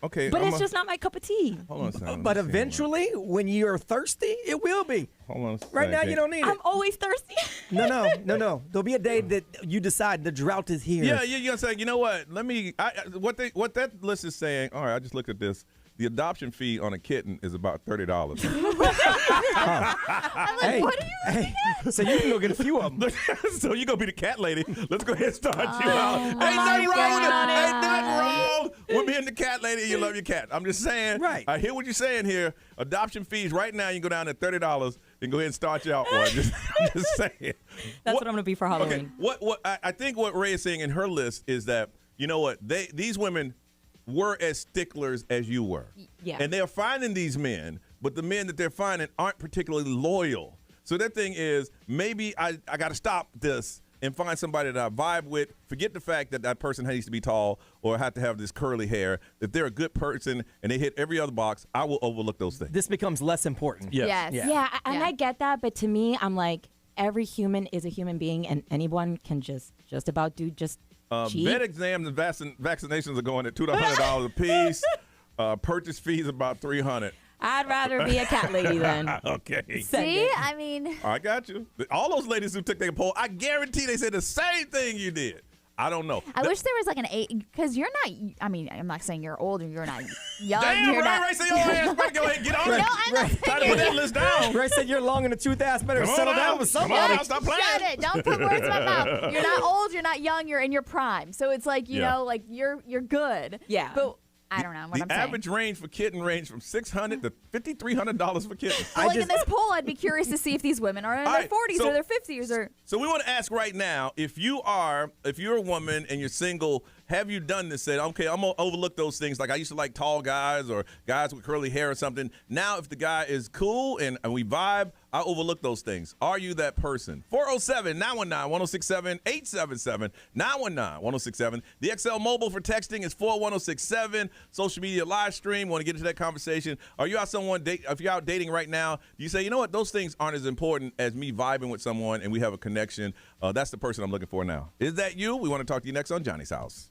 Okay. but it's just not my cup of tea. Hold on a second. But eventually, when you're thirsty, it will be. Hold on a second. Right now, you don't need it. I'm always thirsty. No. There'll be a day that you decide the drought is here. Yeah, you're gonna say, you know what? Let me. What that list is saying. All right, I just looked at this. The adoption fee on a kitten is about $30. Hey, what are you looking at? so you can go get a few of them. So you gonna be the cat lady? Let's go ahead and start you out. Ain't my nothing wrong with it. God. Ain't nothing wrong with being the cat lady. And you love your cat. I'm just saying. Right. I hear what you're saying here. Adoption fees right now. You can go down to $30 and go ahead and start you out one. Just saying. That's what I'm gonna be for Halloween. Okay. What I think what Ray is saying in her list is that, you know what, these women were as sticklers as you were. Yeah. And they're finding these men, but the men that they're finding aren't particularly loyal. So their thing is, maybe I got to stop this and find somebody that I vibe with. Forget the fact that that person needs to be tall or have to have this curly hair. If they're a good person and they hit every other box, I will overlook those things. This becomes less important. Yes. Yeah, and I get that, but to me, I'm like, every human is a human being, and anyone can just about do just cheat. Vet exams and vaccinations are going at $200 a piece. Purchase fees about $300. I'd rather be a cat lady then. Okay. See, I mean, I got you. All those ladies who took their poll, I guarantee they said the same thing you did. I don't know. I wish there was like an age, because you're not, I mean, I'm not saying you're old and you're not young. Damn, you're Ray say your ass better go ahead and get on it. No, I'm not Try to put that list down. Ray said you're long in the tooth ass. Better Come on settle now. down with Come on somebody. now, stop playing. Shut it. Don't put words in my mouth. You're not old, you're not young, you're in your prime. So it's like, you know, like you're good. Yeah. But I don't know what The I'm saying. average range for kitten range from $600 to $5,300 for kittens. Well, like in this poll, I'd be curious to see if these women are in their 40s or their 50s or. So we want to ask right now, if you're a woman and you're single, have you done this? Said, okay, I'm gonna overlook those things. Like I used to like tall guys or guys with curly hair or something. Now, if the guy is cool and we vibe, I overlook those things. Are you that person? 407-919-1067, 877-919-1067. The XL mobile for texting is 41067. Social media live stream. Want to get into that conversation? Are you out if you're out dating right now, do you say, you know what, those things aren't as important as me vibing with someone and we have a connection? That's the person I'm looking for now. Is that you? We want to talk to you next on Johnny's House.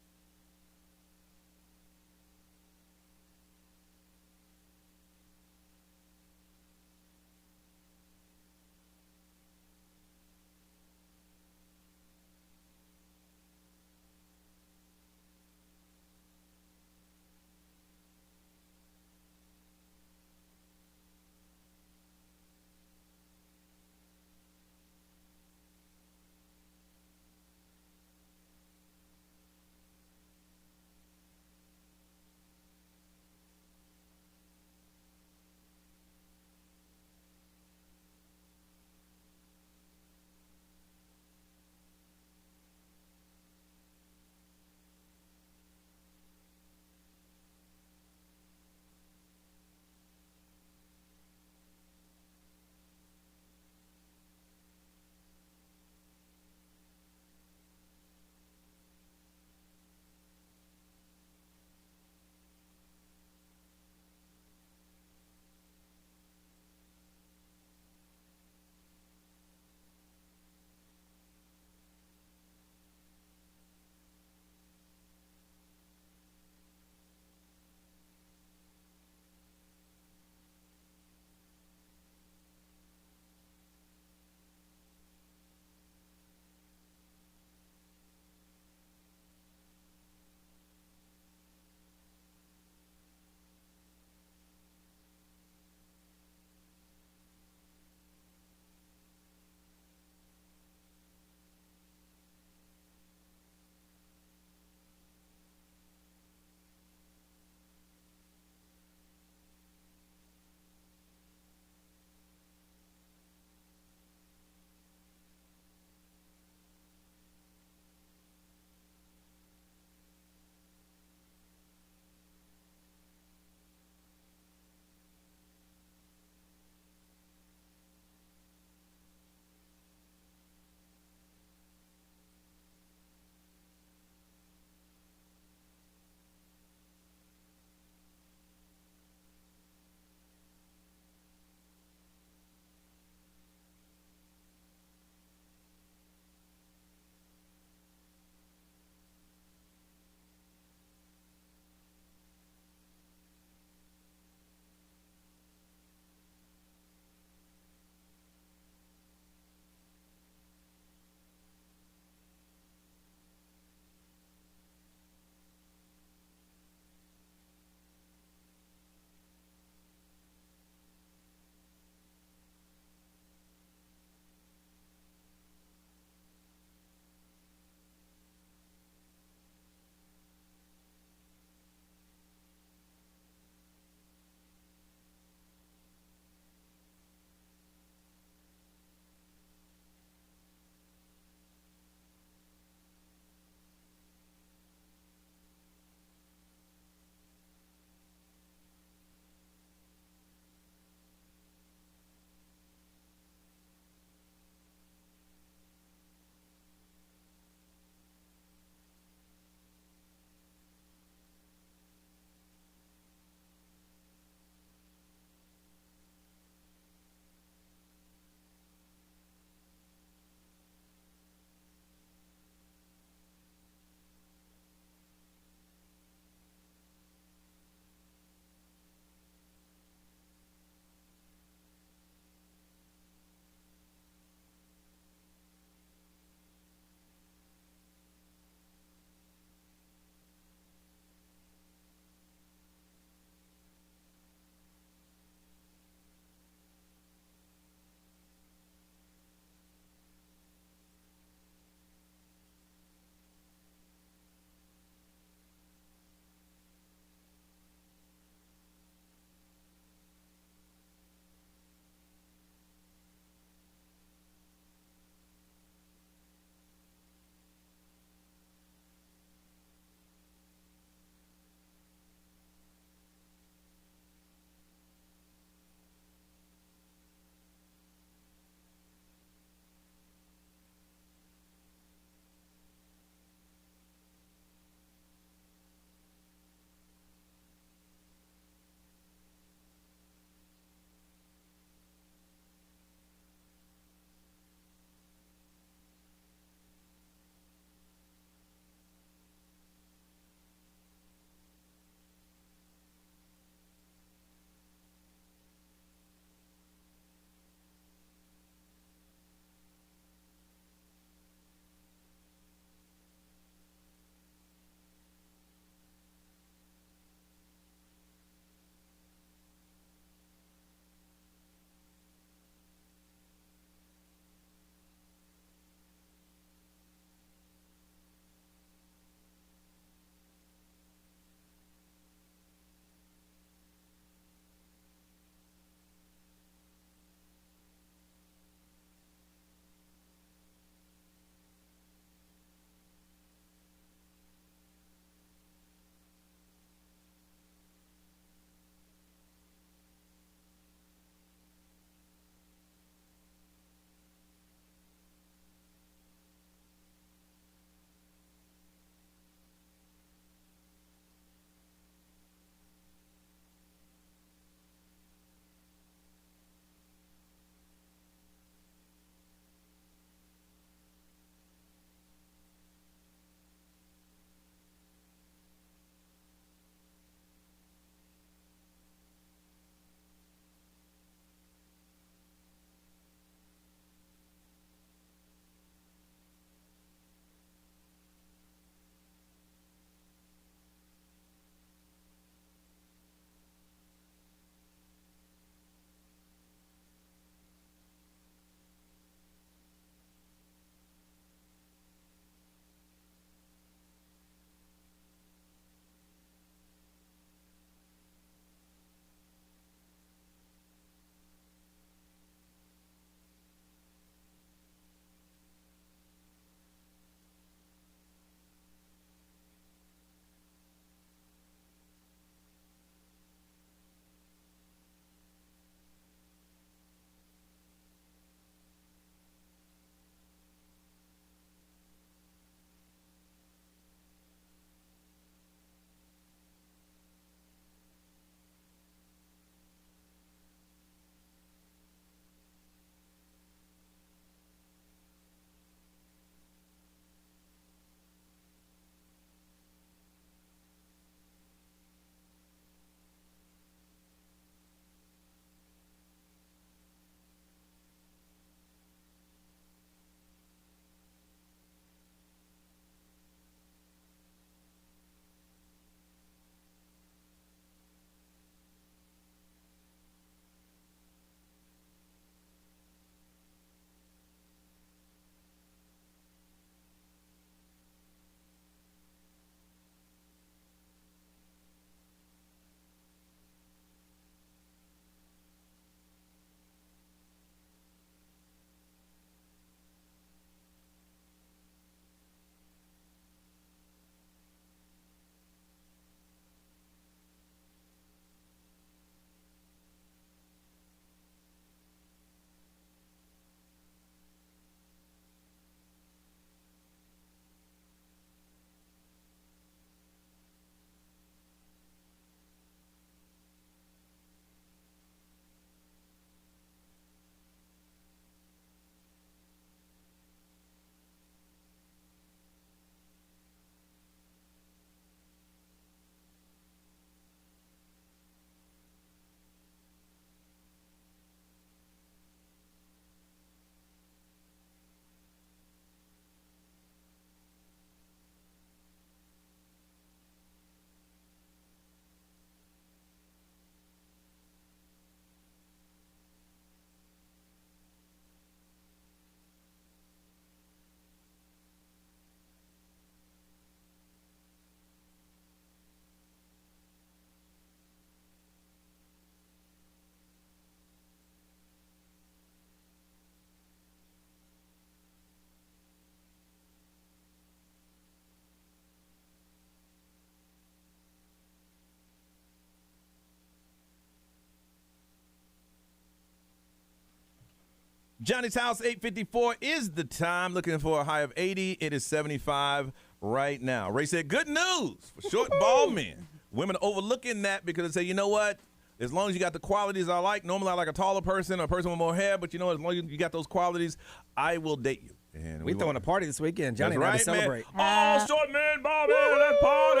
Johnny's House, 8:54 is the time. Looking for a high of 80. It is 75 right now. Ray said, good news for short bald men. Women are overlooking that because they say, you know what? As long as you got the qualities I like, normally I like a taller person or a person with more hair, but you know, as long as you got those qualities, I will date you. And we throwing a party this weekend. Johnny and I to celebrate. All short men, bald men, let's party!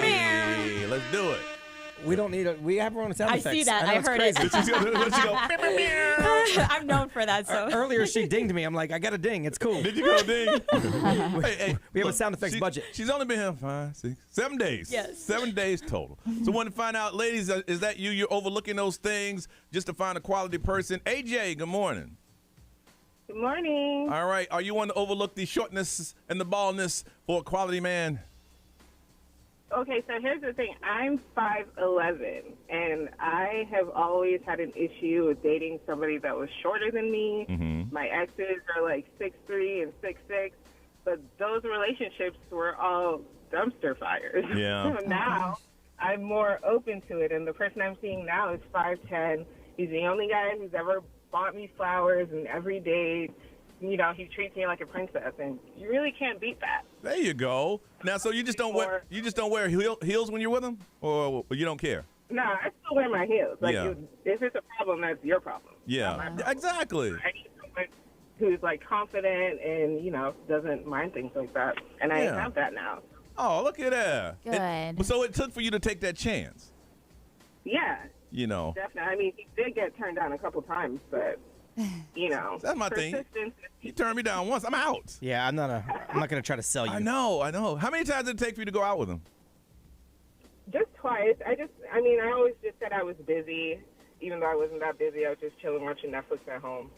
Hey, let's do it. We don't need we have our own sound effects. I see that. I heard it. I'm known for that. So earlier she dinged me. I'm like, I got a ding. It's cool. Did you go ding? We have a sound effects budget. She's only been here 5, 6, 7 days. Yes. 7 days total. So want to find out, ladies, is that you? You're overlooking those things just to find a quality person. AJ, good morning. Good morning. All right. Are you one to overlook the shortness and the baldness for a quality man? Okay, so here's the thing. I'm 5'11", and I have always had an issue with dating somebody that was shorter than me. Mm-hmm. My exes are like 6'3" and 6'6", but those relationships were all dumpster fires. Yeah. So now I'm more open to it, and the person I'm seeing now is 5'10". He's the only guy who's ever bought me flowers, and every day, you know, he treats me like a princess, and you really can't beat that. There you go. Now, so you just don't wear heels when you're with him, or you don't care? No, I still wear my heels. Like, Yeah. if it's a problem, that's your problem. Yeah, not my problem. exactly. I need someone who's like confident and, you know, doesn't mind things like that, and I Yeah. have that now. Oh, look at that. Good. So it took for you to take that chance. Yeah, You know. definitely. I mean, he did get turned down a couple times, but you know, That's my thing. persistence. He turned me down once. I'm out. Yeah, I'm not gonna try to sell you. I know. How many times did it take for you to go out with him? Just twice. I mean, I always just said I was busy. Even though I wasn't that busy, I was just chilling watching Netflix at home.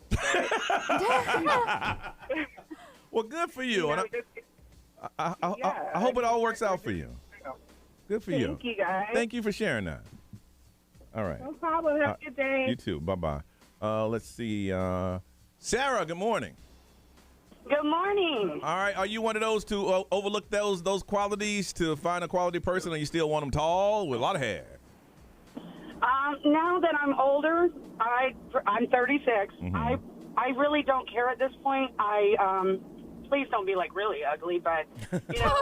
Well, good for you. You And know, I hope it all works out for you. Good for you. Thank you, guys. Thank you for sharing that. All right. No problem. Have a good day. You too. Bye-bye. Let's see. Sarah, good morning. Good morning. All right. Are you one of those to overlook those qualities to find a quality person, or you still want them tall with a lot of hair? Now that I'm older, I'm 36. Mm-hmm. I really don't care at this point. Please don't be like really ugly, but you know,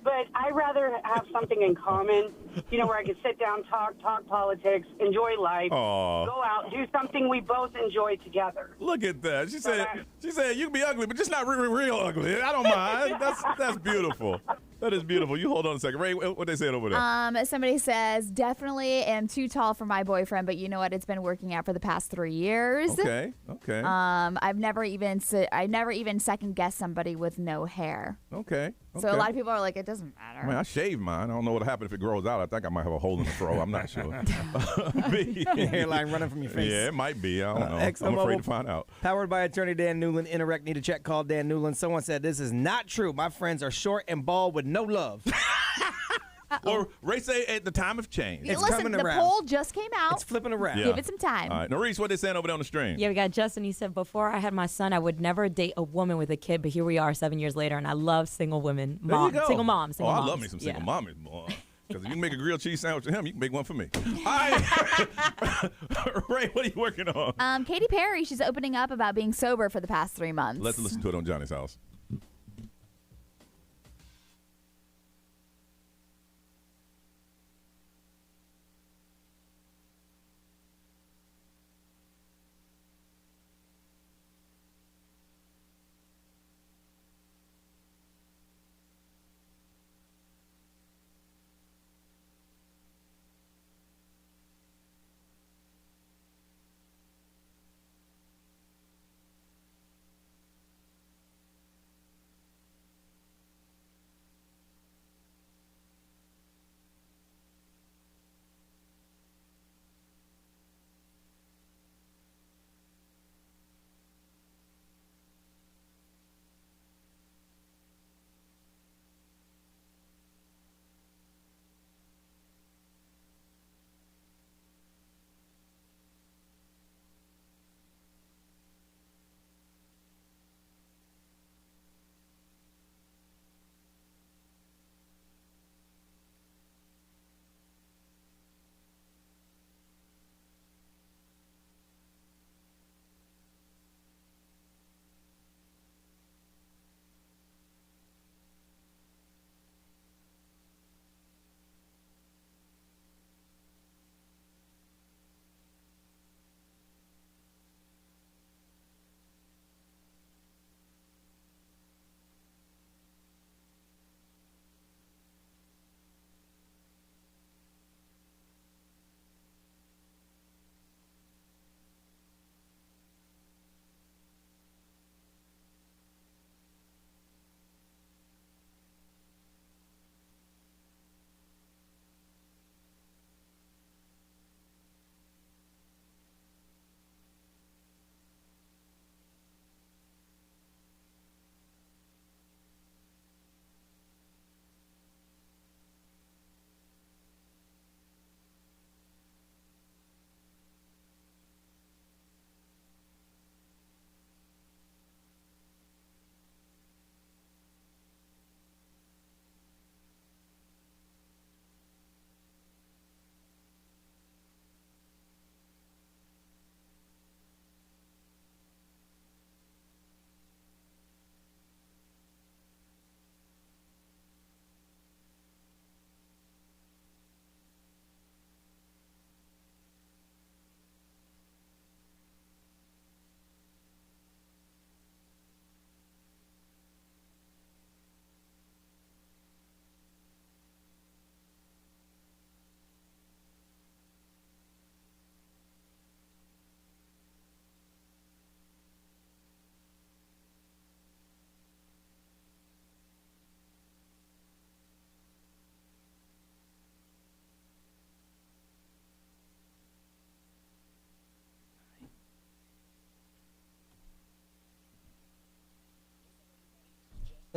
but I rather have something in common. You know, where I can sit down, talk politics, enjoy life, Aw. go out, do something we both enjoy together. Look at that. She said you can be ugly, but just not real ugly. I don't mind. That's beautiful. That is beautiful. You hold on a second. Ray, what they saying over there? Somebody says, definitely am too tall for my boyfriend, but you know what? It's been working out for the past 3 years. Okay. I've never even second guessed somebody with no hair. Okay. So a lot of people are like, it doesn't matter. I mean, I shave mine. I don't know what'll happen if it grows out. I think I might have a hole in the throat. I'm not sure. Hairline running from your face. Yeah, it might be. I don't know. XO I'm afraid Mobile, to find out. Powered by attorney Dan Newland. Interact, need a check, call Dan Newland. Someone said this is not true. My friends are short and bald with no love. Or Ray say at the time of change. It's Listen, coming the around. poll just came out. It's flipping around. Yeah. Give it some time. All right. Norris, what they saying over there on the stream? Yeah, we got Justin. He said, before I had my son, I would never date a woman with a kid, but here we are 7 years later, and I love single women. There you go. Single moms. I love me some single mommies, boy. Because if you can make a grilled cheese sandwich with him, you can make one for me. All right. Ray, what are you working on? Katy Perry, she's opening up about being sober for the past 3 months. Let's listen to it on Johnny's House.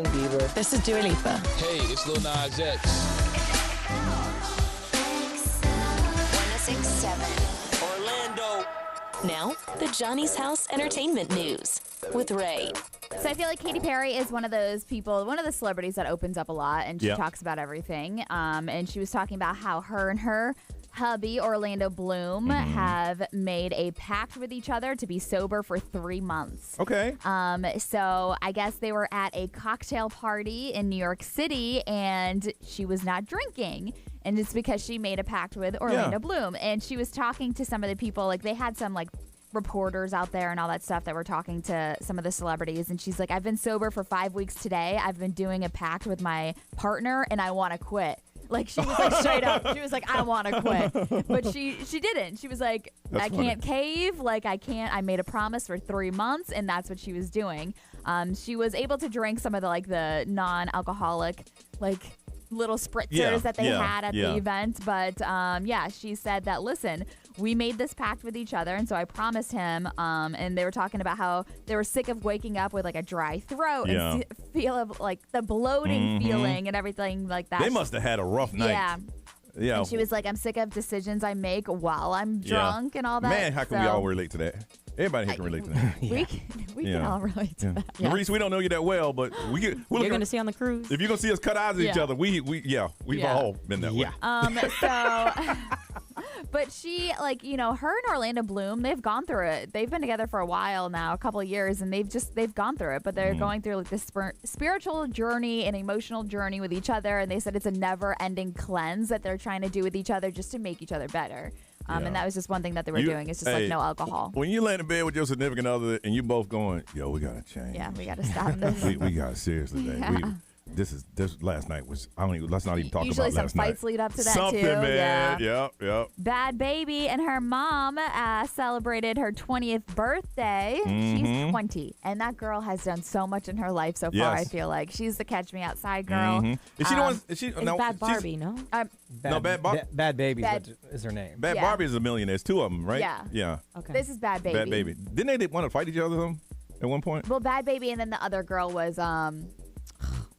Bieber. This is Dua Lipa. Hey, it's Lil Nas X. 1067 Orlando. Now, the Johnny's House Entertainment News with Ray. So I feel like Katy Perry is one of those people, one of the celebrities that opens up a lot, and she Yeah. talks about everything. And she was talking about how her and her hubby, Orlando Bloom, have made a pact with each other to be sober for 3 months. Okay. So I guess they were at a cocktail party in New York City, and she was not drinking. And it's because she made a pact with Orlando Bloom. And she was talking to some of the people, like they had some like reporters out there and all that stuff that were talking to some of the celebrities. And she's like, I've been sober for 5 weeks today. I've been doing a pact with my partner, and I want to quit. Like, she was like straight up. She was like, I want to quit. But she didn't. She was like, I can't cave. Like, I made a promise for 3 months, and that's what she was doing. She was able to drink some of the, like, the non-alcoholic, like, little spritzers that they had at the event. But, she said that, listen, we made this pact with each other, and so I promised him, and they were talking about how they were sick of waking up with, like, a dry throat and feel of, like, the bloating feeling and everything like that. They must have had a rough night. Yeah. Yeah. And she was like, I'm sick of decisions I make while I'm drunk and all that. Man, how can we all relate to that? Everybody here can relate to that. We can all relate to that. Maurice, we don't know you that well, but you're going to see on the cruise. If you're going to see us cut eyes at each other, we've all been that way. But she, like, you know, her and Orlando Bloom, they've gone through it. They've been together for a while now, a couple of years, and they've gone through it. But they're going through like this spiritual journey and emotional journey with each other. And they said it's a never-ending cleanse that they're trying to do with each other just to make each other better. And that was just one thing that they were doing. It's just like no alcohol. When you lay in bed with your significant other and you both going, yo, we got to change. Yeah, we got to stop this. we got to seriously. Yeah. This last night was, let's not even talk Usually about last some night. fights lead up to that Something, too. man. Yeah. Yep. Bad Baby and her mom celebrated her 20th birthday. She's 20, and that girl has done so much in her life so far. I feel like she's the Catch Me Outside girl. Is she the one? Is she? It's No, Bad Barbie, no? Bad Baby is her name. Bad Barbie is a millionaire. It's two of them, right? Yeah. Yeah. Okay. This is Bad Baby. Bad Baby. Didn't they want to fight each other at one point? Well, Bad Baby, and then the other girl was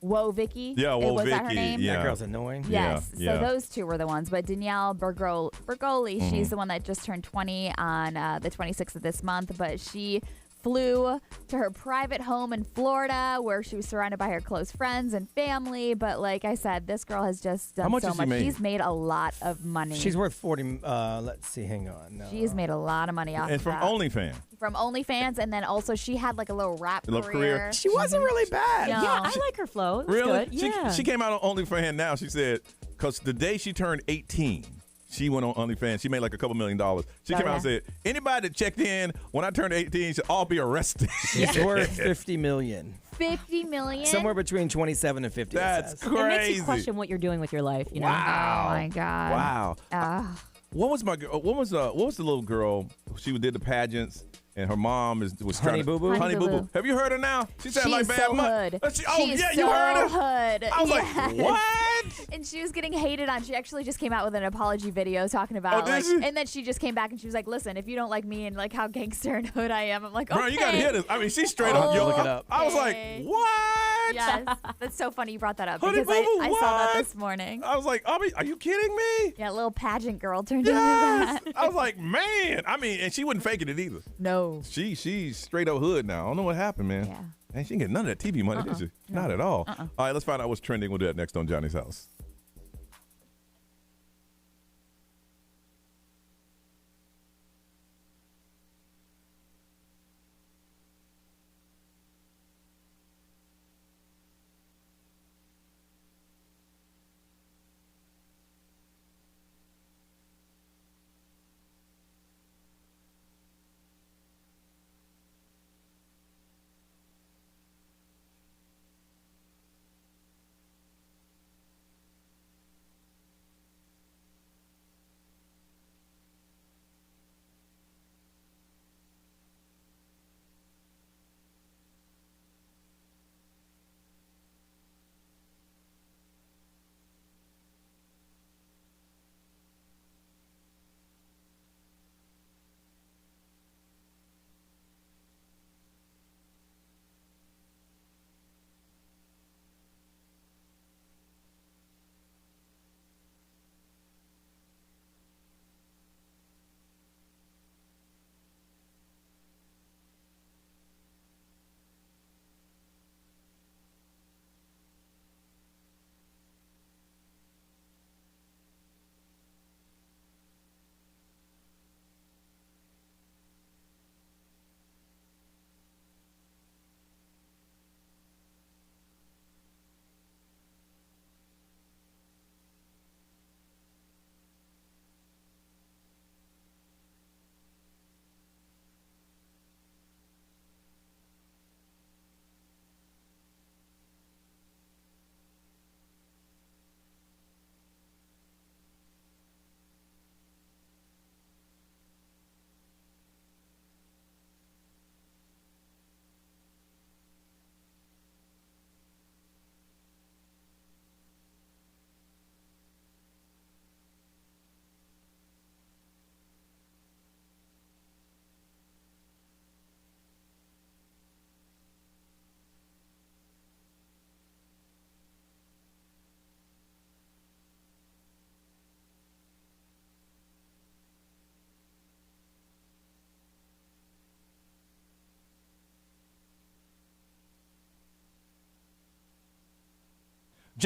Whoa Vicky. Yeah, Whoa was Vicky. That her name? Yeah. That girl's annoying. Yes. Yeah. So those two were the ones. But Danielle Bergoli, she's the one that just turned 20 on the 26th of this month. But she flew to her private home in Florida where she was surrounded by her close friends and family. But like I said, this girl has just done so much. She's made a lot of money. She's worth 40. Let's see. Hang on. No. She's made a lot of money off And of from that. OnlyFans. From OnlyFans, and then also she had like a little rap career. She wasn't really bad. No. Yeah, I like her flow. It was Really? good. Yeah. She came out on OnlyFans now. She said, because the day she turned 18, she went on OnlyFans. She made like a couple $1 million. She came out and said, anybody that checked in when I turned 18 should all be arrested. She's worth 50 million. 50 million? Somewhere between 27 and 50. That's It makes crazy. you question what you're doing with your life, you know? Wow. Oh my God. Wow. What was what was the little girl? She did the pageants, and her mom was Honey trying Boo Boo? Honey Boo Boo. Have you heard her now? She sounds like Bad so Mom. hood. You so heard her? hood. I was like, Yes. what? And she was getting hated on. She actually just came out with an apology video talking about did she? and then she just came back and she was like, listen, if you don't like me and like how gangster and hood I am, I'm like, okay. Bro, you gotta hear this. I mean, she's straight up. Look it up. I was like, what? Yes. That's so funny you brought that up Honey because Boo Boo, I saw that what? this morning. I was like, are you kidding me? Yeah, little pageant girl turned into Yes. that. I was like, man. I mean, and she wasn't faking it either. No. She's straight up hood now. I don't know what happened, man. Yeah. And she didn't get none of that TV money, did she? Not at all. All right, let's find out what's trending. We'll do that next on Johnny's House.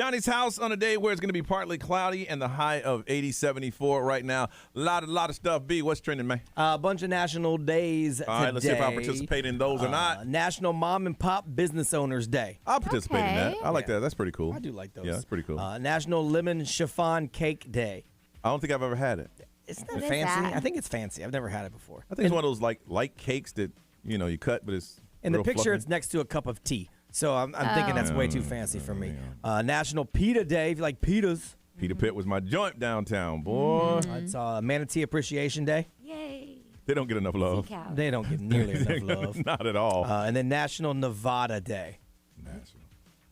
Johnny's house on a day where it's going to be partly cloudy and the high of 74 right now. A lot of stuff. B, what's trending, man? A bunch of national days All right, let's see if I participate in those or not. National Mom and Pop Business Owners Day. I'll participate in that. I like that. That's pretty cool. I do like those. Yeah, that's pretty cool. National Lemon Chiffon Cake Day. I don't think I've ever had it. Isn't that fancy? I think it's fancy. I've never had it before. I think it's one of those light cakes that you cut, but it's in the real picture. fluffy. It's next to a cup of tea, so I'm thinking that's way too fancy for me. National Pita Day. If you like pitas. Pita Pit was my joint downtown, boy. It's Manatee Appreciation Day. Yay. They don't get enough love. They don't get nearly enough love. Not at all. And then National Nevada Day.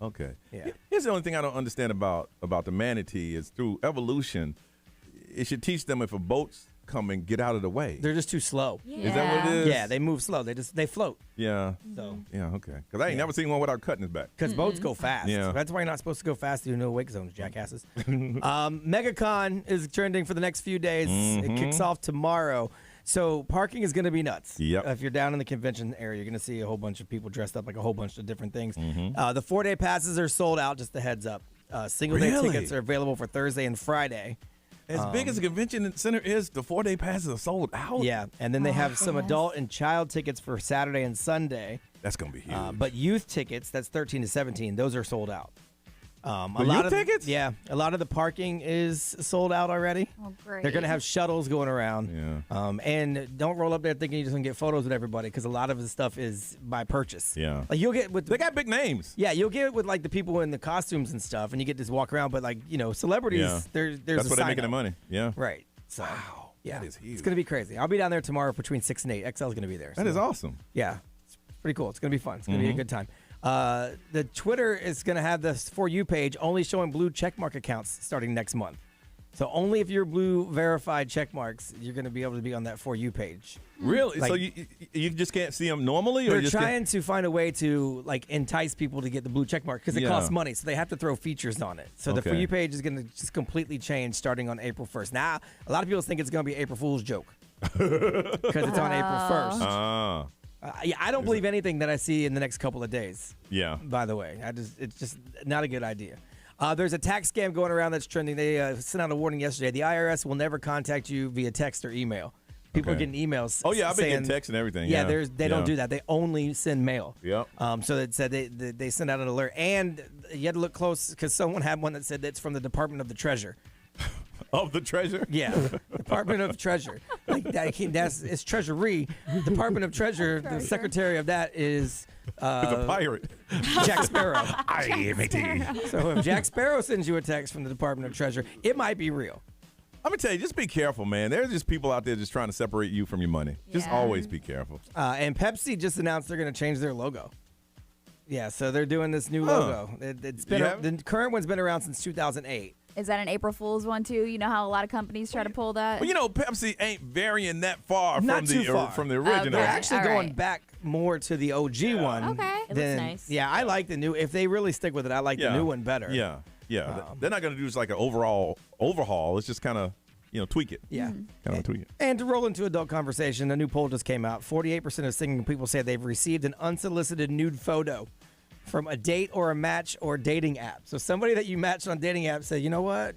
Okay. Yeah. Here's the only thing I don't understand about the manatee is through evolution, it should teach them if a boat's coming, get out of the way. They're just too slow. Is that what it is? Yeah, they move slow. They float. Yeah. So Yeah, okay. Because I ain't never seen one without cutting his back. because boats go fast. Yeah. That's why you're not supposed to go fast through no wake zones, jackasses. MegaCon is trending for the next few days. It kicks off tomorrow. So parking is going to be nuts. Yep. If you're down in the convention area, you're going to see a whole bunch of people dressed up like a whole bunch of different things. The 4-day passes are sold out, just a heads up. Single-day Really? tickets are available for Thursday and Friday. As big as the convention center is, the 4-day passes are sold out. Yeah, and then they have some adult and child tickets for Saturday and Sunday. That's going to be huge. But youth tickets, that's 13 to 17, those are sold out. The youth tickets? Yeah, a lot of the parking is sold out already. Oh, great. They're going to have shuttles going around. Yeah. And don't roll up there thinking you're just going to get photos with everybody because a lot of the stuff is by purchase. Yeah. Like you'll get with They got big names. Yeah, you'll get it with like the people in the costumes and stuff, and you get to just walk around. But like celebrities, Yeah. there's That's a where they're sign making up. the money. Yeah. Right. So Wow. yeah, That is huge. it's going to be crazy. I'll be down there tomorrow between 6 and 8. XL's going to be there. That is awesome. Yeah, it's pretty cool. It's going to be fun. It's going to be a good time. The Twitter is going to have this For You page only showing blue checkmark accounts starting next month. So only if you're blue verified checkmarks, you're going to be able to be on that For You page. Really? Like- So you just can't see them normally? Or They're just trying to find a way to entice people to get the blue checkmark because it Yeah. costs money. So they have to throw features on it. So the For Okay. You page is going to just completely change starting on April 1st. Now, a lot of people think it's going to be April Fool's joke because it's on April 1st. Ah. Yeah, I don't believe anything that I see in the next couple of days. Yeah. By the way, it's just not a good idea. There's a tax scam going around that's trending. They sent out a warning yesterday. The IRS will never contact you via text or email. People are Okay. getting emails. Oh, yeah, I've been saying, getting texts and everything. Yeah, Yeah. they don't do that. They only send mail. Yep. So it said they sent out an alert, and you had to look close because someone had one that said it's from the Department of the Treasure. Of the treasure? Yeah, Department of Treasure. Like it's Treasury. Department of Treasure. The secretary of that is It's a pirate. Jack Sparrow. I am a So if Jack Sparrow sends you a text from the Department of Treasure, it might be real. I'm going to tell you, just be careful, man. There's just people out there just trying to separate you from your money. Just Yeah. always be careful. And Pepsi just announced they're going to change their logo. Yeah, so they're doing this new Huh. logo. It's been Yeah. the current one's been around since 2008. Is that an April Fool's one too? You know how a lot of companies try to pull that? Well, Pepsi ain't varying that far Not from too the far. from the original. They're Okay. actually All going right. back more to the OG one. Okay. It looks than- nice. Yeah, I like the new. If they really stick with it, I like the new one better. Yeah, yeah. They're not going to do just like an overall overhaul. It's just kind of tweak it. Yeah. Kind of tweak it. And to roll into adult conversation, a new poll just came out. 48% of single people say they've received an unsolicited nude photo from a date or a match or dating app. So somebody that you matched on dating app said, you know what?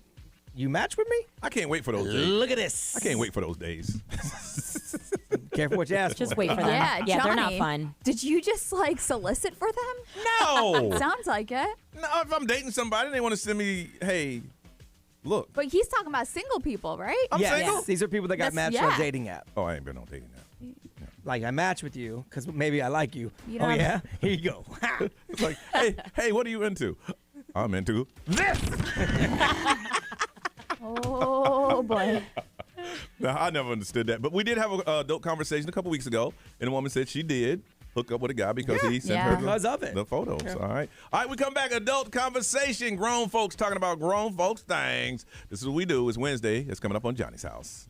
You match with me? I can't wait for those days. Look at this. I can't wait for those days. Careful what you ask Just for. wait for them. Yeah, they're not Johnny, fun. Did you just solicit for them? No. Sounds like it. No, if I'm dating somebody, they want to send me, hey, look. But he's talking about single people, right? I'm Yes, single. these are people that got That's- matched on yeah. a dating app. Oh, I ain't been on dating app. Like, I match with you because maybe I like you. You Oh, don't- yeah? Here you go. It's like, hey, what are you into? I'm into this. Oh boy. Now, I never understood that. But we did have a adult conversation a couple weeks ago, and the woman said she did hook up with a guy because he sent her Because of it. the photos. All right. All right, we come back. Adult conversation. Grown folks talking about grown folks things. This is what we do. It's Wednesday. It's coming up on Johnny's House.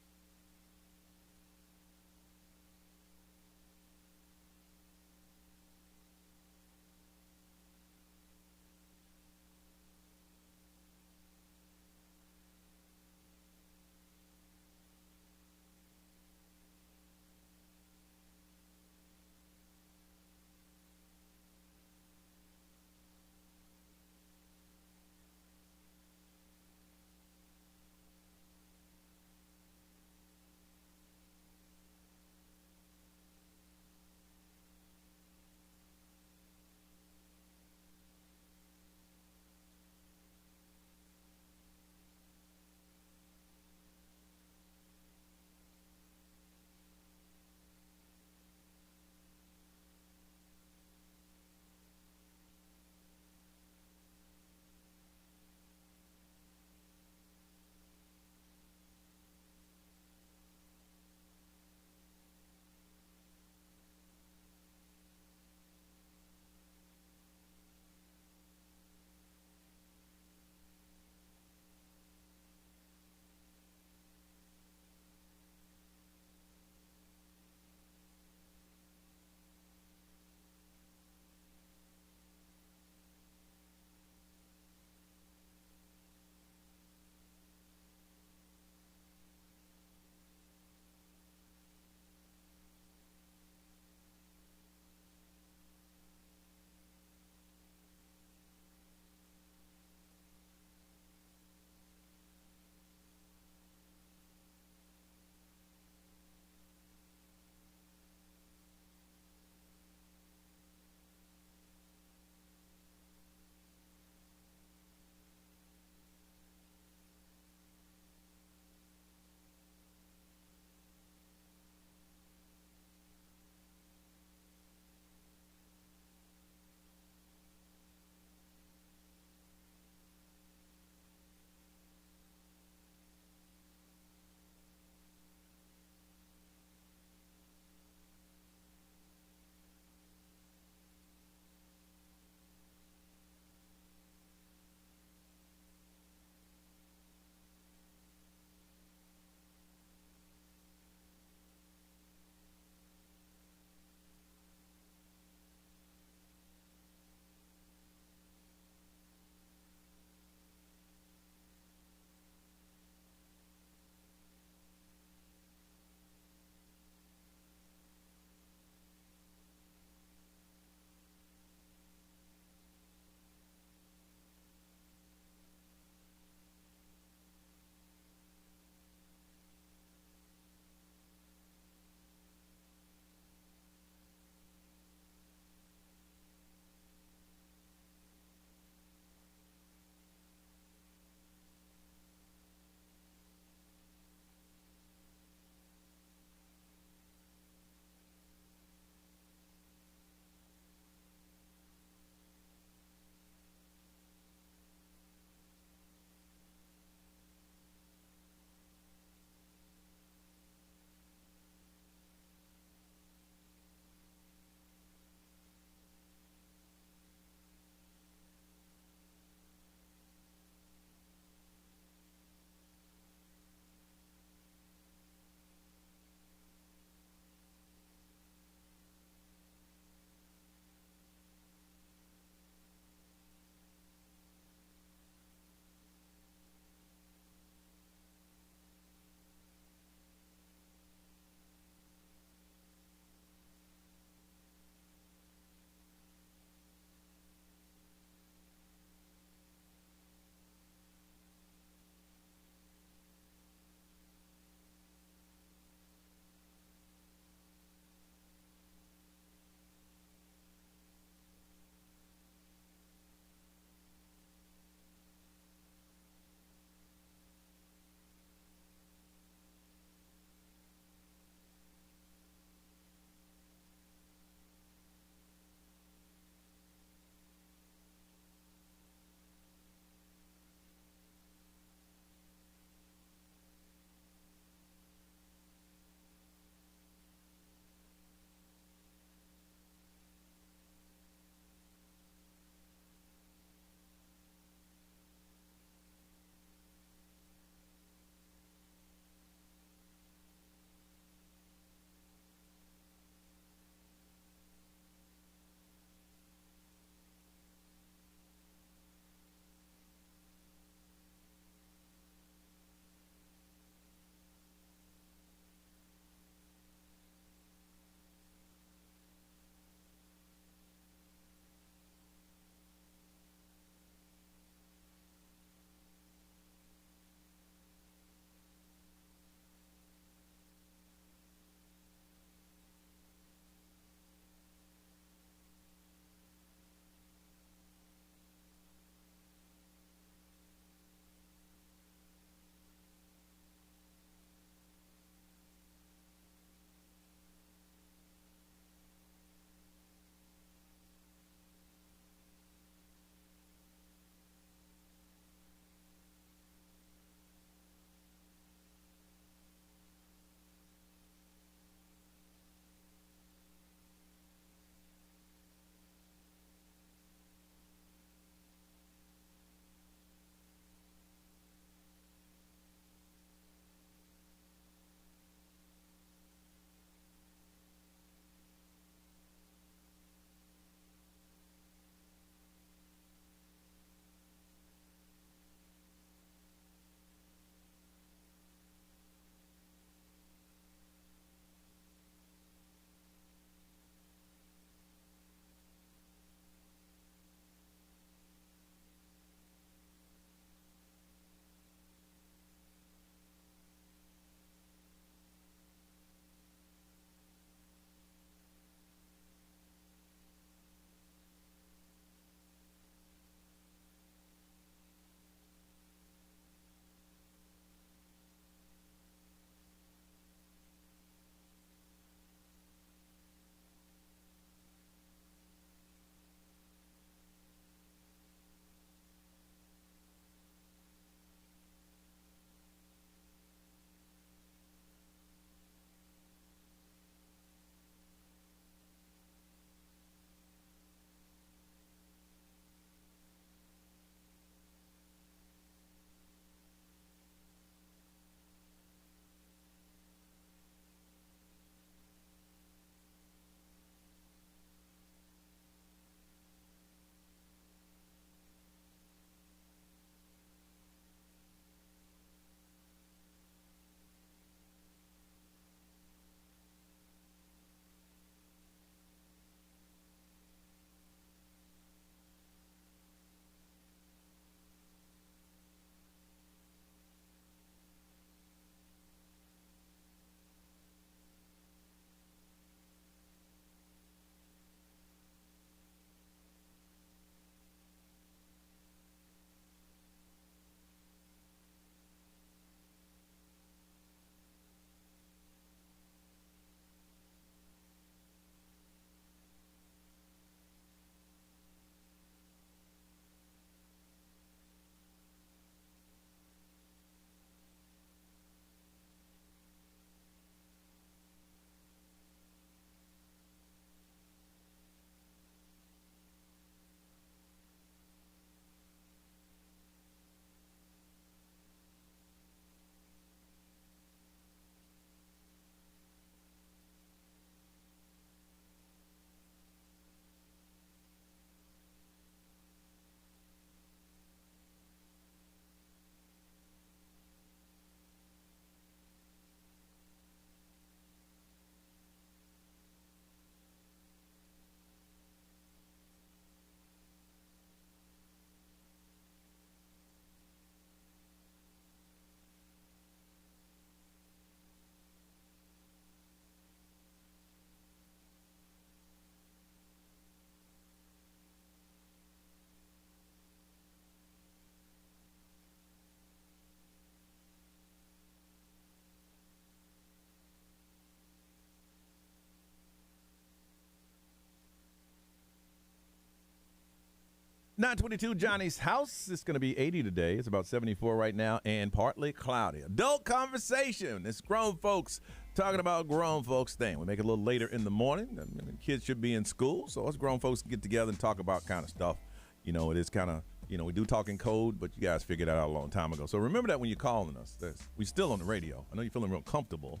922 Johnny's house. It's going to be 80 today. It's about 74 right now and partly cloudy. Adult conversation. It's grown folks talking about grown folks thing. We make it a little later in the morning. I mean, kids should be in school, so us grown folks get together and talk about kind of stuff. You know, it is kind of, you know, we do talk in code, but you guys figured that out a long time ago. So remember that when you're calling us. We're still on the radio. I know you're feeling real comfortable.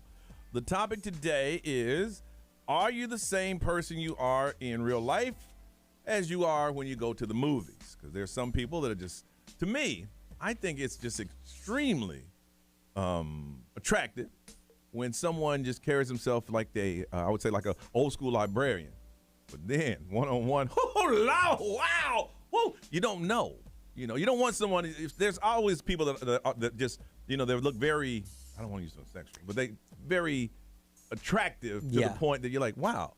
The topic today is, are you the same person you are in real life as you are when you go to the movies? Because there's some people that are just, to me, I think it's just extremely attractive when someone just carries himself like I would say like a old school librarian. But then one-on-one, oh, wow, whoa, you don't know. You know, you don't want someone, if there's always people that just, you know, they look very, I don't want to use the sexual, but they very attractive to the point that you're like, wow,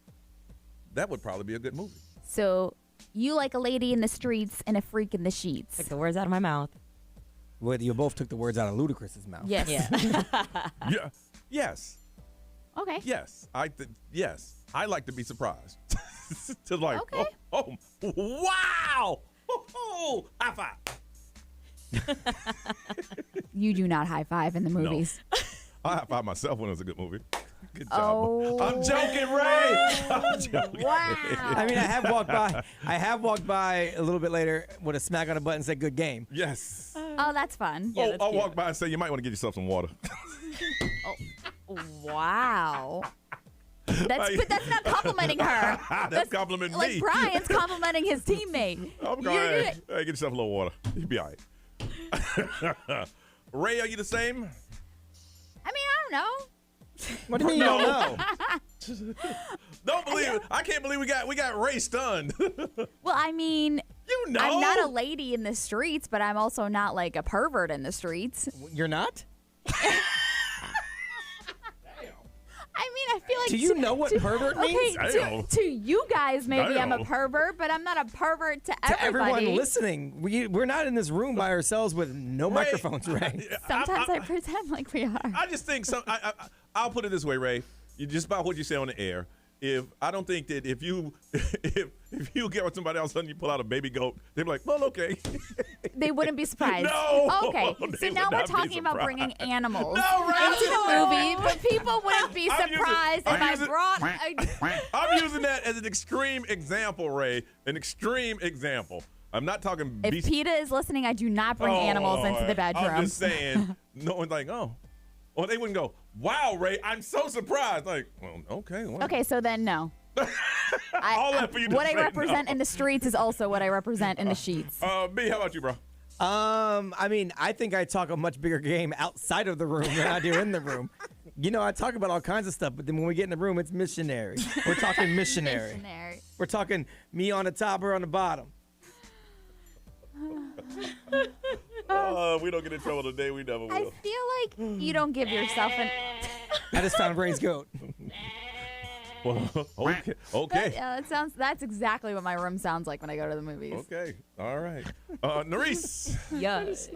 that would probably be a good movie. So you like a lady in the streets and a freak in the sheets. Took the words out of my mouth. Well, you both took the words out of Ludacris's mouth. Yes. Yeah. Yes. Okay. Yes. Yes. I like to be surprised. To like, oh, wow. Oh, high five. You do not high five in the movies. No. I high five myself when it's a good movie. Good job. Oh. I'm joking, Ray. I'm joking. Wow. I mean, I have walked by a little bit later with a smack on the butt and said, "Good game." Yes. Oh, that's fun. I'll walk by and say, you might want to get yourself some water. Wow. That's not complimenting her. That's complimenting like me. Brian's complimenting his teammate. I'm going, hey, get yourself a little water. You'll be all right. Ray, are you the same? I mean, I don't know. What do you mean you don't know? Don't believe it. I can't believe we got Ray stunned. Well, I mean, you know, I'm not a lady in the streets, but I'm also not like a pervert in the streets. You're not? I mean, I feel like. Do you know what pervert means? Okay, to you guys, maybe I'm a pervert, but I'm not a pervert to everybody. To everyone listening, we're not in this room by ourselves with no microphones, Ray. Sometimes I pretend like we are. I just think I'll put it this way, Ray. Just about what you say on the air. I don't think that if you get with somebody else and you pull out a baby goat, they'd be like, well, okay. They wouldn't be surprised. No. Okay. So now we're talking about bringing animals into the No. movie, but people wouldn't be surprised if I brought. I'm using that as an extreme example, Ray. An extreme example. I'm not talking. If PETA is listening, I do not bring animals into the bedroom. I'm just saying. No one's like, oh. Or they wouldn't go, wow, Ray, I'm so surprised. Like, well, okay. Well. Okay, so then no. All that for you to what I say represent no. in the streets is also what I represent in the sheets. B, how about you, bro? I mean, I think I talk a much bigger game outside of the room than I do in the room. You know, I talk about all kinds of stuff, but then when we get in the room, it's missionary. We're talking missionary. We're talking me on the top or on the bottom. We don't get in trouble today. We never will. I feel like you don't give yourself an. I just found Ray's goat. Well, okay. That's exactly what my room sounds like when I go to the movies. Okay. All right. Nerese. Yes.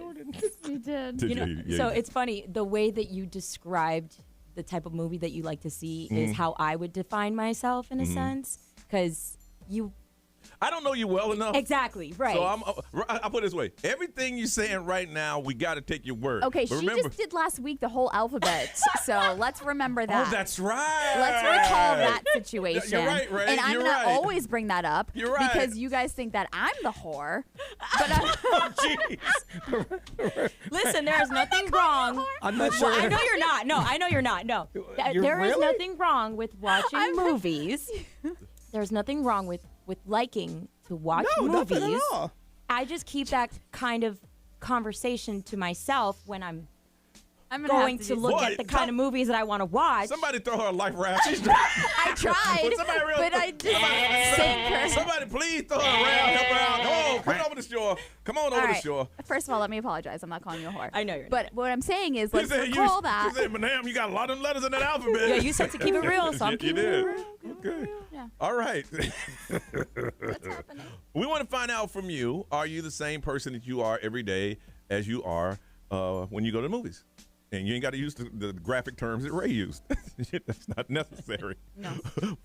You did. You know, so it's funny, the way that you described the type of movie that you like to see is how I would define myself in a sense, because I don't know you well enough. Exactly, right. So I'll put it this way. Everything you're saying right now, we got to take your word. Okay, but she just did last week the whole alphabet. So let's remember that. Oh, that's right. Let's recall that situation. You're right, Ray. And I'm You're going right. to always bring that up. You're right. Because you guys think that I'm the whore. But Listen, there is nothing wrong. I'm not sure. Well, I know you're not. No, I know you're not. No. There is nothing wrong with watching movies. There's nothing wrong with liking to watch movies. Nothing at all. I just keep that kind of conversation to myself when I'm gonna going have to look at the kind of movies that I want to watch. Somebody throw her a life raft. I tried, but I just sank her. Somebody please throw her around, help her out. Come on over the shore. Come on over the shore. First of all, let me apologize. I'm not calling you a whore. I know you're not. But what I'm saying is, let's recall that. You said, madam, you got a lot of letters in that alphabet. Yeah, you said to keep it real, so I'm keeping it real. Okay. Yeah. All right. What's happening? We want to find out from you, are you the same person that you are every day as you are when you go to the movies? And you ain't got to use the graphic terms that Ray used. That's not necessary. No.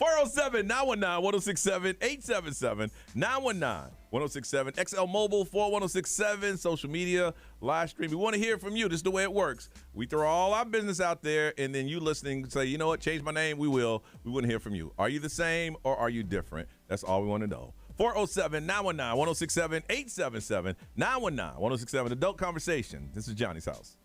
407-919-1067, 877-919-1067, XL Mobile 41067, social media, live stream. We want to hear from you. This is the way it works. We throw all our business out there, and then you listening say, you know what, change my name, we will. We want to hear from you. Are you the same or are you different? That's all we want to know. 407-919-1067, 877-919-1067. Adult Conversation. This is Johnny's house.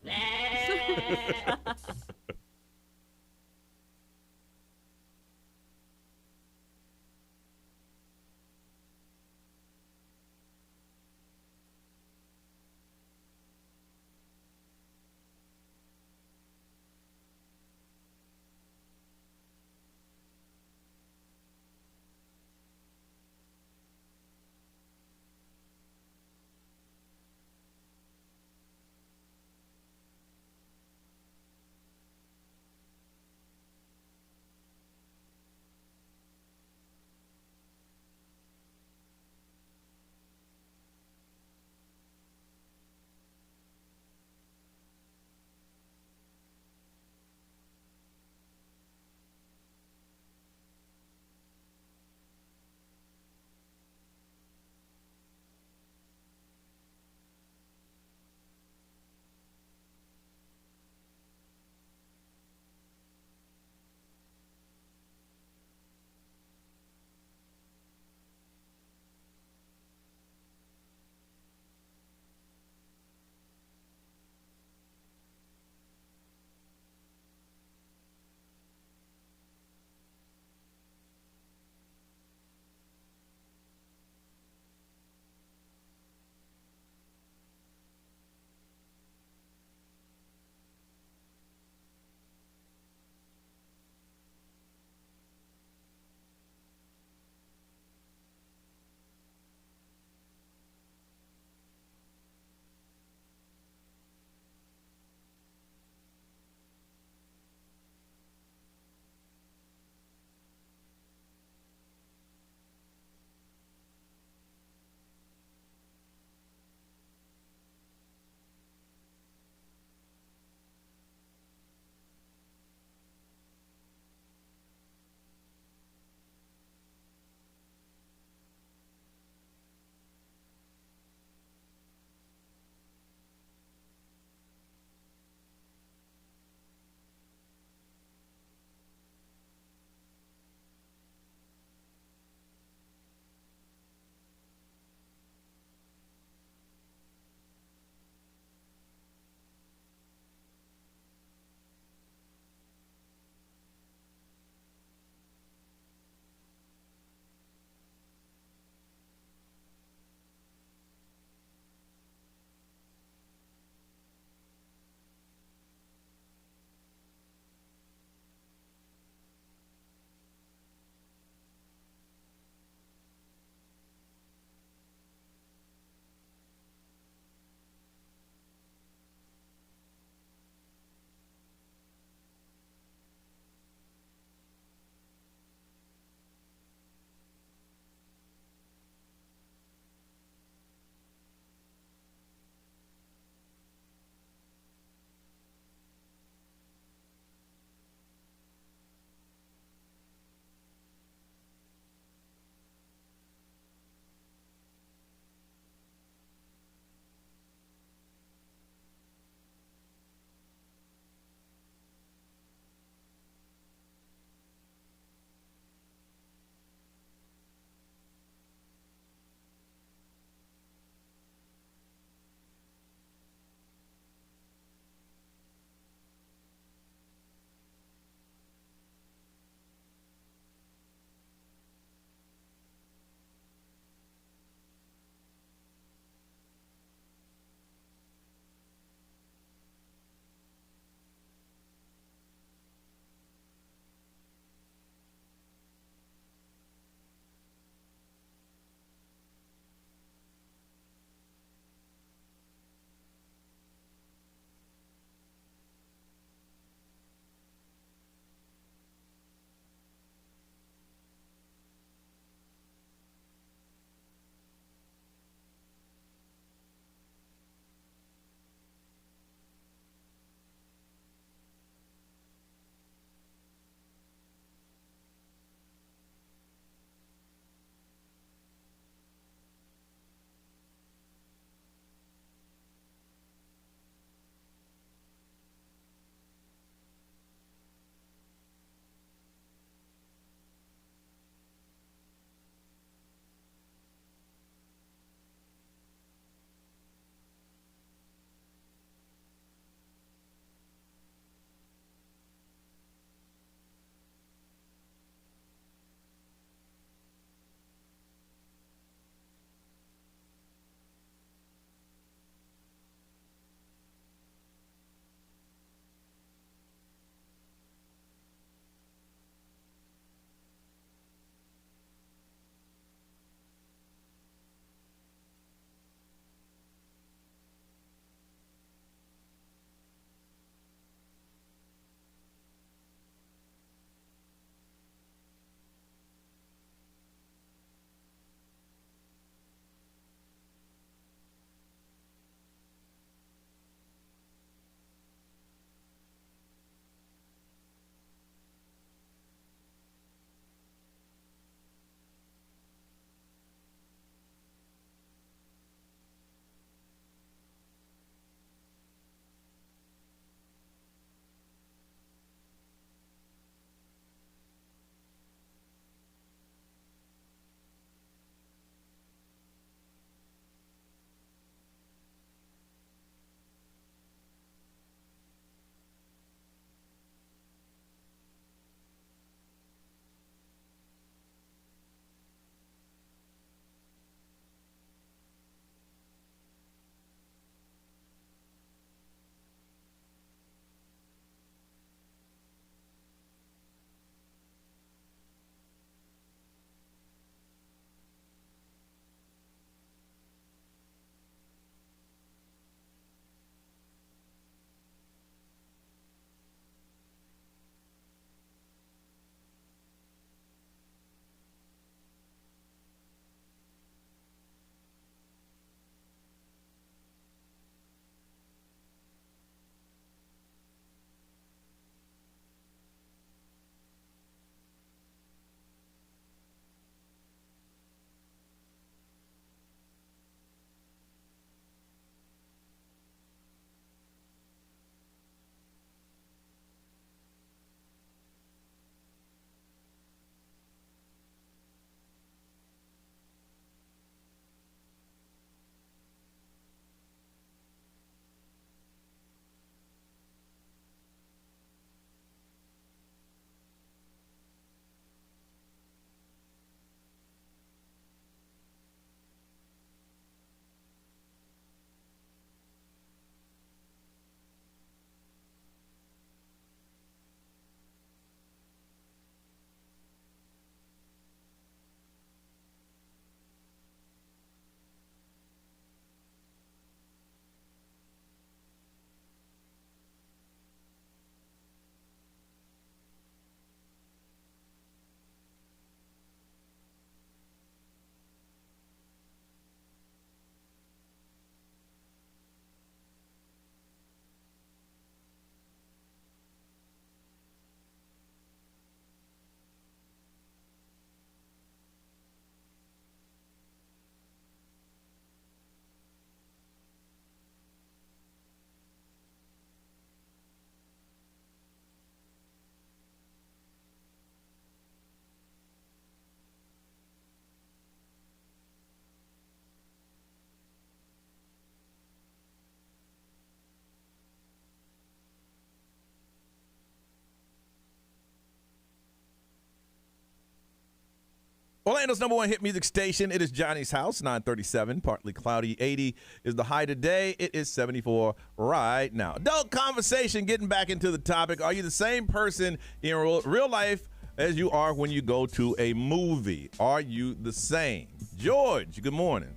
Orlando's number one hit music station. It is Johnny's House, 937, partly cloudy. 80 is the high today. It is 74 right now. Adult conversation, getting back into the topic. Are you the same person in real life as you are when you go to a movie? Are you the same? George, good morning.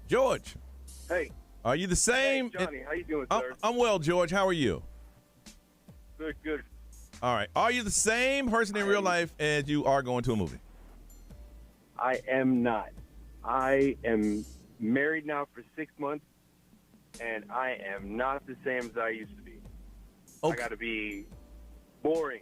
George. Hey. Are you the same? Hey, Johnny, how you doing, sir? I'm well, George. How are you? Good, good. All right. Are you the same person in real life as you are going to a movie? I am not. I am married now for 6 months, and I am not the same as I used to be. Okay. I got to be boring,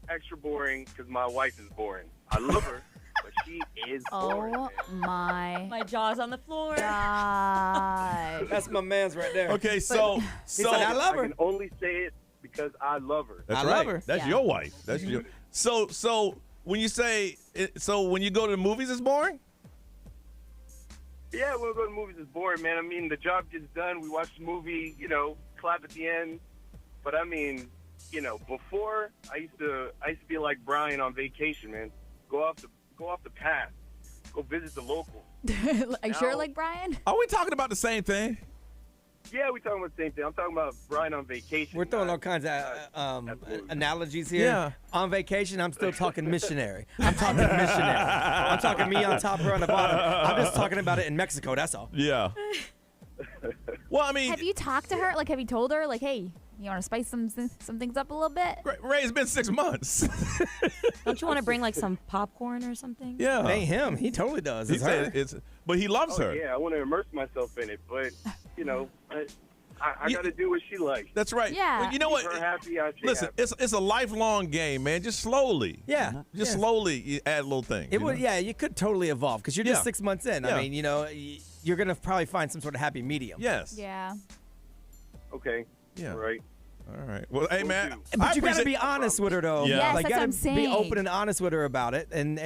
extra boring, because my wife is boring. I love her, but she is boring. Oh, man. My jaw's on the floor. God. That's my man's right there. Okay, so He said, I love her. I can only say it because I love her. That's I right. love her. That's your wife. That's your. So when you say when you go to the movies, it's boring. Yeah, when we go to the movies, it's boring, man. I mean, the job gets done. We watch the movie, clap at the end. But I mean, before I used to be like Brian on vacation, man. Go off the path. Go visit the locals. Are you sure, like Brian? Are we talking about the same thing? Yeah, we talking about the same thing. I'm talking about Brian on vacation. We're throwing all kinds of analogies here. Yeah. On vacation, I'm still talking missionary. I'm talking missionary. I'm talking me on top, her on the bottom. I'm just talking about it in Mexico, that's all. Yeah. Well, I mean, Have you talked to her? Like, have you told her, like, hey, you want to spice some things up a little bit? Ray, it's been 6 months. Don't you want to bring like some popcorn or something? Yeah. It ain't him. He totally does. He It's said her. but he loves her. Yeah, I want to immerse myself in it, but I got to do what she likes. That's right. Yeah. Well, you know what? Keep her happy, I stay Listen, happy. it's a lifelong game, man. Just slowly. Yeah. Just Yeah. slowly you add little things. It would, yeah, you could totally evolve because you're just Yeah. 6 months in. Yeah. I mean, you're going to probably find some sort of happy medium. Yes. Yeah. Okay. Yeah. All right. All right. Well, hey, man. But you got to be honest with her, though. Yeah. Yes, Like, that's you what I'm gotta saying. be open and honest with her about it, and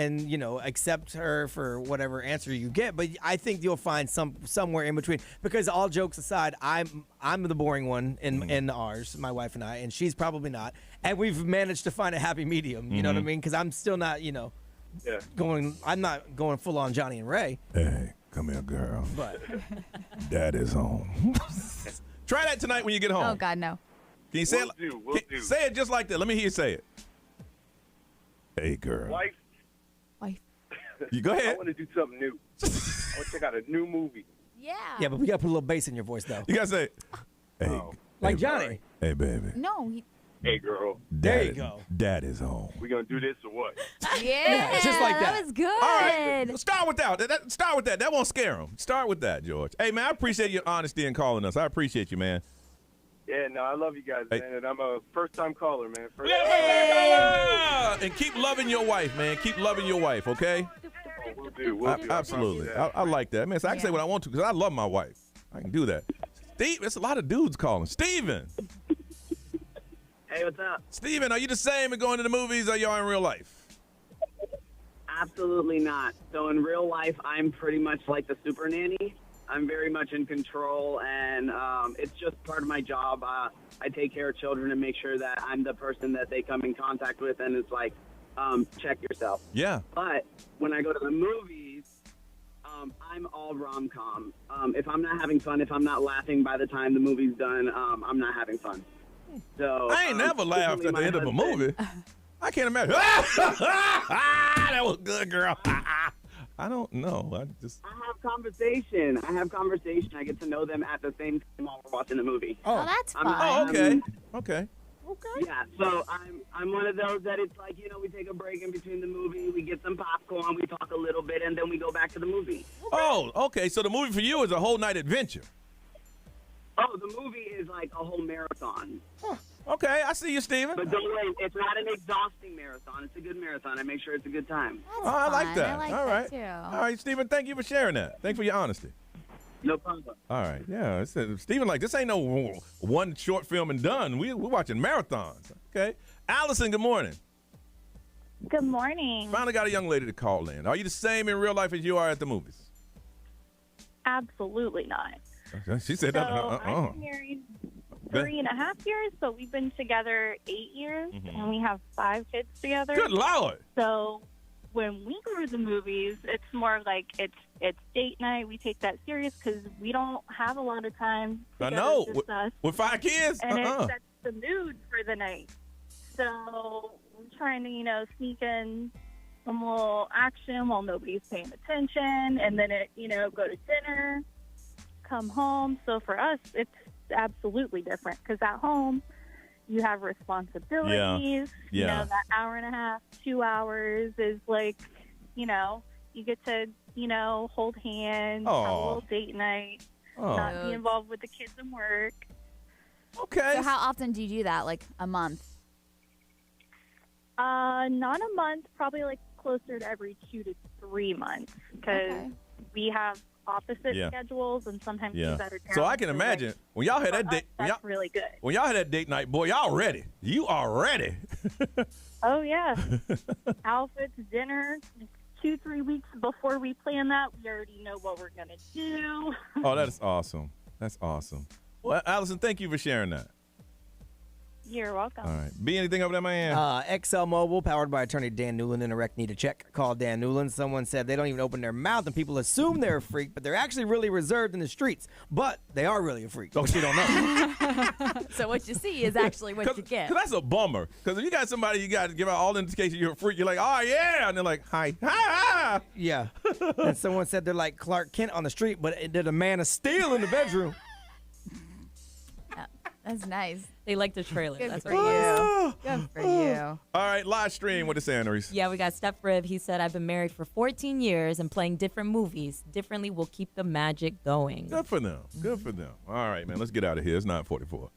accept her for whatever answer you get. But I think you'll find somewhere in between. Because all jokes aside, I'm the boring one in ours, my wife and I, and she's probably not. And we've managed to find a happy medium. You know what I mean? Because I'm still not, Yeah. I'm not going full on Johnny and Ray. Hey, come here, girl. But Dad is home. Try that tonight when you get home. Oh, God, no. Can you say Will do. Say it just like that. Let me hear you say it. Hey, girl. Wife. You go I ahead. want to do something new. I want to check out a new movie. Yeah. yeah, but we got to put a little bass in your voice, though. You got to say, hey, Like Johnny. hey, baby. No. Hey, girl. There you go. Dad is home. We gonna do this or what? Yeah. just like that. That was good. All right. Start with that. Start with that. That won't scare him. Start with that, George. Hey, man, I appreciate your honesty in calling us. I appreciate you, man. Yeah, no, I love you guys, Hey. man, and I'm a first-time caller, man. And keep loving your wife, man. Keep loving your wife, okay? We'll do. We'll do. Absolutely. I like that. Man, so I can say what I want to because I love my wife. I can do that. Steve, it's a lot of dudes calling. Steven. Hey, what's up? Steven, are you the same in going to the movies or y'all in real life? Absolutely not. So in real life, I'm pretty much like the super nanny. I'm very much in control, and it's just part of my job. I take care of children and make sure that I'm the person that they come in contact with, and it's like, check yourself. Yeah. But when I go to the movies, I'm all rom-com. If I'm not having fun, if I'm not laughing by the time the movie's done, I'm not having fun. So I ain't never laughed at the end of a movie. I can't imagine. That was good, girl. I don't know. I have conversation. I get to know them at the same time while we're watching the movie. Oh, that's fun. Oh, okay. Okay. Yeah, so I'm one of those that it's like, we take a break in between the movie, we get some popcorn, we talk a little bit, and then we go back to the movie. Oh, okay. So the movie for you is a whole night adventure. Oh, the movie is like a whole marathon. Okay, I see you, Steven. But don't worry, it's not an exhausting marathon. It's a good marathon. I make sure it's a good time. Oh, I like that. I like All that, right. too. All right, Steven, thank you for sharing that. Thanks for your honesty. No problem. All right. Yeah. Steven, like, this ain't no one short film and done. We're watching marathons. Okay. Allison, good morning. Good morning. Finally got a young lady to call in. Are you the same in real life as you are at the movies? Absolutely not. She said So that. I'm married 3.5 years, so we've been together 8 years, and we have 5 kids together. Good Lord. So when we go to the movies, it's more like it's date night. We take that serious because we don't have a lot of time. I know. Just us. With 5 kids? And it sets the mood for the night. So we're trying to, sneak in some little action while nobody's paying attention, and then go to dinner, come home. So for us, it's absolutely different because at home you have responsibilities. Yeah. That hour and a half, 2 hours is like, you get to, hold hands, have a little date night, not be involved with the kids and work. Okay. So how often do you do that? Like a month? Not a month, probably like closer to every 2 to 3 months because we have opposite schedules and sometimes he's out of town. So I can imagine when y'all had that date. That's really good. When y'all had that date night, boy, y'all ready. You are ready. Oh, yeah. Outfits, dinner. 2-3 weeks before we plan that, we already know what we're going to do. Oh, that is awesome. That's awesome. Well, Allison, thank you for sharing that. You're welcome. All right. Be anything over there, man? XL Mobile, powered by attorney Dan Newland. In a wreck, need a check. Call Dan Newland. Someone said they don't even open their mouth and people assume they're a freak, but they're actually really reserved in the streets. But they are really a freak. But you don't know. So what you see is actually what you get. Cause that's a bummer. Because if you got somebody you got to give out all indications you're a freak, you're like, oh, yeah. And they're like, hi. Ha. Yeah. And someone said they're like Clark Kent on the street, but they're the Man of Steel in the bedroom. That's nice. They like the trailer. Good That's for right. you. Good for you. All right, live stream with the Sanders. Yeah, we got Steph Rib. He said, I've been married for 14 years and playing different movies. Differently will keep the magic going. Good for them. Good for them. All right, man. Let's get out of here. It's 9:44.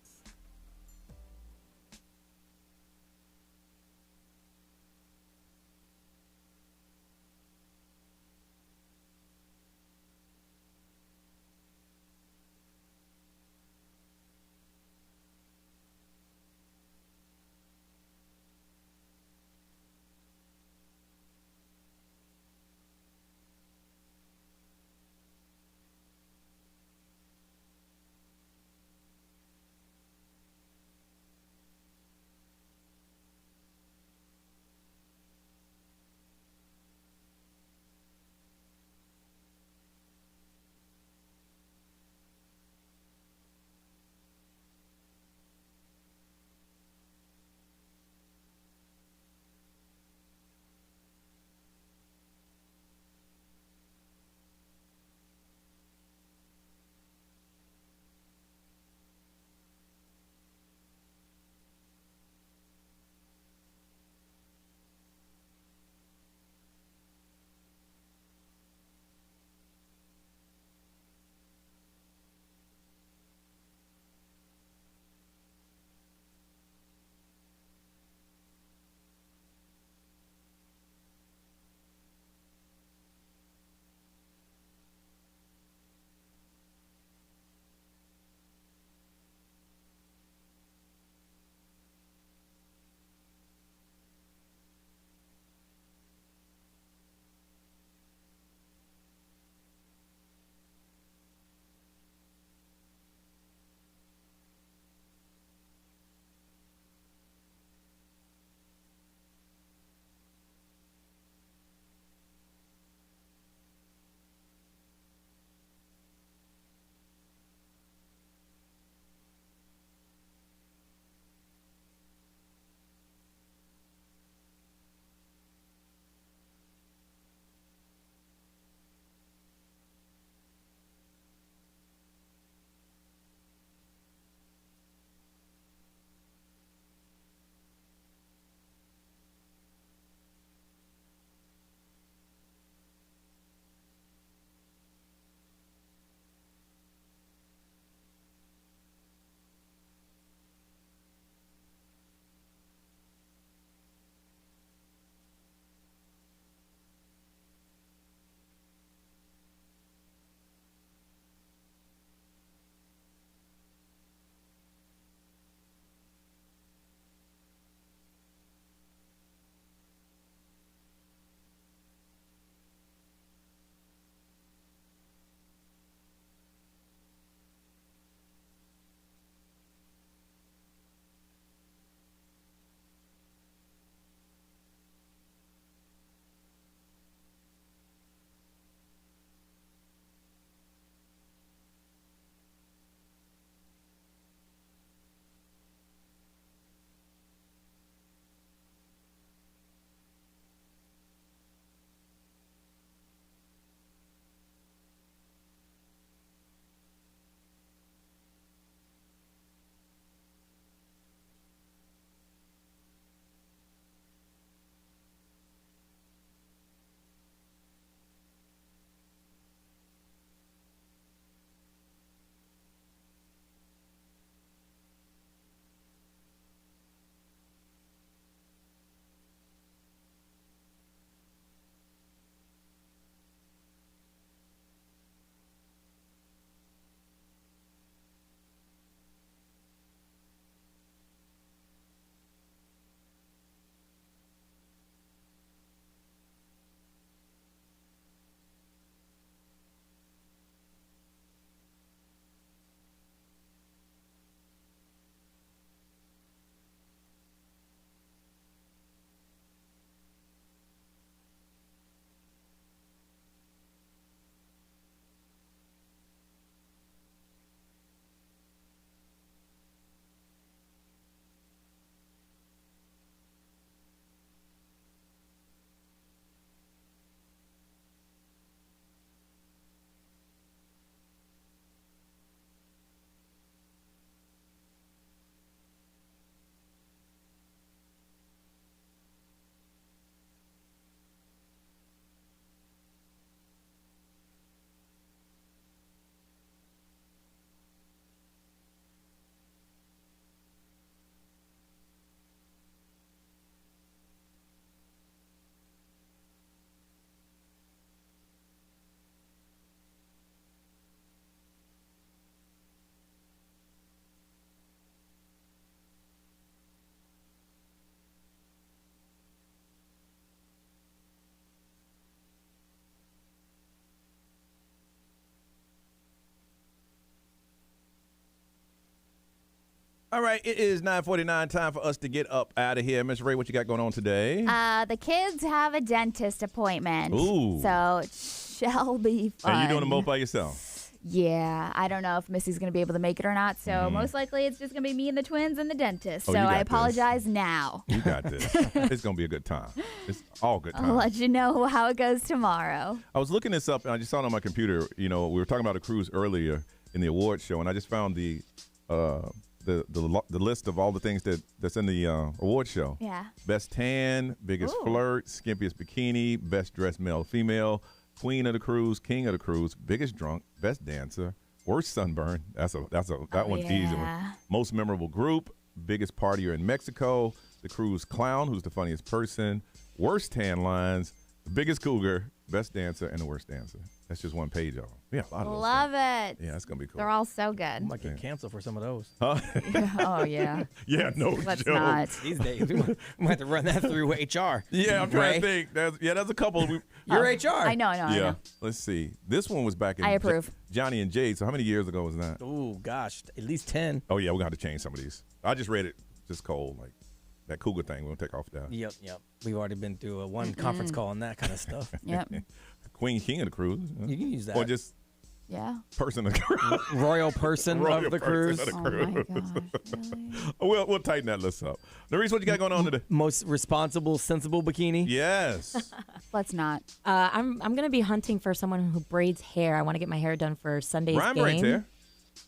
All right, it is 9:49. Time for us to get up out of here. Miss Ray, what you got going on today? The kids have a dentist appointment. Ooh. So it shall be fun. And you doing them both by yourself? Yeah, I don't know if Missy's going to be able to make it or not. So most likely it's just going to be me and the twins and the dentist. Oh, so you got I apologize now. You got this. It's going to be a good time. It's all good time. I'll let you know how it goes tomorrow. I was looking this up, and I just saw it on my computer. You know, we were talking about a cruise earlier in the awards show, and I just found the list of all the things that's in the awards show. Yeah. Best tan, biggest flirt, skimpiest bikini, best dressed male, female, queen of the cruise, king of the cruise, biggest drunk, best dancer, worst sunburn. That one's easy one. Most memorable group, biggest partier in Mexico, the cruise clown, who's the funniest person, worst tan lines, the biggest cougar, best dancer, and the worst dancer. That's just one page of them. Yeah, a lot of those Love things. it. Yeah, that's gonna be cool. They're all so good. I might get canceled for some of those. Huh? Oh, yeah. Yeah, no Let's joke. not. These days, we might have to run that through HR. Yeah, I'm trying Ray. to think. There's a couple. You're HR. I know. Yeah. Let's see. This one was back in I approve. Johnny and Jade. So how many years ago was that? Oh, gosh. At least 10. Oh, yeah. We're going to have to change some of these. I just read it just cold. Like that cougar thing. We're going to take off that. Yep. We've already been through one conference call on that kind of stuff. Yep. King of the cruise. You can use that. Or just Yeah. person of the cruise. Royal person Royal of the person cruise. of the Oh, my cruise. gosh. Really? We'll tighten that list up. Nerese, what you got going on today? Most responsible, sensible bikini. Yes. Let's not. I'm gonna be hunting for someone who braids hair. I want to get my hair done for Sunday's Brian game. braids hair.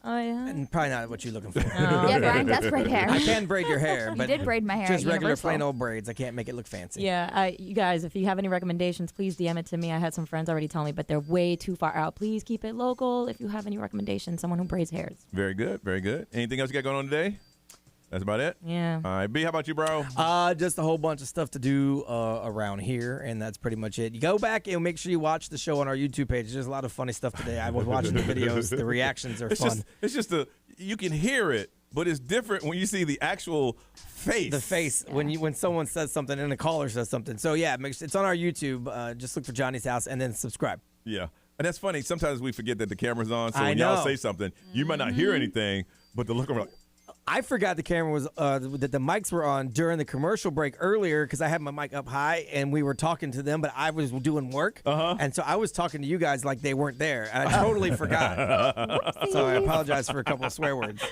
Oh yeah. And probably not what you're looking for. Yeah, Brian does braid hair. I can braid your hair, You but did braid my hair just at regular Universal. plain old braids. I can't make it look fancy. Yeah, you guys, if you have any recommendations, please DM it to me. I had some friends already tell me, but they're way too far out. Please keep it local. If you have any recommendations, someone who braids hairs. Very good. Very good. Anything else you got going on today? That's about it? Yeah. All right. B, how about you, bro? Just a whole bunch of stuff to do around here, and that's pretty much it. You go back and make sure you watch the show on our YouTube page. There's a lot of funny stuff today. I was watching the videos. The reactions are fun. It's just you can hear it, but it's different when you see the actual face. The face when someone says something and the caller says something. So yeah, it's on our YouTube. Just look for Johnny's House and then subscribe. Yeah. And that's funny. Sometimes we forget that the camera's on. So I when y'all know. say something, you might not hear anything, but the look around. I forgot the camera was that the mics were on during the commercial break earlier because I had my mic up high and we were talking to them, but I was doing work, and so I was talking to you guys like they weren't there. And I totally forgot. So I apologize for a couple of swear words.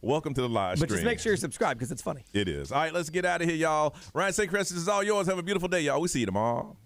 Welcome to the live But stream. just make sure you subscribe because it's funny. It is. All right, let's get out of here, y'all. Ryan St. Chris, this is all yours. Have a beautiful day, y'all. We'll see you tomorrow.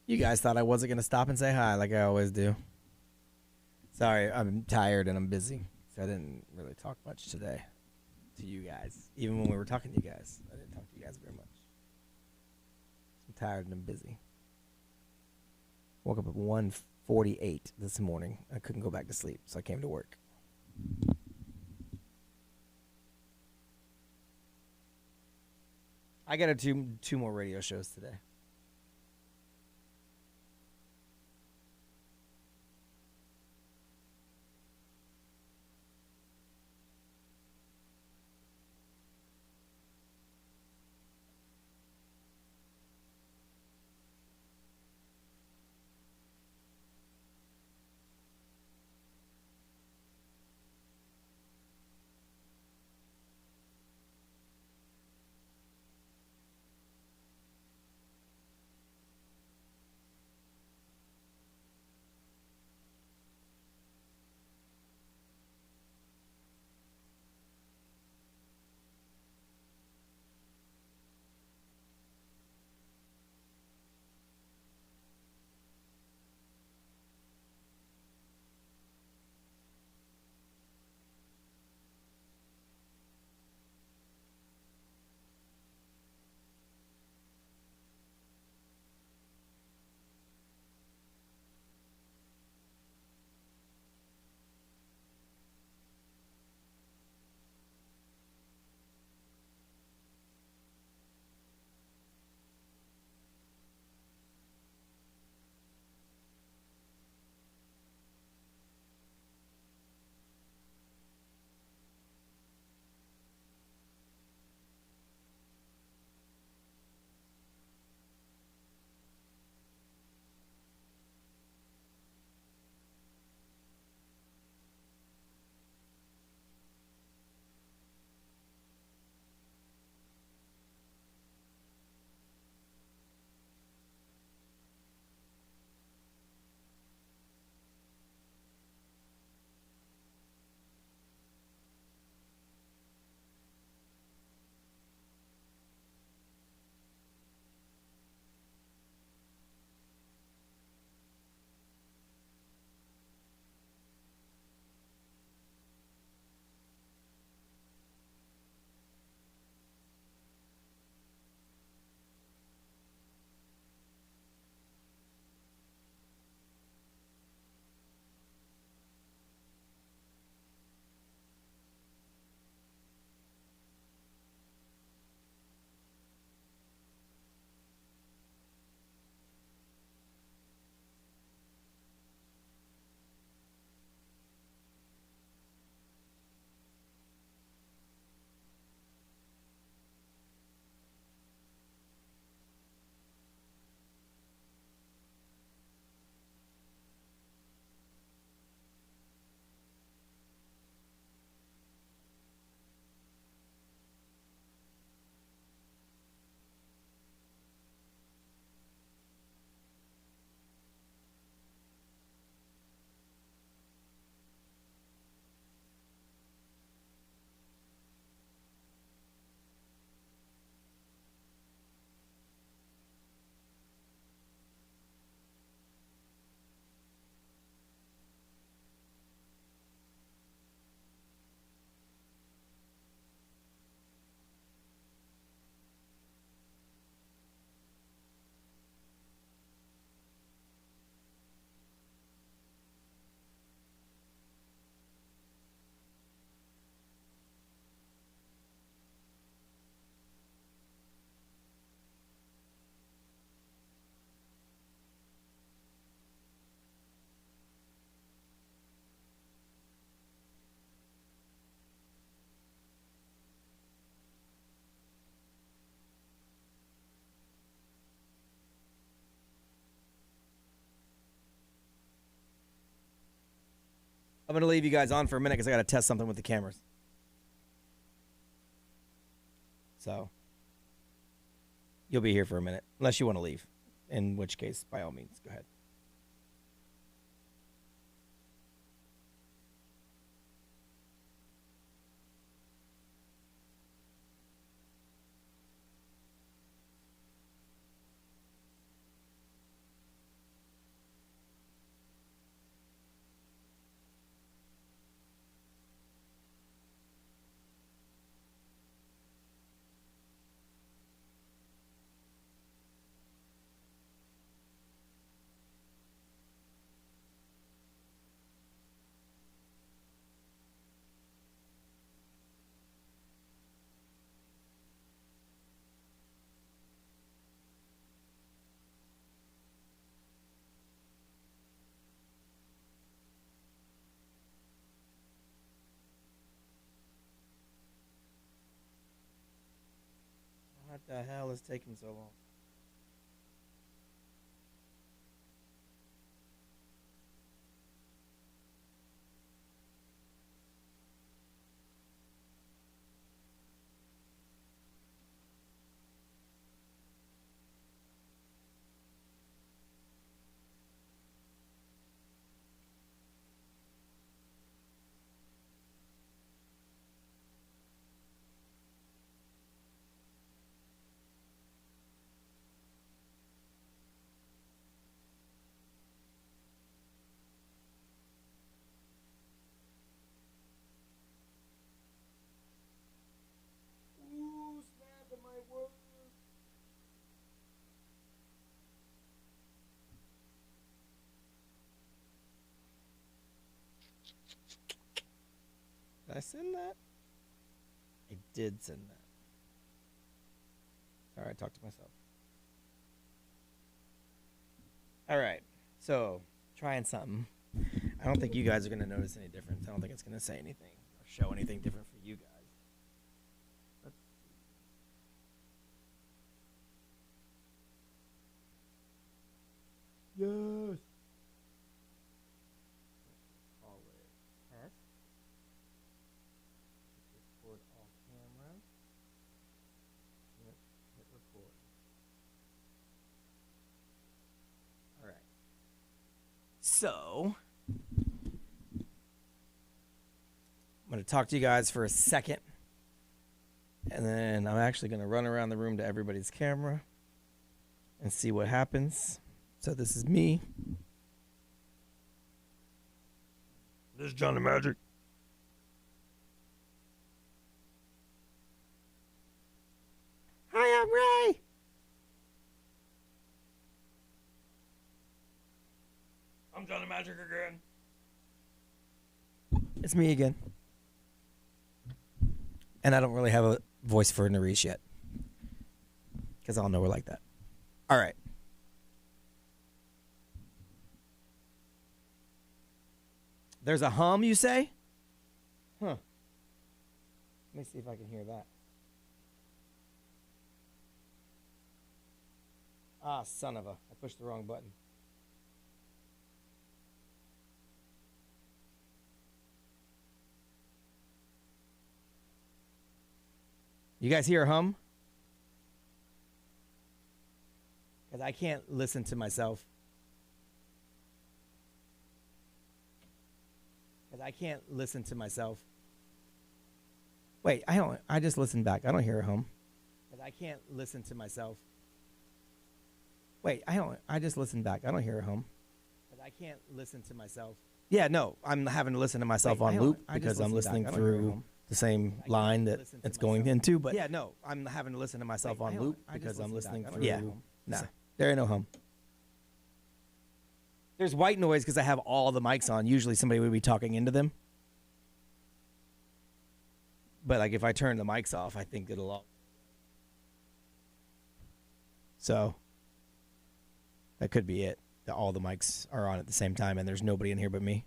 You guys thought I wasn't going to stop and say hi like I always do. Sorry, I'm tired and I'm busy. So I didn't really talk much today to you guys. Even when we were talking to you guys, I didn't talk to you guys very much. I'm tired and I'm busy. Woke up at 1:48 this morning. I couldn't go back to sleep, so I came to work. I got two more radio shows today. I'm going to leave you guys on for a minute because I got to test something with the cameras. So, you'll be here for a minute, unless you want to leave, in which case, by all means, go ahead. What the hell is taking so long? Ooh, snap, it might work. Did I send that? I did send that. Sorry, I talked to myself. All right, so trying something. I don't think you guys are going to notice any difference. I don't think it's going to say anything or show anything different for you guys. Let's see. Yes. Call it test. Record all cameras. Hit record. All right. So, I'm going to talk to you guys for a second. And then I'm actually going to run around the room to everybody's camera and see what happens. So this is me. This is Johnny Magic. Hi, I'm Ray. I'm Johnny Magic again. It's me again. And I don't really have a voice for Narish yet. Because I'll know her like that. All right. There's a hum, you say? Huh. Let me see if I can hear that. Ah, son of a. I pushed the wrong button. You guys hear a hum? Because I can't listen to myself. Wait, I just listened back. I don't hear a hum. Because I can't listen to myself. Wait, I just listened back. I don't hear a hum. Because I can't listen to myself. Yeah, no, I'm having to listen to myself on loop because I'm listening through the same line that it's going into. But yeah, no, I'm having to listen to myself on loop because I'm listening through. Yeah, no, there ain't no hum. There's white noise because I have all the mics on. Usually somebody would be talking into them. But like if I turn the mics off, I think it'll all. So that could be it. That all the mics are on at the same time and there's nobody in here but me.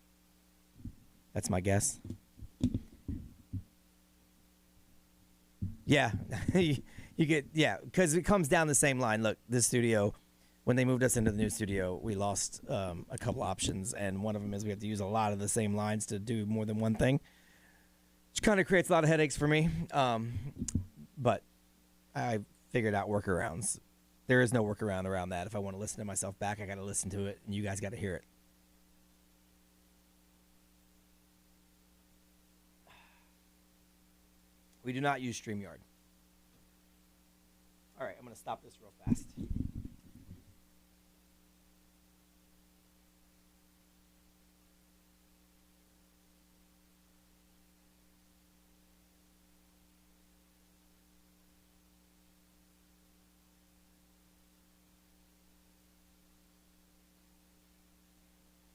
That's my guess. Yeah, you get, yeah, because it comes down the same line. Look, this studio, when they moved us into the new studio, we lost a couple options, and one of them is we have to use a lot of the same lines to do more than one thing, which kind of creates a lot of headaches for me. But I figured out workarounds. There is no workaround around that. If I want to listen to myself back, I got to listen to it, and you guys got to hear it. We do not use StreamYard. All right, I'm going to stop this real fast.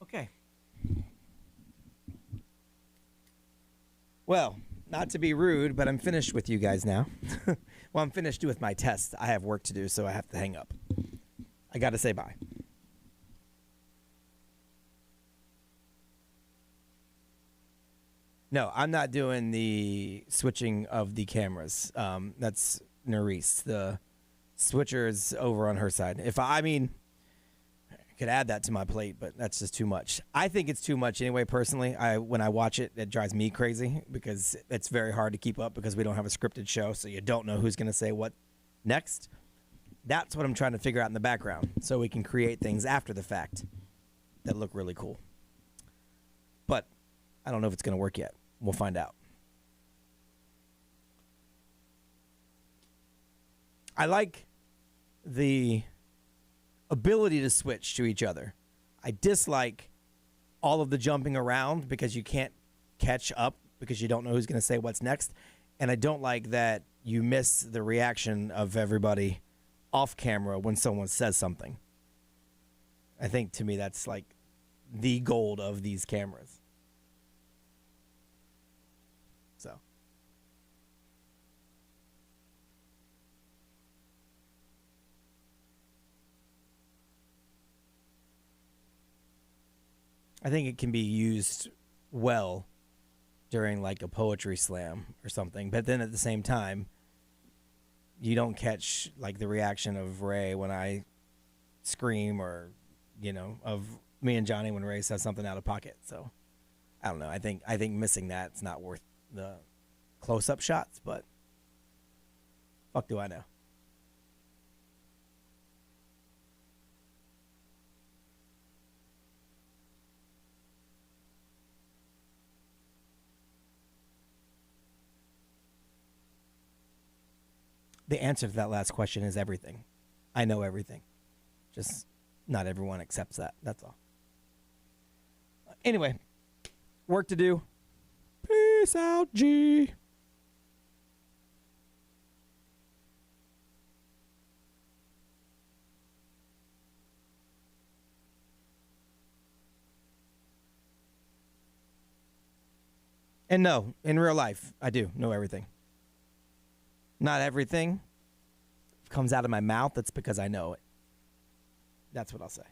Okay. Well, not to be rude, but I'm finished with you guys now. Well, I'm finished with my test. I have work to do, so I have to hang up. I got to say bye. No, I'm not doing the switching of the cameras. That's Nerys, the Switcher is over on her side. I could add that to my plate, but that's just too much. I think it's too much anyway, personally. When I watch it, it drives me crazy because it's very hard to keep up because we don't have a scripted show, so you don't know who's going to say what next. That's what I'm trying to figure out in the background so we can create things after the fact that look really cool. But I don't know if it's going to work yet. We'll find out. I like the ability to switch to each other. I dislike all of the jumping around because you can't catch up because you don't know who's going to say what's next. And I don't like that you miss the reaction of everybody off camera when someone says something. I think to me that's like the gold of these cameras. So I think it can be used well during like a poetry slam or something, but then at the same time you don't catch like the reaction of Ray when I scream or of me and Johnny when Ray says something out of pocket. So I don't know. I think missing that's not worth the close-up shots, but fuck do I know. The answer to that last question is everything. I know everything. Just not everyone accepts that. That's all. Anyway, work to do. Peace out, G. And no, in real life, I do know everything. Not everything comes out of my mouth. That's because I know it. That's what I'll say.